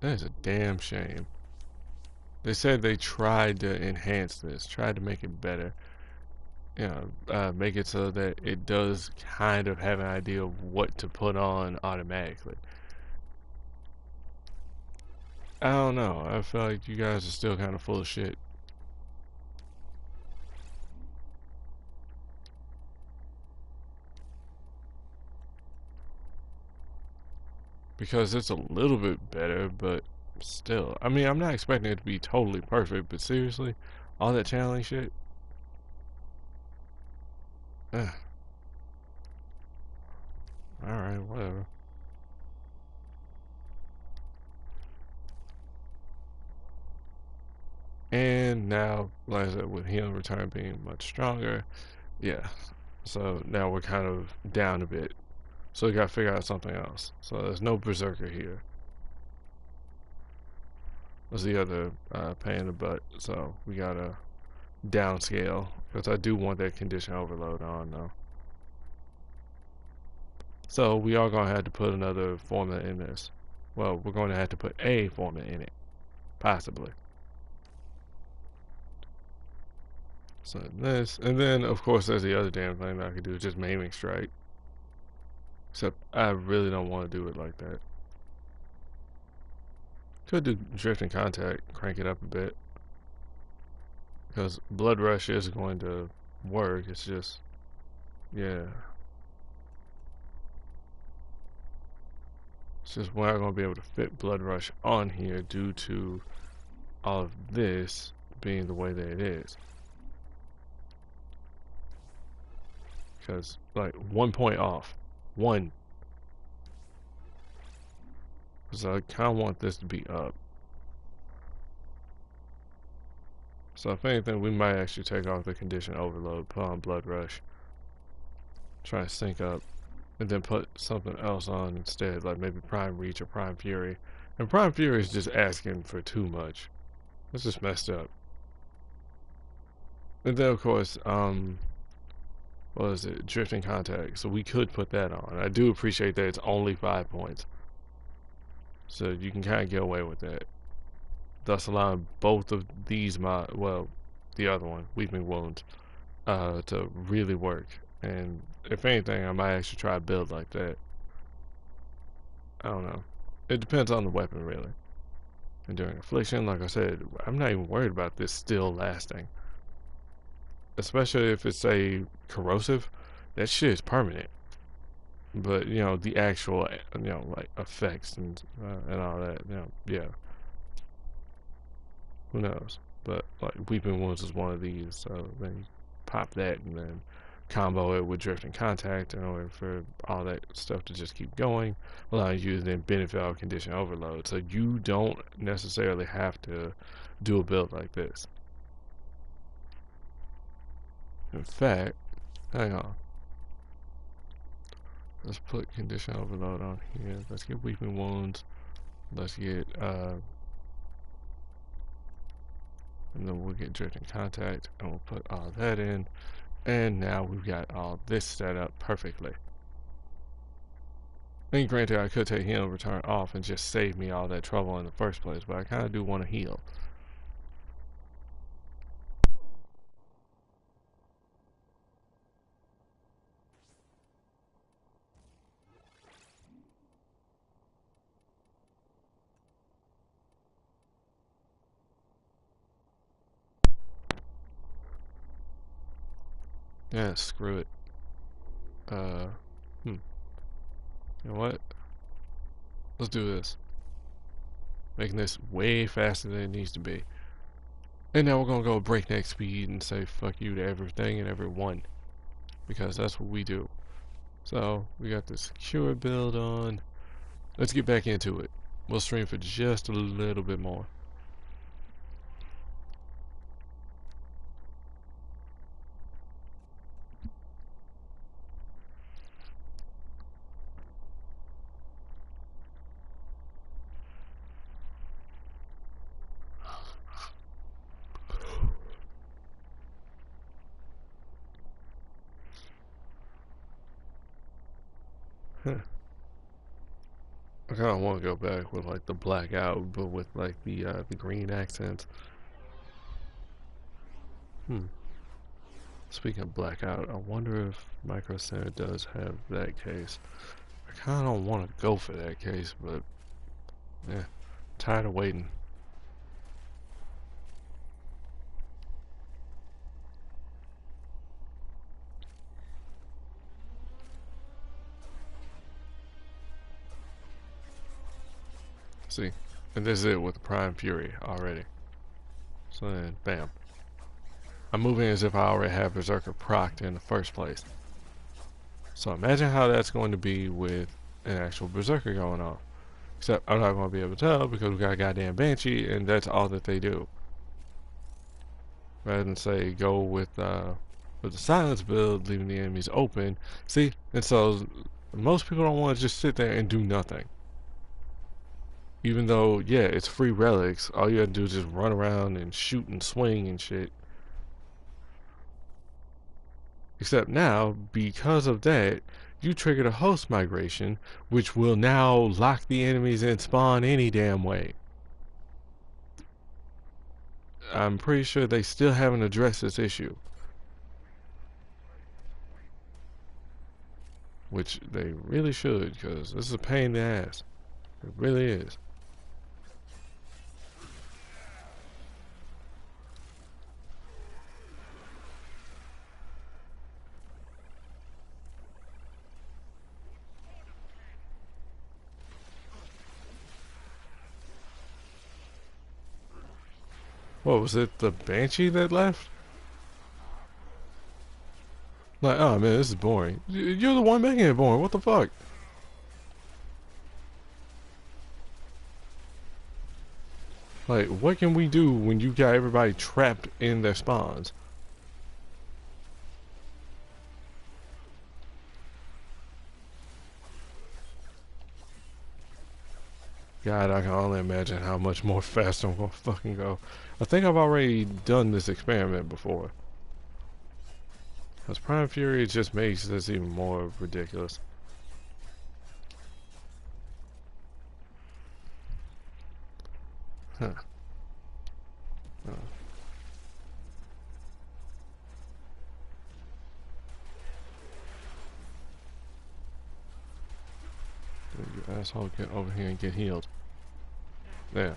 That is a damn shame. They said they tried to enhance this, tried to make it better. You know, make it so that it does kind of have an idea of what to put on automatically. I don't know. I feel like you guys are still kind of full of shit. Because it's a little bit better, but still. I mean, I'm not expecting it to be totally perfect, but seriously, all that channeling shit. Alright, whatever. And now, like I said, with healing return being much stronger, yeah. So now we're kind of down a bit. So we gotta figure out something else. So there's no Berserker here. That's the other pain in the butt. So we gotta downscale. Because I do want that condition overload on though. So we are gonna have to put another formula in this. Well, we're going to have to put a formula in it. Possibly. So this, and then of course there's the other damn thing that I could do, just maiming strike. Except I really don't want to do it like that. Could do drift and contact, crank it up a bit. Because blood rush is going to work, it's just, yeah. It's just we're not going to be able to fit blood rush on here due to all of this being the way that it is. Because, like, 1 point off. 1. Because I kind of want this to be up. So if anything, we might actually take off the condition overload, put on blood rush. Try to sync up. And then put something else on instead, like maybe prime reach or prime fury. And prime fury is just asking for too much. It's just messed up. And then of course, what is it? Drifting contact. So we could put that on. I do appreciate that it's only 5 points. So you can kind of get away with that. Thus allowing both of these well, the other one, Weeping Wounds, to really work. And if anything, I might actually try to build like that. I don't know. It depends on the weapon, really. And during affliction, like I said, I'm not even worried about this still lasting. Especially if it's a corrosive, that shit is permanent. But you know the actual, you know, like effects and all that, you know, yeah. Who knows? But like Weeping Wounds is one of these, so then you pop that and then combo it with Drift and Contact in order for all that stuff to just keep going, allowing you to then benefit out condition overload. So you don't necessarily have to do a build like this. In fact, hang on. Let's put condition overload on here. Let's get Weeping Wounds. Let's get and then we'll get Drift and Contact, and we'll put all that in. And now we've got all this set up perfectly. And granted, I could take heal and return off and just save me all that trouble in the first place, but I kind of do want to heal. Yeah, screw it. You know what? Let's do this. Making this way faster than it needs to be. And now we're gonna go breakneck speed and say fuck you to everything and everyone. Because that's what we do. So we got the secure build on. Let's get back into it. We'll stream for just a little bit more. Huh. I kind of want to go back with like the blackout, but with like the green accents. Speaking of blackout, I wonder if Micro Center does have that case. I kind of don't want to go for that case, but yeah, tired of waiting. See, and this is it with the Prime Fury already. So then, bam. I'm moving as if I already have Berserker procced in the first place. So imagine how that's going to be with an actual Berserker going on. Except I'm not going to be able to tell because we got a goddamn Banshee and that's all that they do. Rather than say go with the silence build, leaving the enemies open. See, and so most people don't want to just sit there and do nothing. Even though, yeah, it's free relics, all you gotta do is just run around and shoot and swing and shit. Except now, because of that, you triggered a host migration, which will now lock the enemies in spawn any damn way. I'm pretty sure they still haven't addressed this issue. Which they really should, because this is a pain in the ass. It really is. What, was it the Banshee that left? Like, oh man, this is boring. You're the one making it boring, what the fuck? Like, what can we do when you got everybody trapped in their spawns? God, I can only imagine how much more fast I'm gonna fucking go. I think I've already done this experiment before. Because Prime Fury just makes this even more ridiculous. Huh. Oh. You asshole, get over here and get healed. There.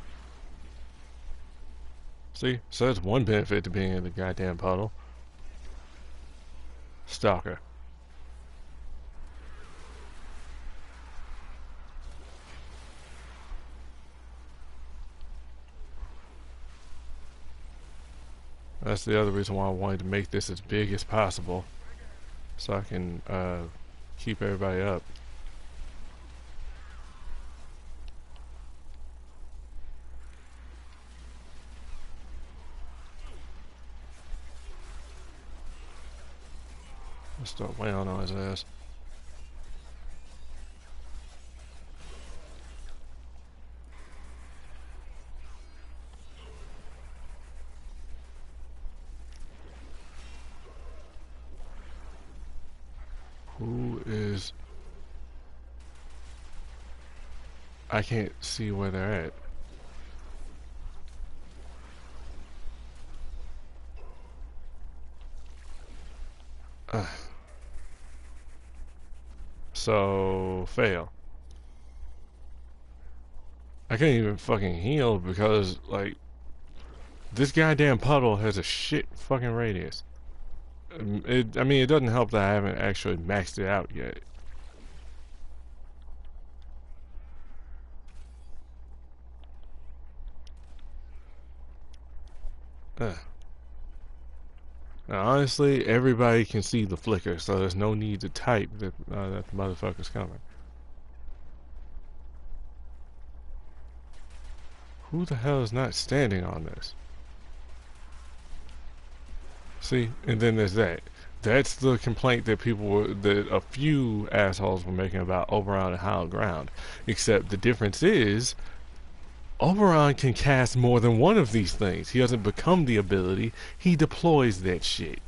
See? So that's one benefit to being in the goddamn puddle. Stalker. That's the other reason why I wanted to make this as big as possible. So I can keep everybody up. Let's start wailing on his ass. Who is... I can't see where they're at. So, fail. I can't even fucking heal because, like, this goddamn puddle has a shit fucking radius. I mean, it doesn't help that I haven't actually maxed it out yet. Now, honestly, everybody can see the flicker, so there's no need to type that the motherfucker's coming. Who the hell is not standing on this? See, and then there's that. That's the complaint that that a few assholes were making about Oberon and Hallowed Ground. Except the difference is, Oberon can cast more than one of these things. He doesn't become the ability, he deploys that shit.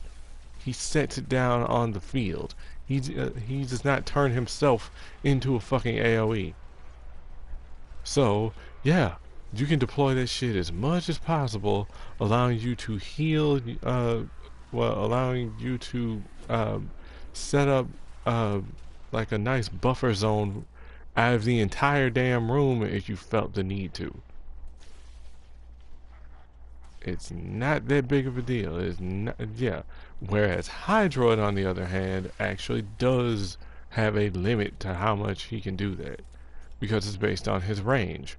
He sets it down on the field. He does not turn himself into a fucking AoE. So, yeah, you can deploy that shit as much as possible, allowing you to heal, allowing you to set up like a nice buffer zone out of the entire damn room if you felt the need to. It's not that big of a deal. It's not, yeah. Whereas Hydroid, on the other hand, actually does have a limit to how much he can do that, because it's based on his range.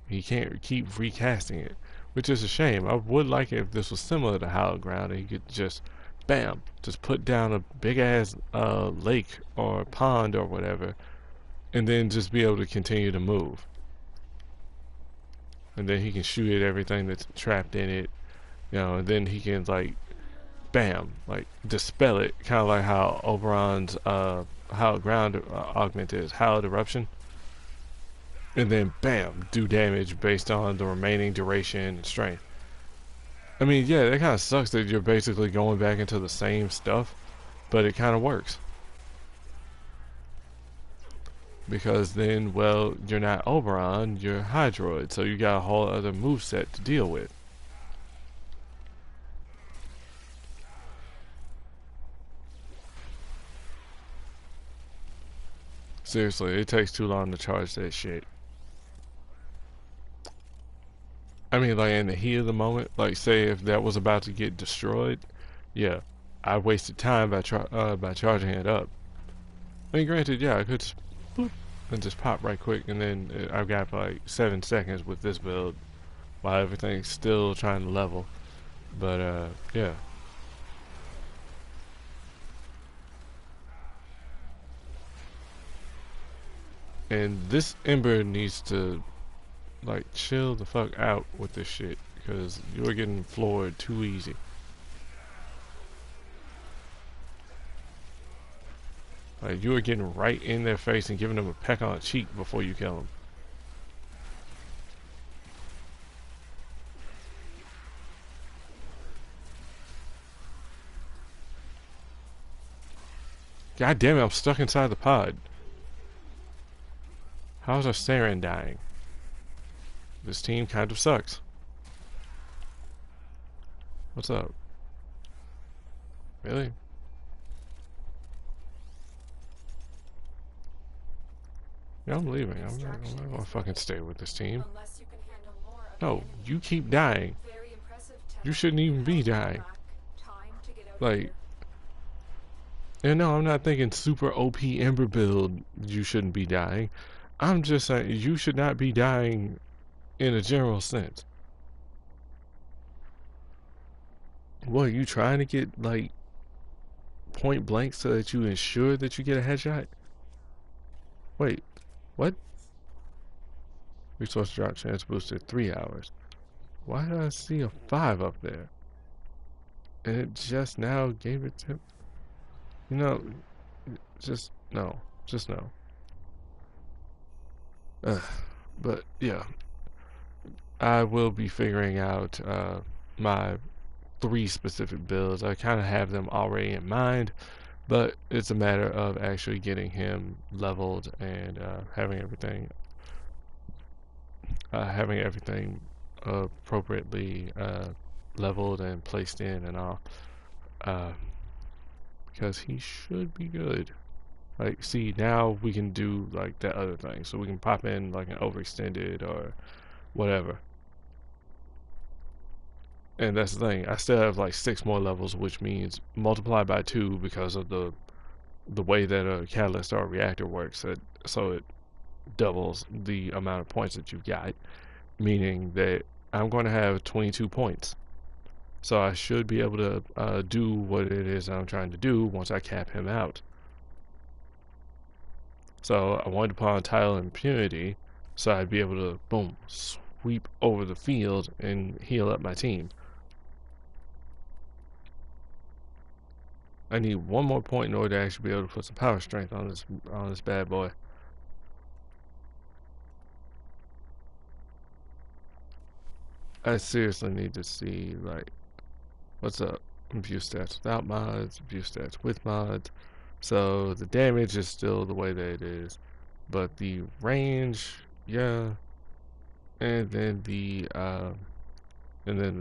He can't keep recasting it, which is a shame. I would like it if this was similar to Hallowed Ground, and he could just, bam, just put down a big ass lake or pond or whatever, and then just be able to continue to move. And then he can shoot at everything that's trapped in it, and then he can, like, bam, like, dispel it, kind of like how Oberon's Hallowed Ground augment is, Hallowed Eruption. And then, bam, do damage based on the remaining duration and strength. I mean, yeah, it kind of sucks that you're basically going back into the same stuff, but it kind of works. Because then, well, you're not Oberon, you're Hydroid, so you got a whole other moveset to deal with. Seriously, it takes too long to charge that shit. I mean, like, in the heat of the moment, like, say if that was about to get destroyed, yeah, I wasted time by charging it up. I mean, granted, yeah, I could just boop, and just pop right quick, and then I've got like 7 seconds with this build while everything's still trying to level. But yeah. And this Ember needs to, like, chill the fuck out with this shit, because you're getting floored too easy. Like, you are getting right in their face and giving them a peck on the cheek before you kill them. God damn it, I'm stuck inside the pod. How's our Saren dying? This team kind of sucks. What's up? Really? Yeah, I'm leaving. I'm not gonna fucking stay with this team. No, you keep dying. You shouldn't even be dying. Like, and no, I'm not thinking super OP Ember build, you shouldn't be dying. I'm just saying, you should not be dying in a general sense. What, are you trying to get, like, point blank so that you ensure that you get a headshot? Wait, what? Resource drop chance boosted 3 hours. Why did I see a 5 up there? And it just now gave it to... You know, just no. Just no. But, yeah. I will be figuring out my 3 specific builds. I kind of have them already in mind, but it's a matter of actually getting him leveled and having everything appropriately leveled and placed in and all, because he should be good. Like, see, now we can do like that other thing, so we can pop in like an overextended or whatever. And that's the thing, I still have like 6 more levels, which means multiply by 2 because of the way that a catalyst or a reactor works. So it doubles the amount of points that you've got, meaning that I'm going to have 22 points. So I should be able to do what it is I'm trying to do once I cap him out. So I wanted to put on title impunity, so I'd be able to, boom, sweep over the field and heal up my team. I need one more point in order to actually be able to put some power strength on this bad boy. I seriously need to see, like, what's up? View stats without mods, view stats with mods. So the damage is still the way that it is, but the range, yeah, and then the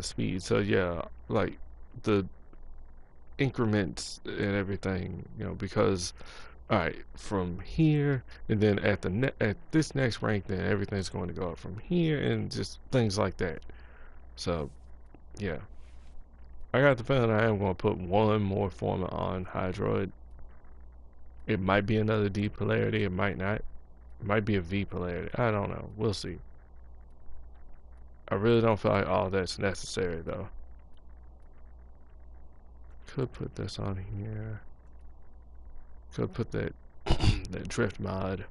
speed. So yeah, like the increments and everything, because all right, from here and then at this next rank, then everything's going to go up from here and just things like that. So yeah, I got the feeling I am going to put one more form on Hydroid. It might be another D polarity, it might not. It might be a V polarity. I don't know. We'll see. I really don't feel like all that's necessary though. Could put this on here. Could put that that drift mod.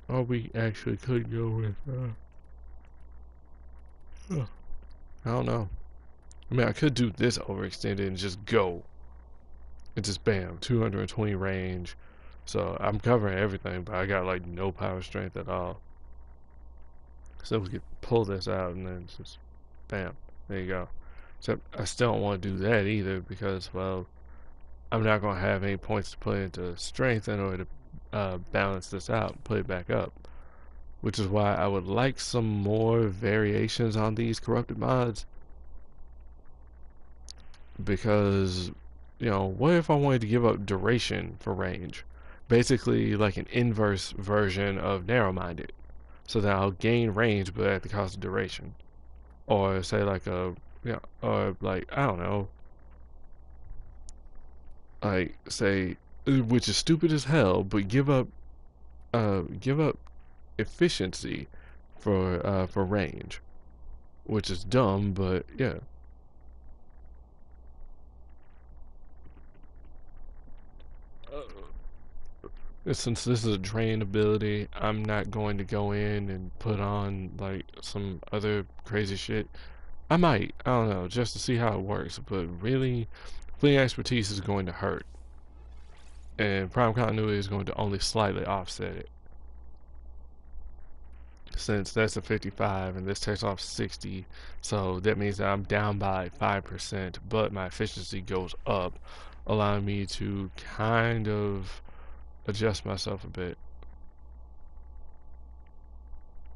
Or we actually could go with I don't know. I mean, I could do this overextended and just go. And just bam, 220 range. So I'm covering everything, but I got like no power strength at all. So we could pull this out and then just bam, there you go. Except I still don't want to do that either because, well, I'm not going to have any points to put into strength in order to balance this out and put it back up. Which is why I would like some more variations on these corrupted mods. Because, what if I wanted to give up duration for range? Basically, like an inverse version of narrow-minded. So that I'll gain range, but at the cost of duration. Or say like or like, I don't know. Like, say, which is stupid as hell, but give up efficiency for range. Which is dumb, but yeah. Since this is a drain ability, I'm not going to go in and put on like some other crazy shit. I might, I don't know, just to see how it works, but really, fleeting expertise is going to hurt. And prime continuity is going to only slightly offset it. Since that's a 55 and this takes off 60, so that means that I'm down by 5%, but my efficiency goes up, allowing me to kind of adjust myself a bit.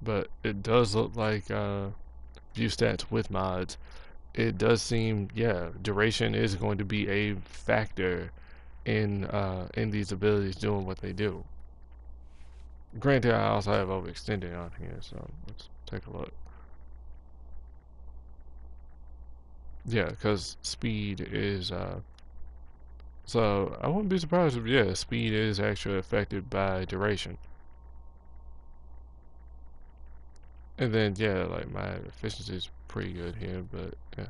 But it does look like view stats with mods. It does seem, yeah, duration is going to be a factor in these abilities doing what they do. Granted, I also have overextended on here, so let's take a look. Yeah, because speed is so I wouldn't be surprised if, yeah, speed is actually affected by duration. And then, yeah, like my efficiency is pretty good here, but yeah.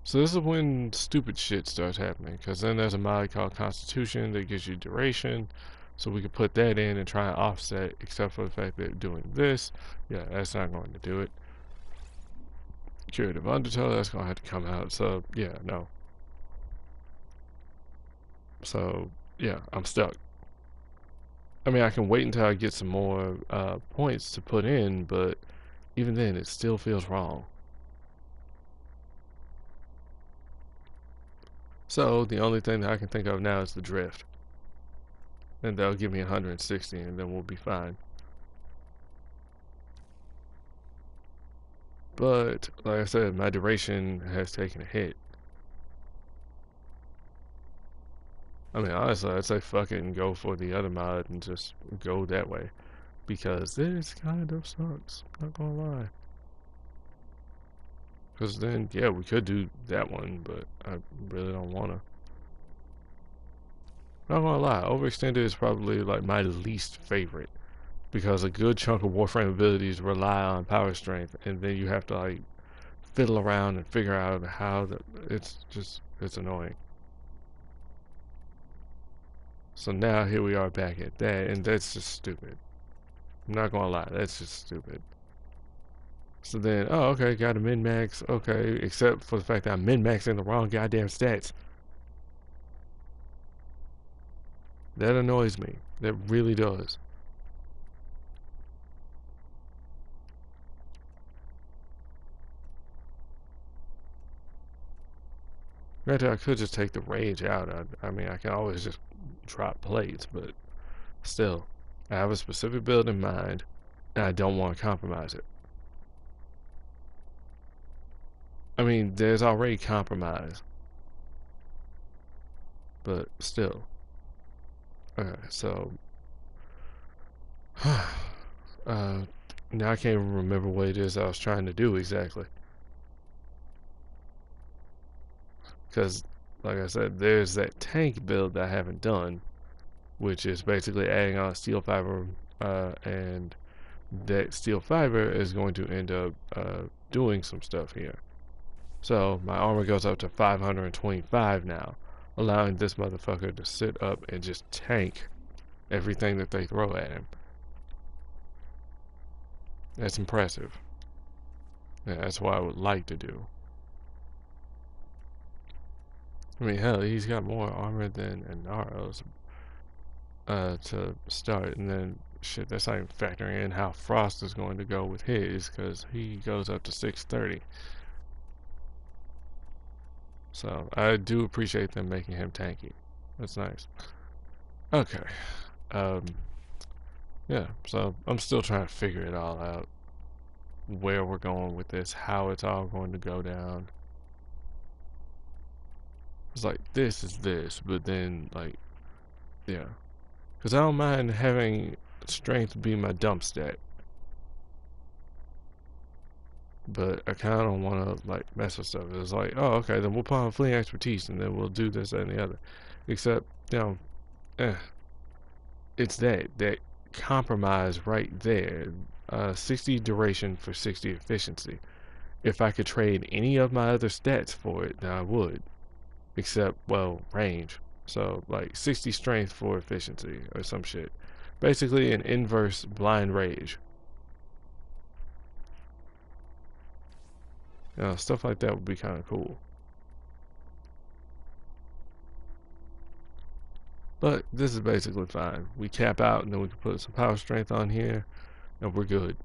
So this is when stupid shit starts happening, because then there's a mod called Constitution that gives you duration, so we could put that in and try and offset, except for the fact that doing this, yeah, that's not going to do it. Curative Undertow, that's going to have to come out, so yeah, no. So, yeah, I'm stuck. I mean, I can wait until I get some more points to put in, but even then, it still feels wrong. So, the only thing that I can think of now is the drift. And that'll give me 160, and then we'll be fine. But, like I said, my duration has taken a hit. I mean, honestly, I'd say fuck it and go for the other mod and just go that way. Because this kind of sucks, not gonna lie. Because then, yeah, we could do that one, but I really don't wanna. Not gonna lie, overextended is probably like my least favorite. because a good chunk of Warframe abilities rely on power strength, and then you have to like fiddle around and figure out how it's annoying. So now here we are back at that, and that's just stupid. I'm not gonna lie, that's just stupid. So then, oh, okay, got a min-max, okay, except for the fact that I'm min-maxing the wrong goddamn stats. That annoys me. That really does. Granted, I could just take the rage out. I mean, I can always just drop plates, but still, I have a specific build in mind, and I don't want to compromise it. I mean, there's already compromise, but still. Okay, so now I can't even remember what it is I was trying to do exactly. Because, like I said, there's that tank build that I haven't done, which is basically adding on steel fiber, and that steel fiber is going to end up doing some stuff here. So my armor goes up to 525 now, allowing this motherfucker to sit up and just tank everything that they throw at him. That's impressive. Yeah, that's what I would like to do. I mean, hell, he's got more armor than Inaro's to start, and then shit, that's not even factoring in how Frost is going to go with his, because he goes up to 630. So I do appreciate them making him tanky. That's nice. Okay. Yeah, so I'm still trying to figure it all out. Where we're going with this, how it's all going to go down. It's like, this is this, but then, like, yeah. Because I don't mind having strength be my dump stat. But I kind of don't want to, like, mess with stuff. It's like, oh, okay, then we'll put on fleeing expertise, and then we'll do this, that, and the other. Except, it's that compromise right there. 60 duration for 60 efficiency. If I could trade any of my other stats for it, then I would. Except, well, range. So, like, 60 strength for efficiency or some shit. Basically, an inverse blind rage. Stuff like that would be kind of cool. But this is basically fine. We cap out, and then we can put some power strength on here, and we're good.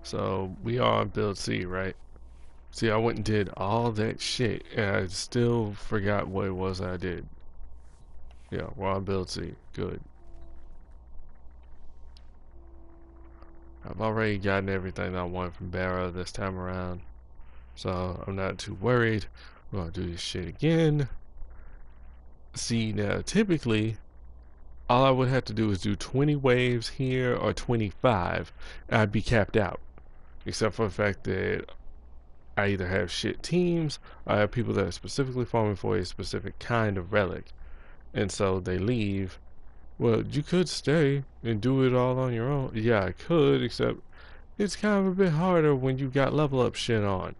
So we are on build C, right? See, I went and did all that shit, and I still forgot what it was I did. Yeah, we're on build C. Good. I've already gotten everything I want from Baro this time around, so I'm not too worried. We're gonna do this shit again. See, now, typically, all I would have to do is do 20 waves here or 25, and I'd be capped out. Except for the fact that I either have shit teams, or I have people that are specifically farming for a specific kind of relic. And so they leave. Well, you could stay and do it all on your own. Yeah, I could, except it's kind of a bit harder when you got level up shit on.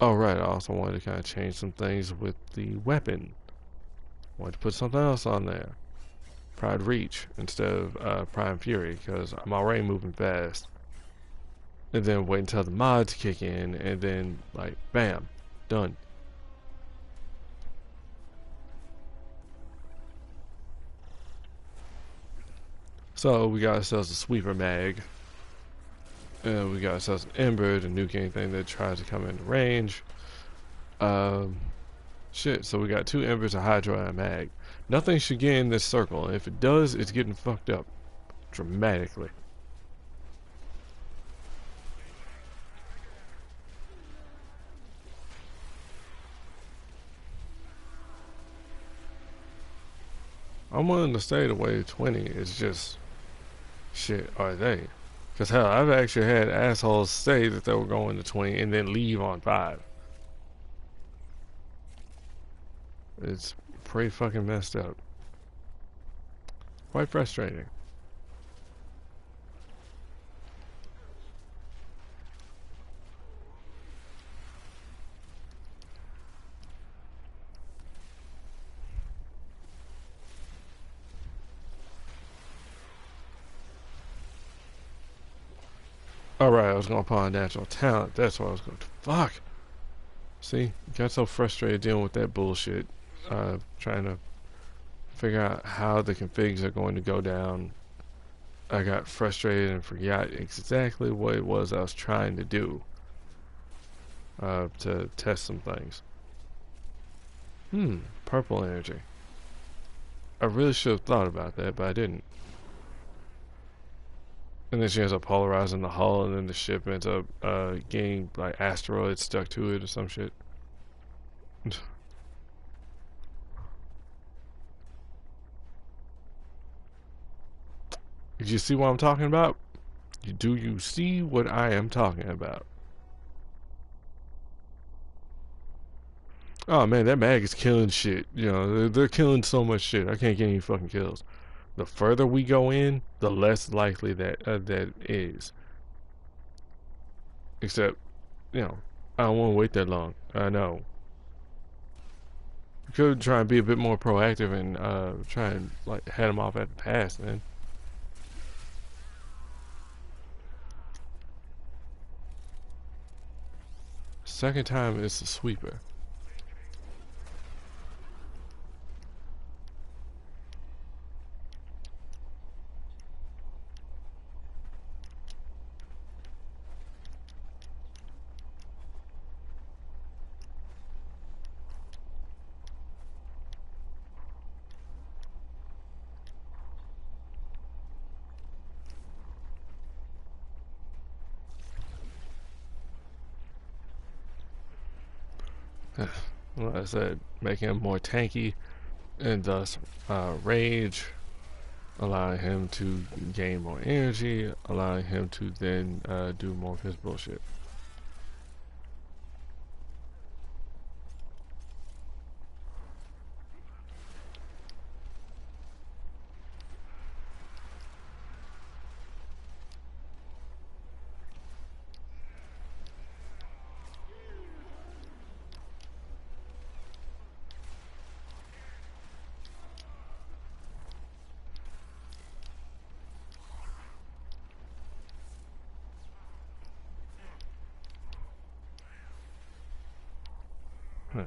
Oh, right, I also wanted to kind of change some things with the weapon. Wanted to put something else on there. Pride Reach instead of Prime Fury, because I'm already moving fast. And then wait until the mods kick in, and then, like, bam, done. So we got ourselves a Sweeper Mag. And we got ourselves an Ember to nuke anything that tries to come into range. Shit, so we got 2 Embers, a Hydroid, and a Mag. Nothing should get in this circle, and if it does, it's getting fucked up. Dramatically. I'm willing to stay the way 20. It's just shit. Are they? Because hell, I've actually had assholes say that they were going to 20 and then leave on 5. It's pretty fucking messed up. Quite frustrating. Alright, I was gonna pull on natural talent. That's what I was going to. Fuck! See? Got so frustrated dealing with that bullshit. Trying to figure out how the configs are going to go down. I got frustrated and forgot exactly what it was I was trying to do. To test some things. Purple energy. I really should have thought about that, but I didn't. And then she ends up polarizing the hull, and then the ship ends up getting like asteroids stuck to it or some shit. Did you see what I'm talking about? Do you see what I am talking about? Oh man, that mag is killing shit. You know, they're killing so much shit. I can't get any fucking kills. The further we go in, the less likely that is. Except, you know, I don't want to wait that long. I know. You could try and be a bit more proactive and try and like head them off at the pass, man. Second time is the sweeper. Like I said, making him more tanky and thus rage, allowing him to gain more energy, allowing him to then do more of his bullshit. Huh.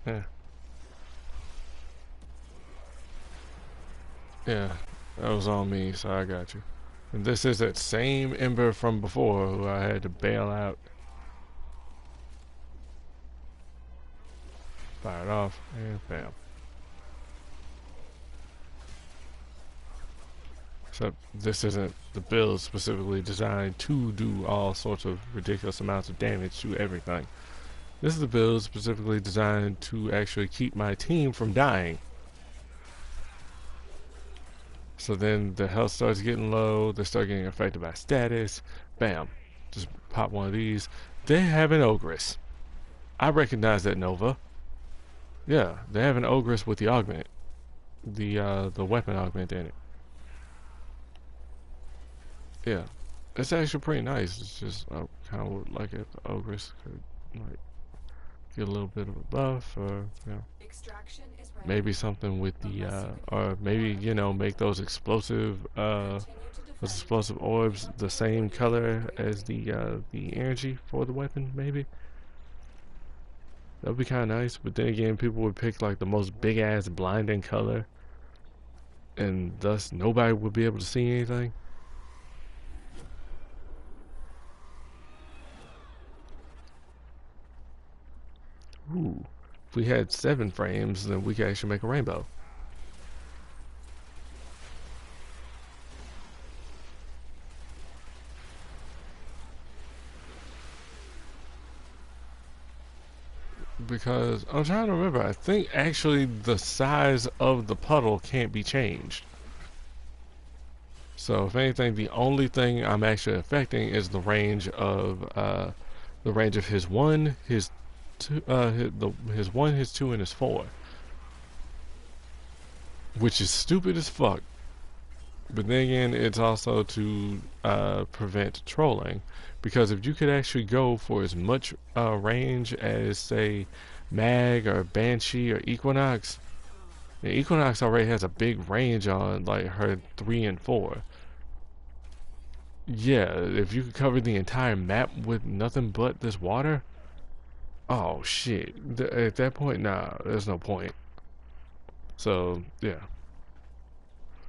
Yeah. Yeah, that was on me, so I got you. And this is that same Ember from before who I had to bail out. Fired off, and bam. Except this isn't the build specifically designed to do all sorts of ridiculous amounts of damage to everything. This is the build specifically designed to actually keep my team from dying. So then the health starts getting low, they start getting affected by status. Bam. Just pop one of these. They have an Ogress. I recognize that Nova. Yeah, they have an Ogress with the augment. The weapon augment in it. Yeah. It's actually pretty nice. It's just I kinda would like it if the Ogress could like get a little bit of a buff, or you know, Extraction is ready. maybe something with the or maybe, you know, make those explosive orbs the same color as the energy for the weapon. Maybe that would be kind of nice. But then again, people would pick like the most big ass blinding color, and thus nobody would be able to see anything. Ooh, If we had 7 frames, then we could actually make a rainbow. Because I'm trying to remember, I think actually the size of the puddle can't be changed. So if anything, the only thing I'm actually affecting is the range of his 1, his 2, his 1, his 2, and his 4, which is stupid as fuck. But then again, it's also to prevent trolling, because if you could actually go for as much range as, say, Mag or Banshee or Equinox, and Equinox already has a big range on like her 3 and 4. Yeah, if you could cover the entire map with nothing but this water, oh shit. At that point, nah, there's no point. So yeah.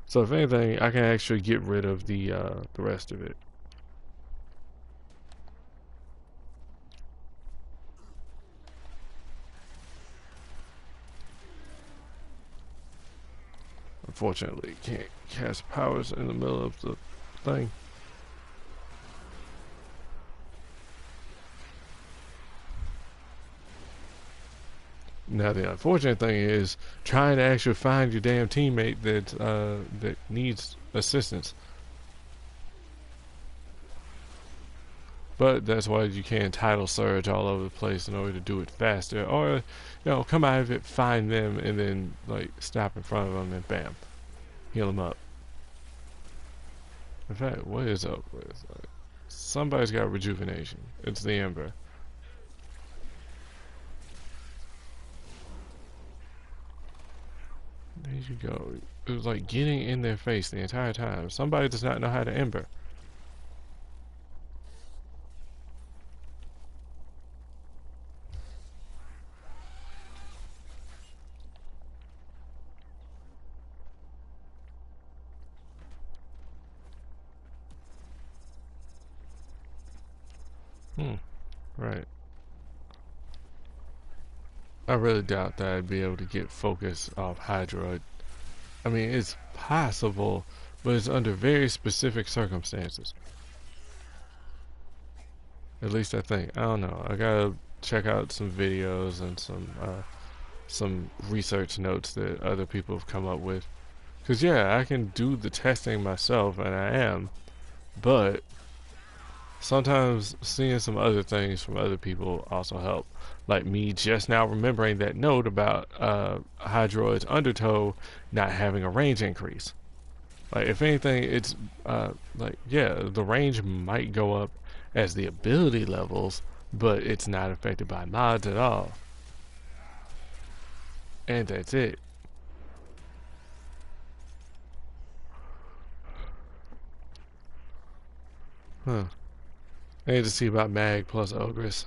So if anything, I can actually get rid of the rest of it. Unfortunately, can't cast powers in the middle of the thing. Now the unfortunate thing is trying to actually find your damn teammate that needs assistance. But that's why you can tidal surge all over the place in order to do it faster, or come out of it, find them, and then like stop in front of them and bam, heal them up. In fact, what is up with somebody's got rejuvenation? It's the Ember. There you go. It was like getting in their face the entire time. Somebody does not know how to Ember. Right. I really doubt that I'd be able to get focus off Hydroid. I mean, it's possible, but it's under very specific circumstances. At least I think. I don't know. I gotta check out some videos and some research notes that other people have come up with. Cause yeah, I can do the testing myself, and I am, but sometimes seeing some other things from other people also help. Like me just now remembering that note about Hydroid's undertow not having a range increase. Like if anything, it's like yeah, the range might go up as the ability levels, but it's not affected by mods at all. And that's it. Huh. I need to see about Mag plus Ogress.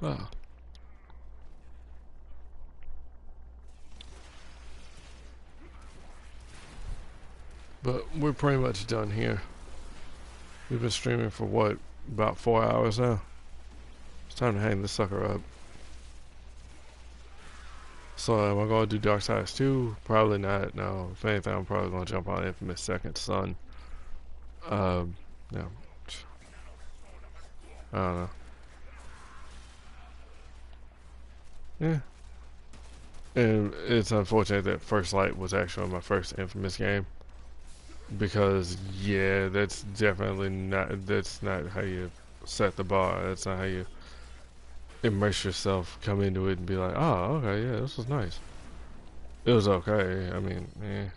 Oh. But we're pretty much done here. We've been streaming for what, about 4 hours now? It's time to hang this sucker up. So am I going to do Darksiders 2? Probably not, no. If anything, I'm probably going to jump on Infamous Second Son. No. I don't know. Yeah. And it's unfortunate that First Light was actually my first Infamous game. Because, yeah, that's definitely not, that's not how you set the bar. That's not how you immerse yourself, come into it and be like, oh, okay, yeah, this was nice. It was okay, I mean, eh.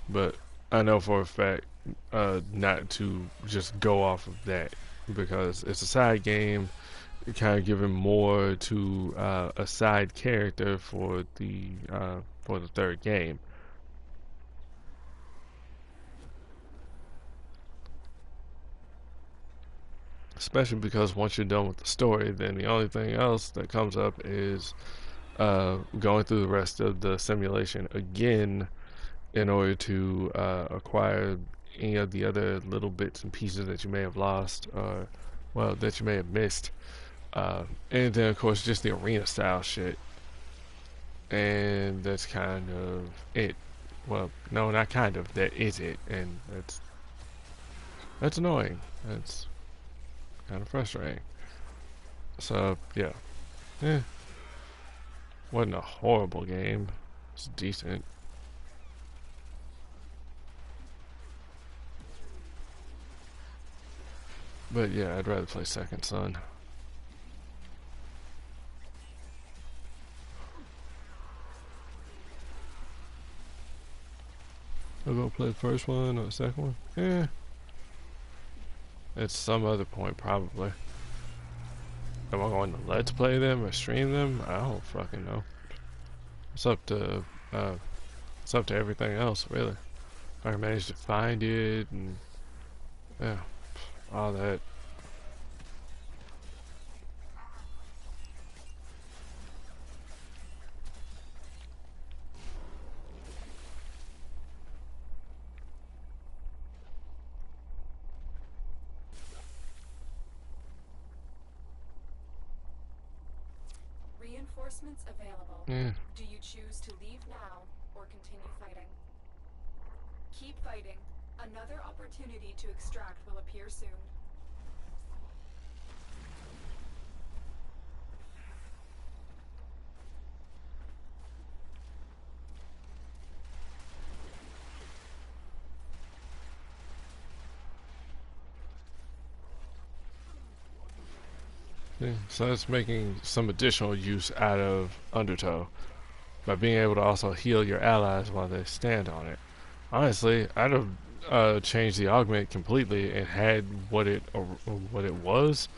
But I know for a fact not to just go off of that, because it's a side game, kind of giving more to a side character for the third game. Especially because once you're done with the story, then the only thing else that comes up is going through the rest of the simulation again in order to acquire any of the other little bits and pieces that you may have lost or, well, that you may have missed. And then, of course, just the arena style shit. And that's kind of it. Well, no, not kind of. That is it. And that's annoying. That's kind of frustrating. So, yeah. Eh. Wasn't a horrible game. It's decent. But yeah, I'd rather play Second Son. I'll go play the first one or the second one. Yeah. At some other point, probably. Am I going to let's play them or stream them? I don't fucking know. It's up to everything else, really. If I can manage to find it and yeah, all that. Reinforcements available. Yeah. Do you choose to leave now or continue fighting? Keep fighting. Another opportunity to extract will appear soon. Yeah. So that's making some additional use out of Undertow by being able to also heal your allies while they stand on it. Honestly, I'd have changed the augment completely and had what it was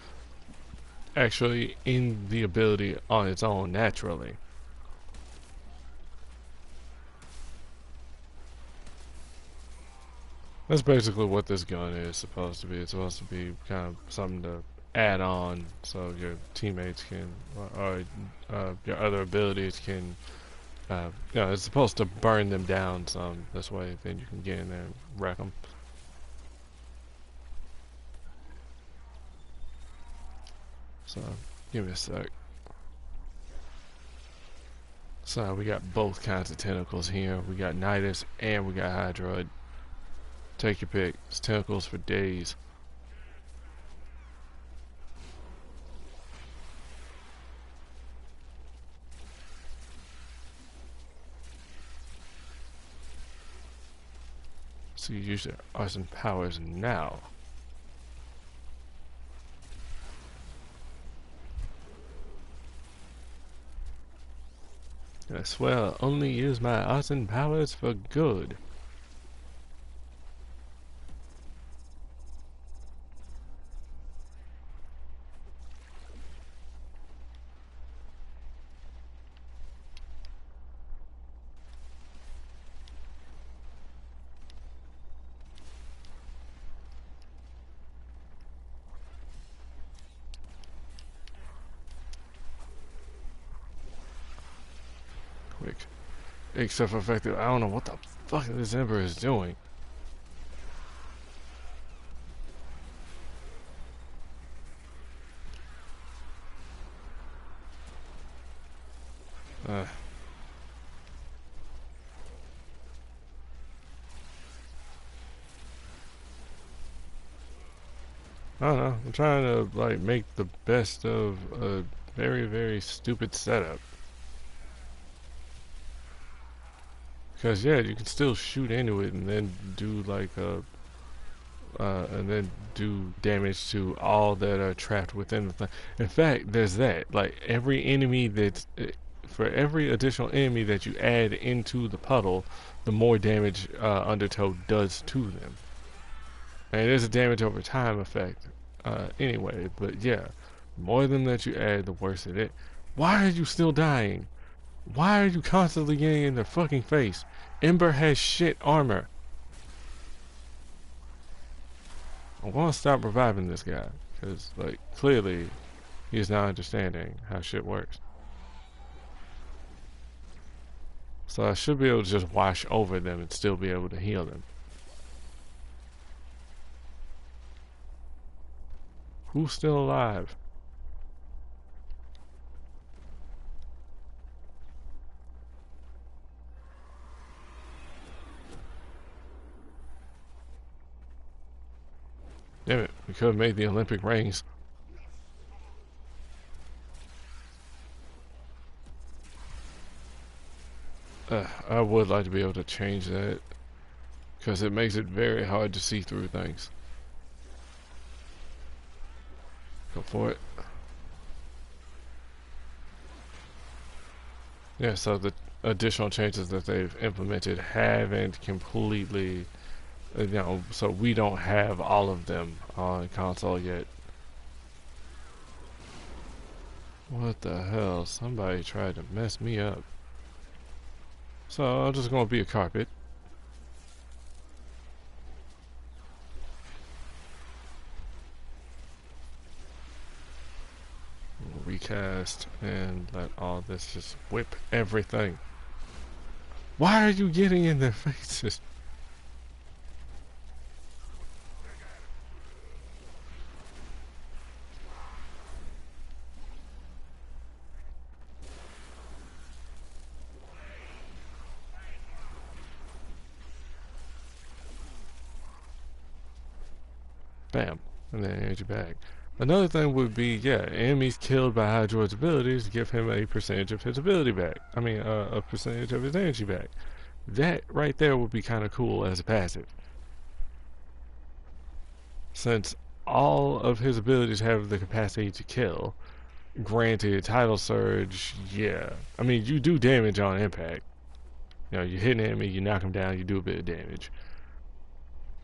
actually in the ability on its own naturally. That's basically what this gun is supposed to be. It's supposed to be kind of something to add on so your teammates can, or your other abilities can, it's supposed to burn them down some. This way, then you can get in there and wreck them. So, give me a sec. So, we got both kinds of tentacles here. We got Nidus and we got Hydroid. Take your pick. It's tentacles for days. So you use your arson powers now. I swear I'll only use my arson powers for good. Quick. Except for the fact that I don't know what the fuck this Emperor is doing. I don't know. I'm trying to like make the best of a very, very stupid setup. Because yeah, you can still shoot into it and then do like and then do damage to all that are trapped within the thing. In fact, there's that. Like every enemy that's for every additional enemy that you add into the puddle, the more damage Undertow does to them. And there's a damage over time effect anyway, but yeah, the more of them that you add, the worse it is. Why are you still dying? Why are you constantly getting in their fucking face? Ember has shit armor. I want to stop reviving this guy, because, like, clearly he's not understanding how shit works. So I should be able to just wash over them and still be able to heal them. Who's still alive? Damn it, we could have made the Olympic rings. I would like to be able to change that, because it makes it very hard to see through things. Go for it. Yeah, so the additional changes that they've implemented haven't completely, so we don't have all of them on console yet. What the hell? Somebody tried to mess me up. So I'm just gonna be a carpet. Recast and let all this just whip everything. Why are you getting in their faces? Bam. And then energy back. Another thing would be, yeah, enemies killed by Hydroid's abilities give him a percentage of his ability back. I mean, a percentage of his energy back. That right there would be kind of cool as a passive. Since all of his abilities have the capacity to kill, granted, Tidal Surge, yeah. I mean, you do damage on impact. You know, you hit an enemy, you knock him down, you do a bit of damage.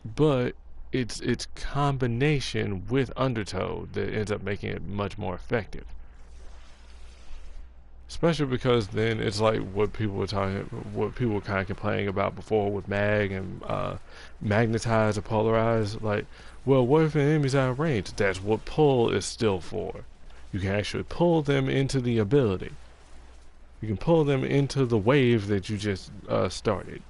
But it's combination with Undertow that ends up making it much more effective. Especially because then it's like what people were kind of complaining about before with mag and magnetize or polarize. Like, well, what if an enemy's out of range? That's what pull is still for. You can actually pull them into the ability. You can pull them into the wave that you just started.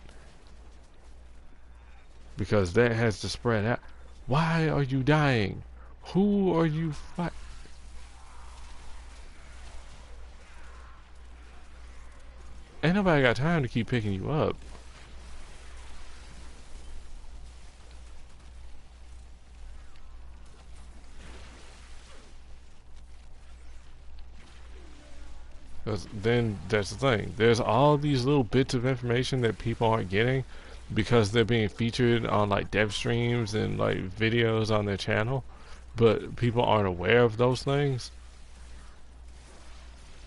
Because that has to spread out. Why are you dying? Who are you fighting? Ain't nobody got time to keep picking you up. Because then that's the thing. There's all these little bits of information that people aren't getting because they're being featured on like dev streams and like videos on their channel, but people aren't aware of those things.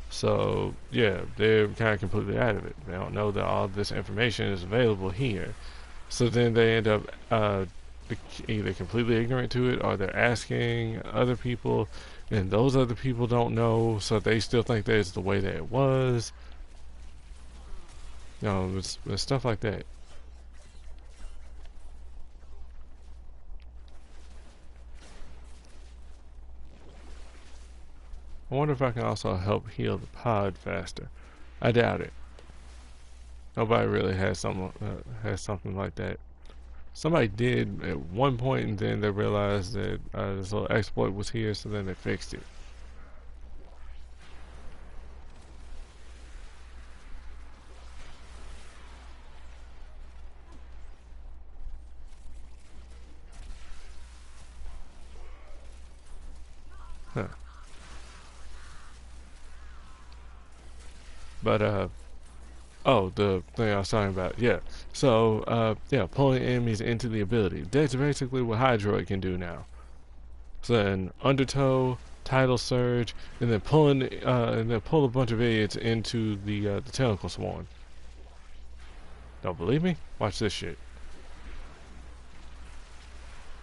So yeah, they're kind of completely out of it. They don't know that all this information is available here. So then they end up either completely ignorant to it, or they're asking other people, and those other people don't know, so they still think that it's the way that it was. You know, it's stuff like that. I wonder if I can also help heal the pod faster. I doubt it. Nobody really has something like that. Somebody did at one point, and then they realized that this little exploit was here, so then they fixed it. Huh. But oh, the thing I was talking about, yeah. So, yeah, pulling enemies into the ability. That's basically what Hydroid can do now. So then, Undertow, Tidal Surge, and then pull a bunch of idiots into the Tentacle Swarm. Don't believe me? Watch this shit.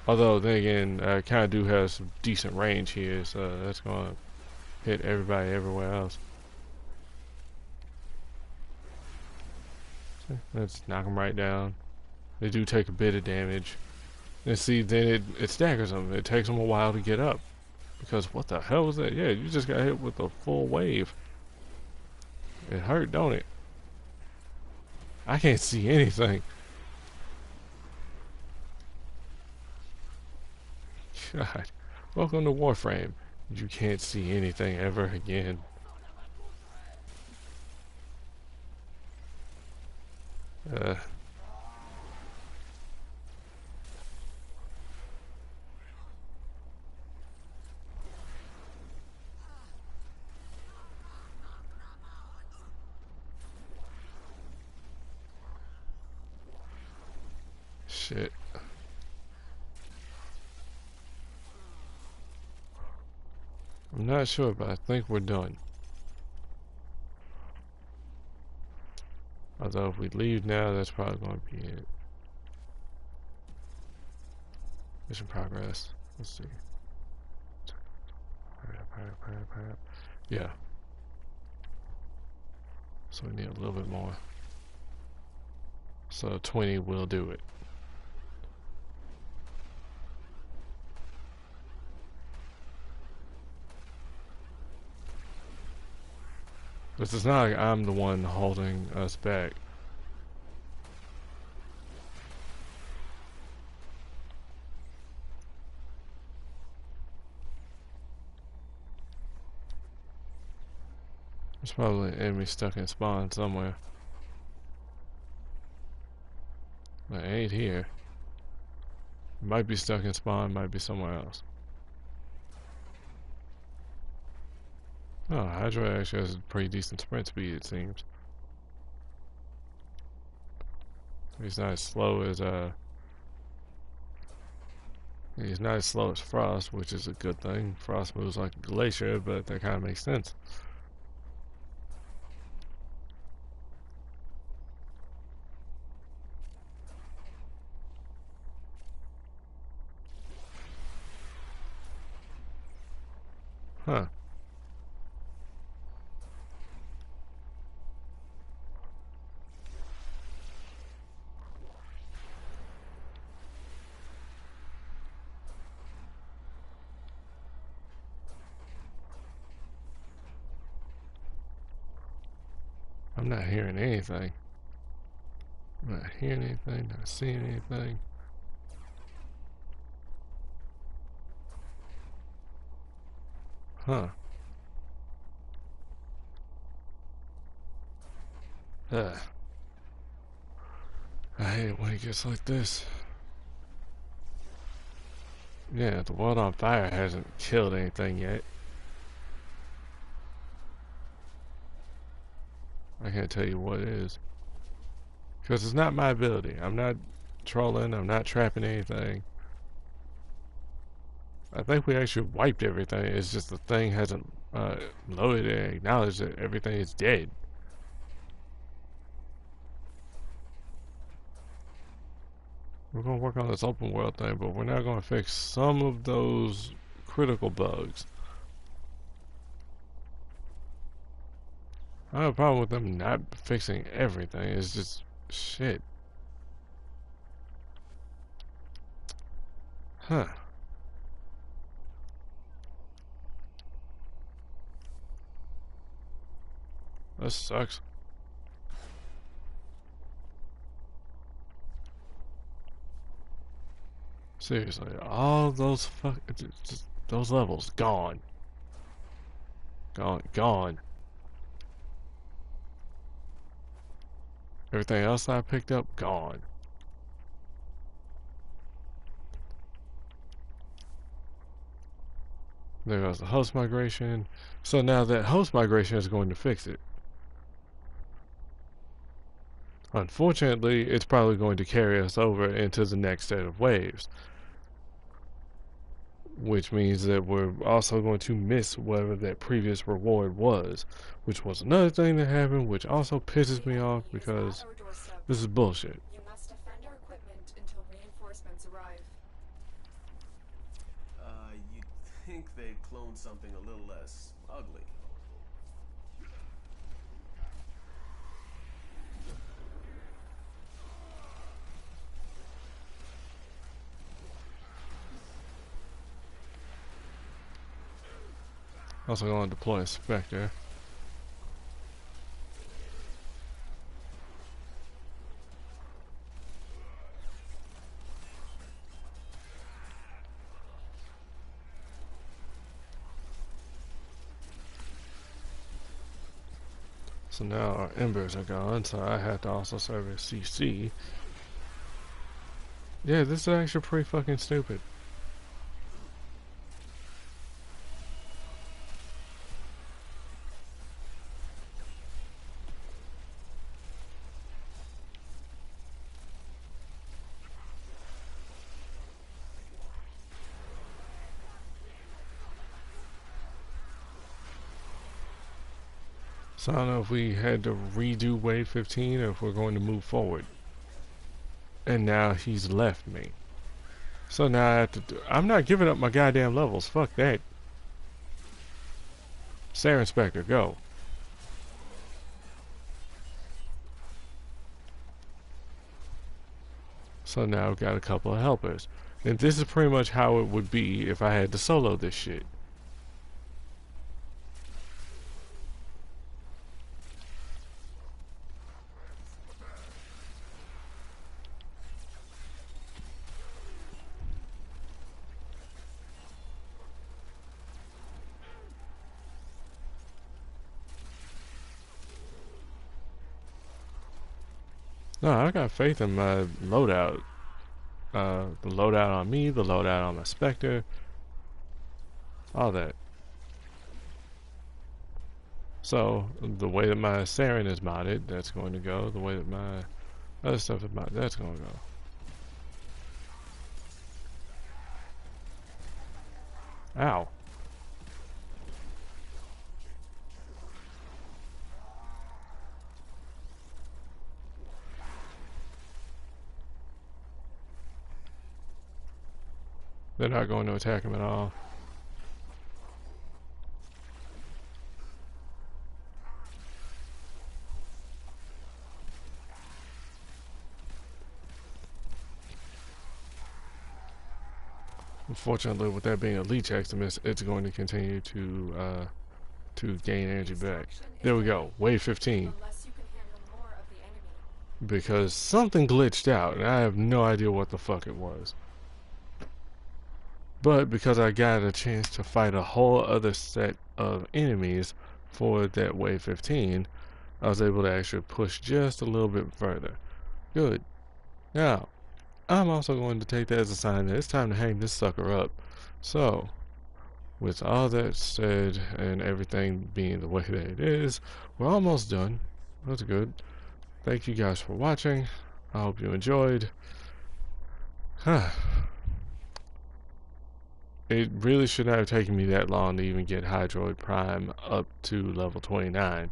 Although, then again, I kind of do have some decent range here, so that's going to hit everybody everywhere else. Let's knock them right down. They do take a bit of damage. And see, then it staggers them. It takes them a while to get up. Because what the hell was that? Yeah, you just got hit with a full wave. It hurt, don't it? I can't see anything. God. Welcome to Warframe. You can't see anything ever again. Uh, shit. I'm not sure, but I think we're done. Although if we leave now, that's probably going to be it. Mission progress. Let's see. Hurry up. Yeah. So we need a little bit more. So 20 will do it. But it's not like I'm the one holding us back. There's probably an enemy stuck in spawn somewhere. But it ain't here. It might be stuck in spawn, might be somewhere else. Oh, Hydroid actually has a pretty decent sprint speed, it seems. He's not as slow as he's not as slow as Frost, which is a good thing. Frost moves like a glacier, but that kind of makes sense. Huh. I'm not hearing anything. I'm not hearing anything, not seeing anything. Huh. Ugh. I hate it when it gets like this. Yeah, the world on fire hasn't killed anything yet. I can't tell you what it is. Because it's not my ability. I'm not trolling, I'm not trapping anything. I think we actually wiped everything. It's just the thing hasn't loaded and acknowledged that everything is dead. We're going to work on this open world thing, but we're not going to fix some of those critical bugs. I have a problem with them not fixing everything. It's just shit. Huh. This sucks. Seriously, all those just those levels gone. Gone. Everything else I picked up, gone. There goes the host migration. So now that host migration is going to fix it. Unfortunately, it's probably going to carry us over into the next set of waves. Which means that we're also going to miss whatever that previous reward was. Which was another thing that happened, which also pisses me off because this is bullshit. You must defend our equipment until reinforcements arrive. You'd think they'd clone something a little less ugly. Also going to deploy a Spectre. So now our embers are gone, so I have to also serve as CC. Yeah, this is actually pretty fucking stupid. So I don't know if we had to redo wave 15 or if we're going to move forward. And now he's left me. So now I have to do, I'm not giving up my goddamn levels. Fuck that. Sarah Inspector, go. So now I've got a couple of helpers. And this is pretty much how it would be if I had to solo this shit. No, I got faith in my loadout. The loadout on me, the loadout on my Spectre, all that. So, the way that my Saren is modded, that's going to go. The way that my other stuff is modded, that's going to go. Ow. They're not going to attack him at all. Unfortunately, with that being a leech extremist, it's going to continue to gain energy back. There we go, wave 15. Unless you can handle more of the enemy. Because something glitched out, and I have no idea what the fuck it was. But because I got a chance to fight a whole other set of enemies for that wave 15, I was able to actually push just a little bit further. Good. Now, I'm also going to take that as a sign that it's time to hang this sucker up. So, with all that said and everything being the way that it is, we're almost done. That's good. Thank you guys for watching. I hope you enjoyed. It really should not have taken me that long to even get Hydroid Prime up to level 29.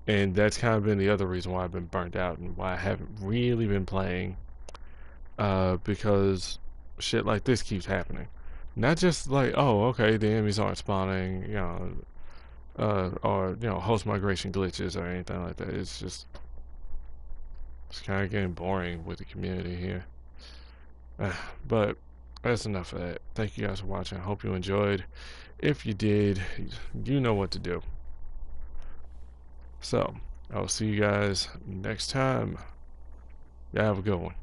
And that's kind of been the other reason why I've been burnt out and why I haven't really been playing. Because shit like this keeps happening. Not just like, oh, okay, the enemies aren't spawning, you know, or, you know, host migration glitches or anything like that. It's kind of getting boring with the community here. But that's enough of that. Thank you guys for watching. I hope you enjoyed. If you did, you know what to do. So, I will see you guys next time. Have a good one.